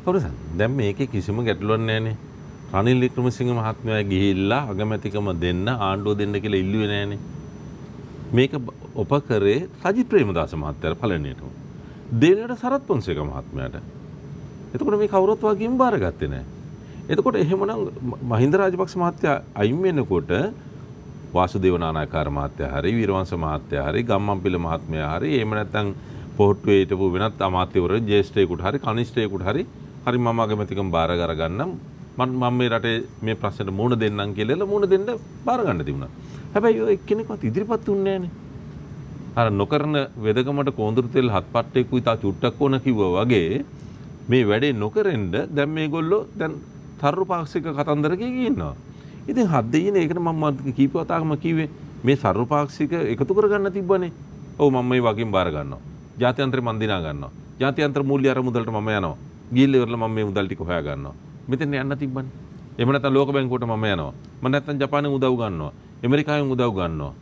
හොරසන් දැන් මේකේ කිසිම ගැටලුවක් නැහැනේ. රනිල් වික්‍රමසිංහ මහත්මයා ගිහිල්ලා අගමැතිකම දෙන්න ආණ්ඩුව දෙන්න කියලා ඉල්ලුවේ නැහැනේ. මේක ඔපකරේ සජිත් ප්‍රේමදාස මහත්තයාට පළවෙනියටම. දෙලට සරත් පොන්සේක මහත්මයාට. එතකොට මේ කවුරුත් වගේම බාරගත්තේ නැහැ. එතකොට එහෙමනම් මහින්ද රාජපක්ෂ මහත්තයා අයින් වෙනකොට වාසුදේව නානායක්කාර මහත්තයා හරි වීරවංශ මහත්තයා හරි ගම්මන්පිල මහත්මයා හරි එහෙම නැත්නම් පොහොට්ටුවේ හිටපු වෙනත් අමාත්‍යවරු ජ්‍යෙෂ්ඨයෙකුට හරි කනිෂ්ඨයෙකුට හරි මම අගමැතිකම බාර ගන්නම් මම මේ රටේ මේ ප්‍රශ්නෙට මුහුණ දෙන්නම් කියලා මුහුණ දෙන්න බාර ගන්න තිබුණා. හැබැයි ඔය එක්කෙනෙක්වත් ඉදිරිපත් වුණේ නැහනේ. අර නොකරන වෙදකමට කොඳුරු තෙල් හත්පට්ටේකුයි තා චුට්ටක් ඕන කිව්වා වගේ මේ වැඩේ නොකරෙන්න දැන් මේගොල්ලෝ දැන් සර්වපාක්ෂික කතන්දරකේ ඉන්නවා. ඉතින් හත් දෙයිනේ ඒකට මම කීප වතාවක්ම කිව්වේ මේ සර්වපාක්ෂික එකතු කරගන්න තිබ්බනේ. ඔව් මම මේ වගකීම් බාර ගන්නවා. ජාත්‍යන්තරේ මන් දිනා ගන්නවා. ජාත්‍යන්තර මූල්‍ය අරමුදලට මම යනවා. ගිහිල්ලා ඉවරලා මම මේ මුදල් ටික හොයා ගන්නවා. මෙතෙන් යන්න තිබ්බනේ. එහෙම නැත්නම් ලෝක බැංකුවට මම යනවා. මම නැත්නම් ජපානයෙන් උදව් ගන්නවා. ඇමරිකාවෙන් උදව් ගන්නවා.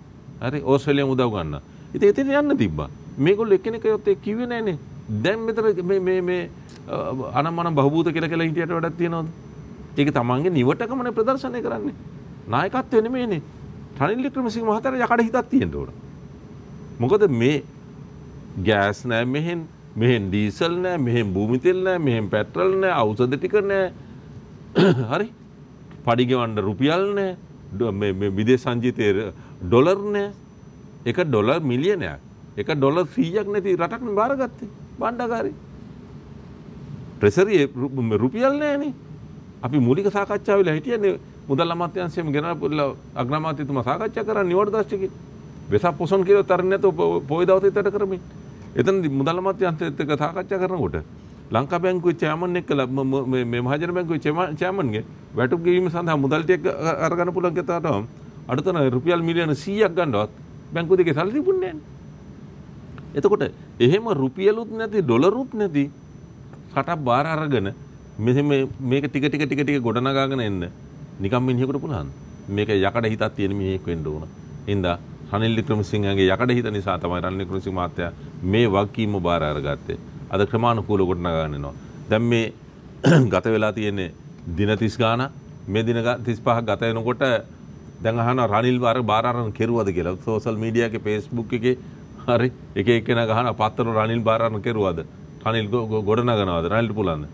හරි ඕස්ට්‍රේලියාවෙන් උදව් ගන්නවා. ඉතින් එතන යන්න තිබ්බා. මේගොල්ලෝ එක්කෙනෙක්වත් ඒක කිව්වේ නැහනේ. දැන් මෙතන මේ අනම්මනම් බහූත කියලා හිටියට වැඩක් තියනවද? ඒක තමන්ගේ නිවටකමනේ ප්‍රදර්ශනය කරන්නේ. නායකත්වය නෙමෙයිනේ. රනිල් වික්‍රමසිංහ මහතාට යකඩ හිතක් තියෙන්න ඕන. මොකද මේ ගෑස් නෑ මෙහෙන් ඩීසල් නෑ මෙහෙන් භූමි තෙල් නෑ මෙහෙන් පෙට්‍රල් නෑ ඖෂධ ටික නෑ. හරි? පඩි ගෙවන්න රුපියල් නෑ. මේ විදේශ සංචිතයේ ඩොලර් නෑ. එක ඩොලර් මිලියනයක්. එක ඩොලර් 100ක් නැති රටක් නේ බාරගත්තේ. බණ්ඩාගාරේ. ට්‍රෙසරි රුපියල් නෑනේ. අපි මූලික සාකච්ඡාවල හිටියනේ මුදල් අමාත්‍යාංශයෙන් ගෙනල්ලා අග්‍රාමාත්‍යතුමා සාකච්ඡා කරන්නේ නිවර්ත දර්ශකේ. වෙසක් පොසොන් කියලා තරන්නේ නැතුව පොයි දවසේ ඊට කරමින්. එතනදී මුදල් අමාත්‍යාංශයත් එක්ක සාකච්ඡා කරනකොට ලංකා බැංකුවේ චෙයාමන් එක්කලා මේ මහජන බැංකුවේ චෙයාමන්ගේ වැටුප් ගෙවීම සඳහා මුදල් ටික අරගන්න පුළුවන් කතාවටම අඩතන රුපියල් මිලියන 100ක් ගන්නවත් බැංකුව දෙකේ සල්ලි තිබුණේ නැහැ. එතකොට එහෙම රුපියලුත් නැති ඩොලරුත් නැති රටක් බාර අරගෙන මේක ටික ගොඩනගාගෙන එන්න නිකම් මිනිහෙකුට පුළුවන්. මේක යකඩ හිතක් තියෙන මිනිහෙක් වෙන්න ඕන. හින්දා රනිල් වික්‍රමසිංහගේ යකඩ හිත නිසා තමයි රනිල් වික්‍රමසිංහ මහත්තයා මේ වගකීම බාර අරගත්තේ. අද ක්‍රමානුකූලව ගොඩනගාගෙන යනවා. දැන් මේ ගත වෙලා තියෙන්නේ දින 30 ගාණක්. මේ දින 35ක් ගත වෙනකොට දැන් අහනවා රනිල් බාර අරන් කෙරුවද කියලා. සෝෂල් මීඩියා එකේ Facebook එකේ හරි එක එක්කෙනා ගහන පත්තර රනිල් බාර අරන් කෙරුවද? රනිල් ගොඩනගනවද? රනිල්ට පුළුවන්ද?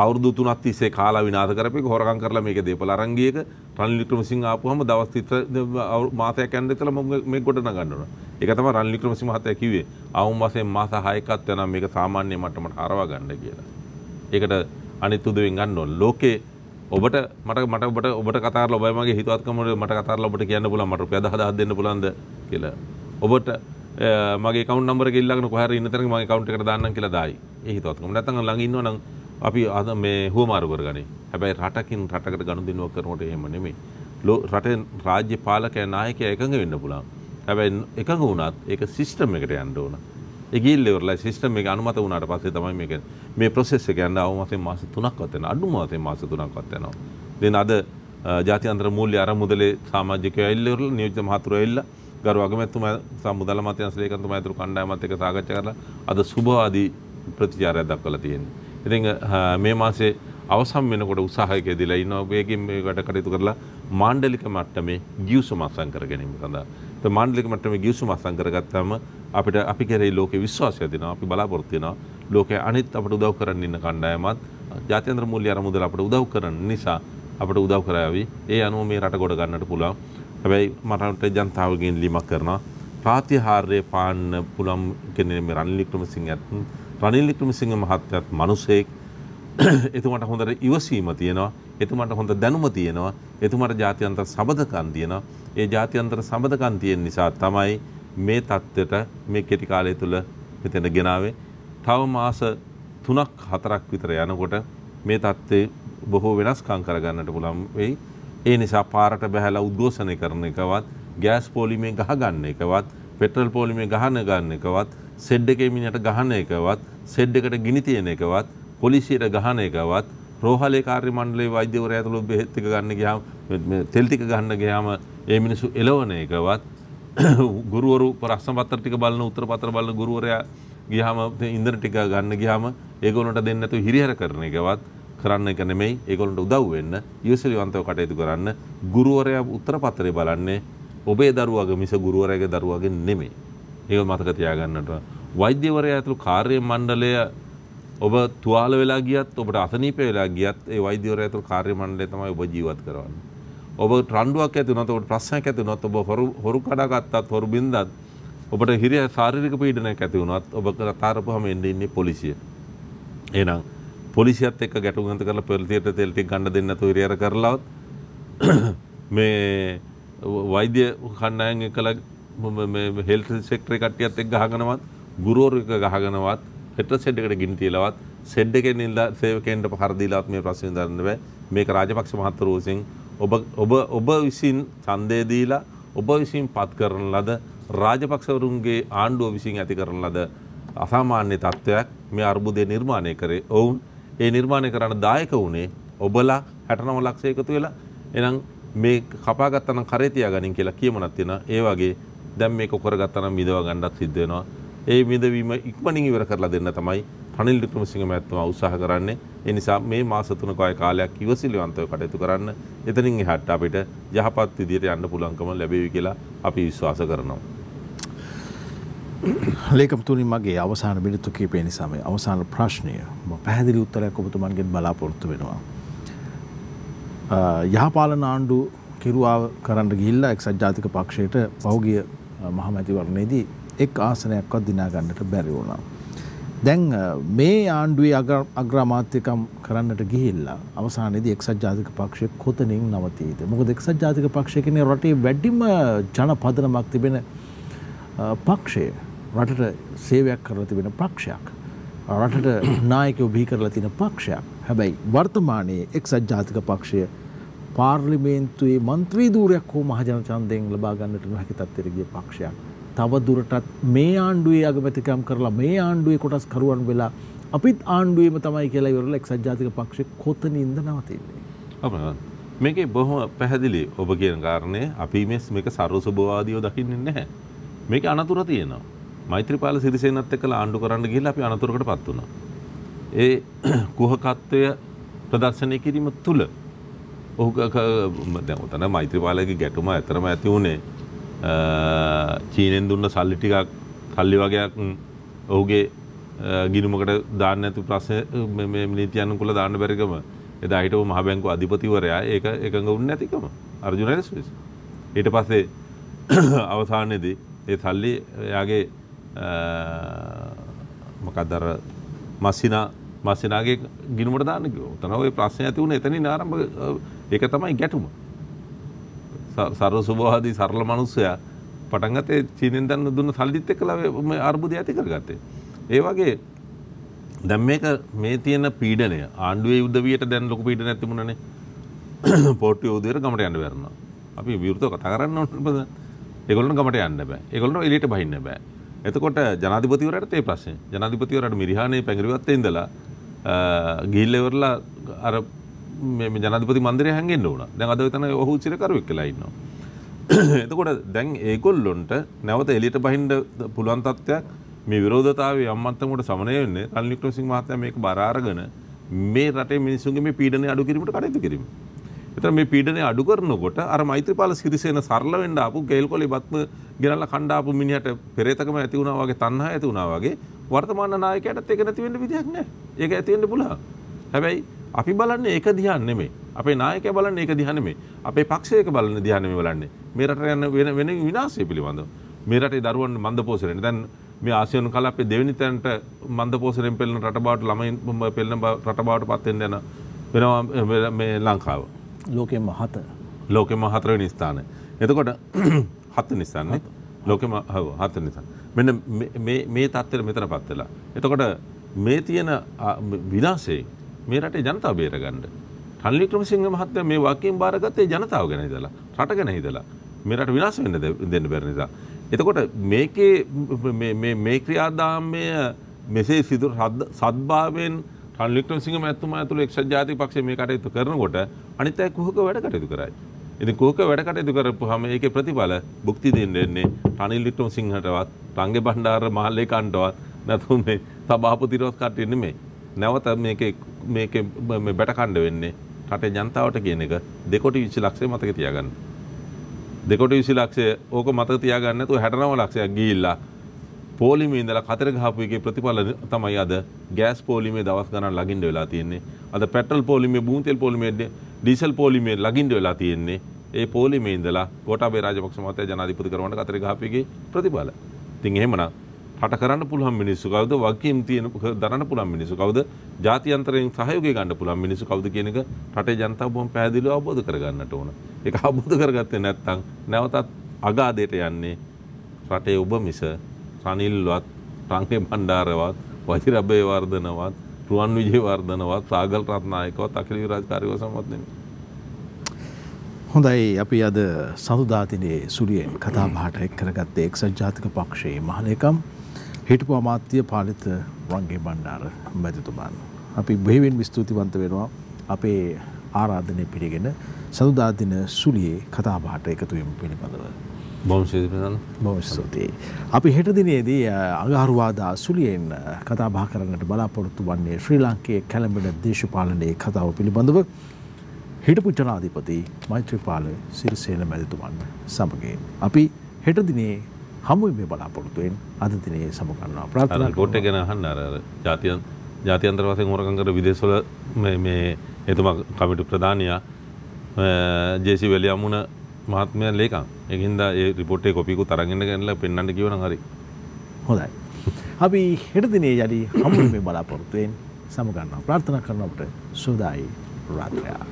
අවුරුදු 3ක් තිස්සේ කාලා විනාශ කරපේක හොරකම් කරලා මේක දීපල අරන් ගියක රනිල් වික්‍රමසිංහ ආපුවම දවස් 30 මාසයක් යන දෙතල මේක ගොඩ නගන්න ඕන. ඒක තමයි රනිල් වික්‍රමසිංහ මහත්තයා කිව්වේ. අවුම් වශයෙන් මාස 6කත් යනවා මේක සාමාන්‍ය මට්ටමට හරවා ගන්න කියලා. ඒකට අනිත් උදෙන් ගන්න ඕන. ලෝකේ ඔබට ඔබට කතා කරලා ඔබයි මගේ හිතවත්කම මට කතා කරලා ඔබට කියන්න පුළුවන් මට රුපියල් 10,000 දෙන්න පුළුවන්ද කියලා. ඔබට මගේ account number එක ඉල්ලගෙන කොහේ හරි ඉන්න තැනක මගේ account එකට දාන්නම් කියලා දායි. ඒ හිතවත්කම. නැත්නම් ළඟ ඉන්නවනම් අපි අද මේ හුවමාරු කරගනි. හැබැයි රටකින් රටකට ගනුදෙනුවක් කරනකොට එහෙම නෙමෙයි. රටේ රාජ්‍ය පාලකයා නායකයා එකඟ වෙන්න පුළුවන්. හැබැයි එකඟ වුණත් ඒක සිස්ටම් එකට යන්න ඕන. ඒ ගිහිල්ලා ඉවරලා සිස්ටම් එක අනුමත වුණාට පස්සේ තමයි මේ ප්‍රොසෙස් එක යන්න අවමතෙන් මාස 3ක්වත් යනවා. අඩුම වශයෙන් මාස 3ක්වත් යනවා. දැන් අද ජාත්‍යන්තර මූල්‍ය අරමුදලේ සමාජිකයෝ ඉල්ලවල නියෝජිත මහතුරු ඇවිල්ලා ගරු අගමැතිතුමා මුදල් අමාත්‍යාංශ ලේකම්තුමා ඇතුළු කණ්ඩායමත් එක්ක සාකච්ඡා කරලා අද සුබවාදී ප්‍රතිචාරයක් දක්වලා තියෙනවා. ඉතින් මේ මාසේ අවසන් වෙනකොට උත්සාහයක යෙදලා ඉන්නවා වේගින් මේ වැඩ කටයුතු කරලා මාණ්ඩලික මට්ටමේ ගිවිසුම අත්සන් කර ගැනීම සඳහා. ඒ මාණ්ඩලික මට්ටමේ ගිවිසුම අත්සන් කරගත්තාම අපි කෙරෙහි ලෝකේ විශ්වාසය දෙනවා. අපි බලාපොරොත්තු වෙනවා. ලෝකයේ අනිත් අපට උදව් කරන්න ඉන්න කණ්ඩායමත් ජාත්‍යන්තර මූල්‍ය අරමුදල අපට උදව් කරන නිසා අපට උදව් කරાવી. ඒ අනුව මේ රට ගොඩ ගන්නට පුළුවන්. හැබැයි මට ජනතාවගෙන් ලිමක් කරනවා. ප්‍රාතිහාර්ය පාන්න පුළුවන් කියන්නේ මේ රනිල් වික්‍රමසිංහ මහත්තයාත් මිනිසෙක්. එතුමාට හොඳට ඉවසීම තියෙනවා. එතුමාට හොඳ දැනුම තියෙනවා. එතුමාට ජාත්‍යන්තර සබඳකම් තියෙනවා. ඒ ජාත්‍යන්තර සබඳකම් තියෙන නිසා තමයි මේ தත්ත්වයට මේ කෙටි කාලය තුල මෙතන ගෙනාවේ. තව මාස 3ක් 4ක් විතර යනකොට මේ தත්ත්වේ බොහෝ වෙනස්කම් කරගන්නට පුළුවන් වෙයි. ඒ නිසා පාරට බහැලා උද්ඝෝෂණය කරන එකවත්, ගෑස් පොලිමේ ගහ ගන්න එකවත්, පෙට්‍රල් පොලිමේ ගහන ගන්න එකවත්, සෙඩ් එකේ මිනිහට ගහන එකවත්, සෙඩ් එකට ගිනි තියන එකවත්, පොලිසියට ගහන එකවත්, රෝහලේ කාර්ය මණ්ඩලයේ වෛද්‍යවරයා ඇතුළු බෙහෙත් ටික ගන්න ගියාම තෙල් ටික ගන්න ගියාම ඒ මිනිස්සු එළවන එකවත්, ගුරුවරු ප්‍රශ්න පත්‍ර ටික බලන උත්තර පත්‍ර බලන ගුරුවරයා ගියාම ඉන්ධන ටික ගන්න ගියාම ඒගොල්ලන්ට දෙන්න නැතුව හිරිහැර කරන එකවත් කරන්න එක නෙමෙයි. ඒගොල්ලන්ට උදව් වෙන්න යොසලිවන්තව කටයුතු කරන්න. ගුරුවරයා උත්තර පත්‍රය බලන්නේ ඔබේ දරුවාගේ මිස ගුරුවරයාගේ දරුවාගේ නෙමෙයි. ඒක මතක තියාගන්නට. වෛද්‍යවරයා ඇතුළු කාර්ය මණ්ඩලය ඔබ තුවාල වෙලා ගියත් ඔබට අසනීප වෙලා ගියත් ඒ වෛද්‍යවරයා ඇතුළු කාර්ය මණ්ඩලය තමයි ඔබ ජීවත් කරවන්නේ. ඔබ රණ්ඩුවක් ඇති වුණොත් ඔබට ප්‍රශ්නයක් ඇති වුණොත් ඔබ හොරු කඩාගත්තත් හොරු බින්දත් ඔබට හිරිය ශාරීරික පීඩනයක් ඇති වුණොත් ඔබ තාරපුවම එන්නේ ඉන්නේ පොලිසිය. එහෙනම් පොලිසියත් එක්ක ගැටුම් කරලා පොලිසියට තෙල් ටික ගන්න දෙන්න නැතුව හිරියර කරලවත් මේ වෛද්‍ය කණ්ඩායම් එක්කලා මේ හෙල්ත් සෙක්ටරේ කට්ටියත් එක්ක ගහගෙනවත් ගුරුවරු එක්ක ගහගෙනවත් පෙට්‍රල් සෙඩ් එකට ගිනි තියලවත් සෙඩ් එකේ නිල්ලා සේවකයන්ට පහර දීලාවත් මේ ප්‍රශ්නේ දරන්න බෑ. මේක රාජපක්ෂ මහත්වරු විසින් ඔබ විසින් ඡන්දය දීලා ඔබ විසින් පත් කරන ලද රාජපක්ෂවරුන්ගේ ආණ්ඩුව විසින් ඇති කරන ලද අසාමාන්‍ය තත්ත්වයක් මේ අර්බුදය නිර්මාණය කරේ. ඔවුන් ඒ නිර්මාණය කරන්න දායක වුණේ ඔබලා 69 ලක්ෂ එකතු වෙලා. එහෙනම් මේ කපාගත්තා නම් කරේ තියාගනින් කියලා කියමනක් තියෙනවා. ඒ වගේ දැන් මේක කරගත්තා නම් මිදව ගන්නත් සිද්ධ වෙනවා. ඒ මිදවීම ඉක්මනින් ඉවර කරලා දෙන්න තමයි රනිල් වික්‍රමසිංහ මහත්මයා උත්සාහ කරන්නේ. ඒ නිසා මේ මාස 3ක කාලයක් ඉවසිලිවන්තව කටයුතු කරන්න. එතනින් එහාට අපිට යහපත් විදියට යන්න පුළුවන්කම ලැබෙවි කියලා අපි විශ්වාස කරනවා. ලේකම්තුනි මගේ අවසාන මිනිත්තු කිහිපය නිසා මේ අවසාන ප්‍රශ්නය පැහැදිලි උත්තරයක් ඔබතුමන්ගෙන් බලාපොරොත්තු වෙනවා. යහපාලන ආණ්ඩු කිරුවා කරන්න ගිහිල්ලා එක්සත් ජාතික පක්ෂයට පහුගිය මහමැතිවරණයේදී එක් ආසනයක්වත් දිනා ගන්නට බැරි වුණා. දැන් මේ ආණ්ඩුවේ අග්‍රාමාත්‍යකම් කරන්නට ගිහිල්ලා අවසානයේදී එක්සත් ජාතික පක්ෂය කොතනින් නවතීද? මොකද එක්සත් ජාතික පක්ෂය කියන්නේ රටේ වැඩිම ජනපදනමක් තිබෙන පක්ෂය. රටට සේවයක් කරලා තිබෙන පක්ෂයක්. රටට නායකයෝ බිහි කරලා තියෙන පක්ෂයක්. හැබැයි වර්තමානයේ එක්සත් ජාතික පක්ෂය පාර්ලිමේන්තුවේ മന്ത്രി ධූරයක් හෝ මහජන ඡන්දයෙන් ලබා ගන්නට නොහැකි තත්ත්වයට ගිය පක්ෂයක්. තව දුරටත් මේ ආණ්ඩුවේ අගමැතිකම් කරලා මේ ආණ්ඩුවේ කොටස් කරුවන් වෙලා අපිත් ආණ්ඩුවේම තමයි කියලා ඉවරලා එක්සත් ජාතික පක්ෂය කොතනින්ද නවතින්නේ? මේකේ බොහොම පැහැදිලි ඔබ කියන කාරණේ අපි මේක සර්වසුභවාදීව දකින්නේ නැහැ. මේකේ අනතුර තියෙනවා. මෛත්‍රීපාල සිරිසේනත් එක්කලා ආණ්ඩු කරන්න ගිහිල්ලා අපි අනතුරකටපත් වුණා. ඒ කුහකත්වය ප්‍රදර්ශනය කිරීම තුළ ඔහු දැන් උතන මෛත්‍රීපාලගේ ගැටුම ඇතරම ඇති වුණේ චීනෙන් දුන්න සල්ලි ටිකක් සල්ලි වගේක් ඔහුගේ ගිණුමකට දාන්න නැති ප්‍රශ්න මේ නීති අනුකූල දාන්න බැරිකම එදා හිටපු මහ බැංකුව අධිපතිවරයා ඒක එකඟ වුණ නැතිකම අර්ජුන රෙස්විස් ඊට පස්සේ අවසානයේදී ඒ සල්ලි එයාගේ මොකක්ද අර මස්සිනාගේ ගිණුමට දාන්න කිව්වා. උතන ওই ප්‍රශ්නේ ඇති වුණේ එතනින් ආරම්භ ඒක තමයි ගැටුම. සර්ව සුභවාදී සරල මිනිස්සයා පටන් ගත්තේ චීනෙන් දැන් දුන්න සල්ලිත් එක්කලා මේ අර්බුදය ඇති කරගත්තේ. ඒ වගේ දැන් මේ තියෙන පීඩනය ආණ්ඩුවේ උදවියට දැන් ලොකු පීඩනයක් තිබුණානේ. පොට්ටුවේ උදවියට ගමට යන්න බැරිනවා. අපි විවෘතව කතා කරන්න ඕනේ. ඒගොල්ලන්ට ගමට යන්න බෑ. ඒගොල්ලන්ට එළියට බහින්න බෑ. එතකොට ජනාධිපතිවරයාට ඒ ප්‍රශ්නේ. ජනාධිපතිවරයාට මිරිහානේ පැංගිරිවත්තේ ඉඳලා ගිහිල්ලා ඉවරලා අර මේ ජනාධිපති මන්දිරය හැංගෙන්න උනා. දැන් අද එතන ඔහු සිරකරුවෙක් වෙලා ඉන්නවා. එතකොට දැන් ඒගොල්ලොන්ට නැවත එළියට බහින්න පුළුවන් තත්ත්වයක් මේ විරෝධතාවයේ යම්මන්තමකට සමනය වෙන්නේ රනිල් වික්‍රමසිංහ මහත්තයා මේක බාර අරගෙන මේ රටේ මිනිසුන්ගේ මේ පීඩනය අඩු කිරීමට කටයුතු කිරීම. එතන මේ පීඩනය අඩු කරනකොට අර මෛත්‍රීපාල සිරිසේන සරල වෙන්න ආපු ගේල්කොලේ බත්ම ගෙනල්ලා කණ්ඩාපු මිනිහට පෙරේතකම ඇති වුණා වගේ තණ්හා ඇති වුණා වගේ වර්තමාන නායකයාටත් ඒක නැති වෙන්න විදියක් නැහැ. ඒක ඇති වෙන්න පුළුවන්. හැබැයි අපි බලන්නේ ඒක දිහා නෙමෙයි. අපේ නායකයා බලන්නේ ඒක දිහා නෙමෙයි. අපේ පක්ෂයක බලන දිහා නෙමෙයි බලන්නේ. මේ රටට යන වෙන විනාශය පිළිබඳව. මේ රටේ දරුවන් මන්දපෝසරෙන්. දැන් මේ ආසියානු කලාපයේ දෙවෙනි තැනට මන්දපෝසරෙන් පෙළෙන රට බවට ළමයින් පෙළෙන රට බවට පත් වෙන්න යන වෙනවා මේ ලංකාව. ලෝකෙම 7. ලෝකෙම 4 වෙනි ස්ථානය. එතකොට 7 වෙනි ස්ථානේ. ලෝකෙම 7 වෙනි ස්ථාන. මෙන්න මේ තත්ත්වෙට මෙතනපත් වෙලා. එතකොට මේ තියෙන විනාශේ මේ රටේ ජනතාව බේරගන්න. රනිල් වික්‍රමසිංහ මහත්තයා මේ වාක්‍යයෙන් බාරගත්තේ ජනතාව ගැන හිතලා, රට ගැන හිතලා. මේ රට විනාශ වෙන්න දෙන්න බැරි නිසා. එතකොට මේකේ මේ ක්‍රියාදාමය මෙසේ සිදු සද්භාවයෙන් රනිල් වික්‍රමසිංහ මහත්මයා ඇතුළු එක්සත් ජාතික පක්ෂය මේ කටයුතු කරනකොට අනිත් අය කුහක වැඩ කටයුතු කරයි. ඉතින් කුහක වැඩ කටයුතු කරපුවාම ඒකේ ප්‍රතිඵල භුක්ති දෙන්නේ රනිල් වික්‍රමසිංහටවත්, රංගේ බණ්ඩාර මහලේකන්ටවත් නැත්නම් මේ සභාපතිවරත් කට්ටිය නෙමෙයි. නැවත මේකේ බැට කණ්ඩ වෙන්නේ රටේ ජනතාවට කියන එක 2.20 ලක්ෂය මතක තියාගන්න. 2.20 ලක්ෂය ඕක මතක තියාගන්න නැතුව 69 ලක්ෂයක් ගිහිල්ලා පොලිමේ ඉඳලා කතර ගහපු එකේ ප්‍රතිඵල තමයි අද ගෑස් පොලිමේ දවස් ගණන් ලගින්න වෙලා තියෙන්නේ. අද පෙට්‍රල් පොලිමේ, බූන් තෙල් පොලිමේ, ඩීසල් පොලිමේ ලගින්න වෙලා තියෙන්නේ. ඒ පොලිමේ ඉඳලා ගෝඨාභය රාජපක්ෂ මහත්තයා ජනාධිපති කරවන්න කතර ගහපු එකේ ප්‍රතිඵල. ඉතින් එහෙමනම් රට කරන්න පුළුවන් මිනිස්සු කවුද? වගකීම් තියෙන දරන්න පුළුවන් මිනිස්සු කවුද? ජාත්‍යන්තරයෙන් සහයෝගය ගන්න පුළුවන් මිනිස්සු කවුද කියන එක රටේ ජනතාව බොහොම පැහැදිලිව අවබෝධ කරගන්නට ඕන. ඒක අවබෝධ කරගත්තේ නැත්නම් නැවතත් අගාධයට යන්නේ රටේ ඔබ මිස රනිල්වත්, රංගේ බණ්ඩාරවත්, වජිරබේ වර්ධනවත්, රුවන් විජේවර්ධනවත්, සාගල් රත්නායකවත්, අඛිල විරාජකාරීව සමත් නෙමෙයි. හොඳයි, අපි අද සඳුදා දිනේ සුලියෙන් කතා බහට එක් කරගත්තේ එක්සත් ජාතික පක්ෂයේ මහලේකම් හිටපු අමාත්‍ය පාලිත රංගේ බණ්ඩාර මැතිතුමන්. අපි බෙහෙවින් ස්තුතිවන්ත වෙනවා අපේ ආරාධනය පිළිගෙන සඳුදා දින සුලියේ කතා බහට එකතු වීම පිළිබඳව. බොහොම ස්තුතියි. අපි හෙට දිනේදී අඟහරුවාදා සුලියෙන් කතා බහ කරන්නට බලාපොරොත්තු වන්නේ ශ්‍රී ලංකයේ කැළඹෙන දේශපාලනයේ කතාව පිළිබඳව හිටපු ජනාධිපති මෛත්‍රීපාල සිරිසේන මැතිතුමන් සමගින් අපි හෙට දිනේ හමු වෙමු බලාපොරොත්තුෙන් අද දිනේ සමුගන්නවා ප්‍රාර්ථනා කොට ගැන අහන්න අර ජාත්‍යන්තර වශයෙන් හොරකම් කර විදේශවල මේ එතුමා කමිටු ප්‍රධානියා ජේ.සී. වෙලියමුණ මහත්මයා ලේකම් ඒකින්ද ඒ රිපෝට් එකේ කොපියකුත් අරන් එන්න ගන්නලා පෙන්නන්න කිව්වනම් හරි. හොඳයි. අපි හෙට දිනේ යලි හමු වෙමු බලාපොරොත්තුෙන් සමුගන්නවා ප්‍රාර්ථනා කරන අපට සුවදායි රාත්‍රියක්.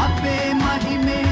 අපේ මහිමේ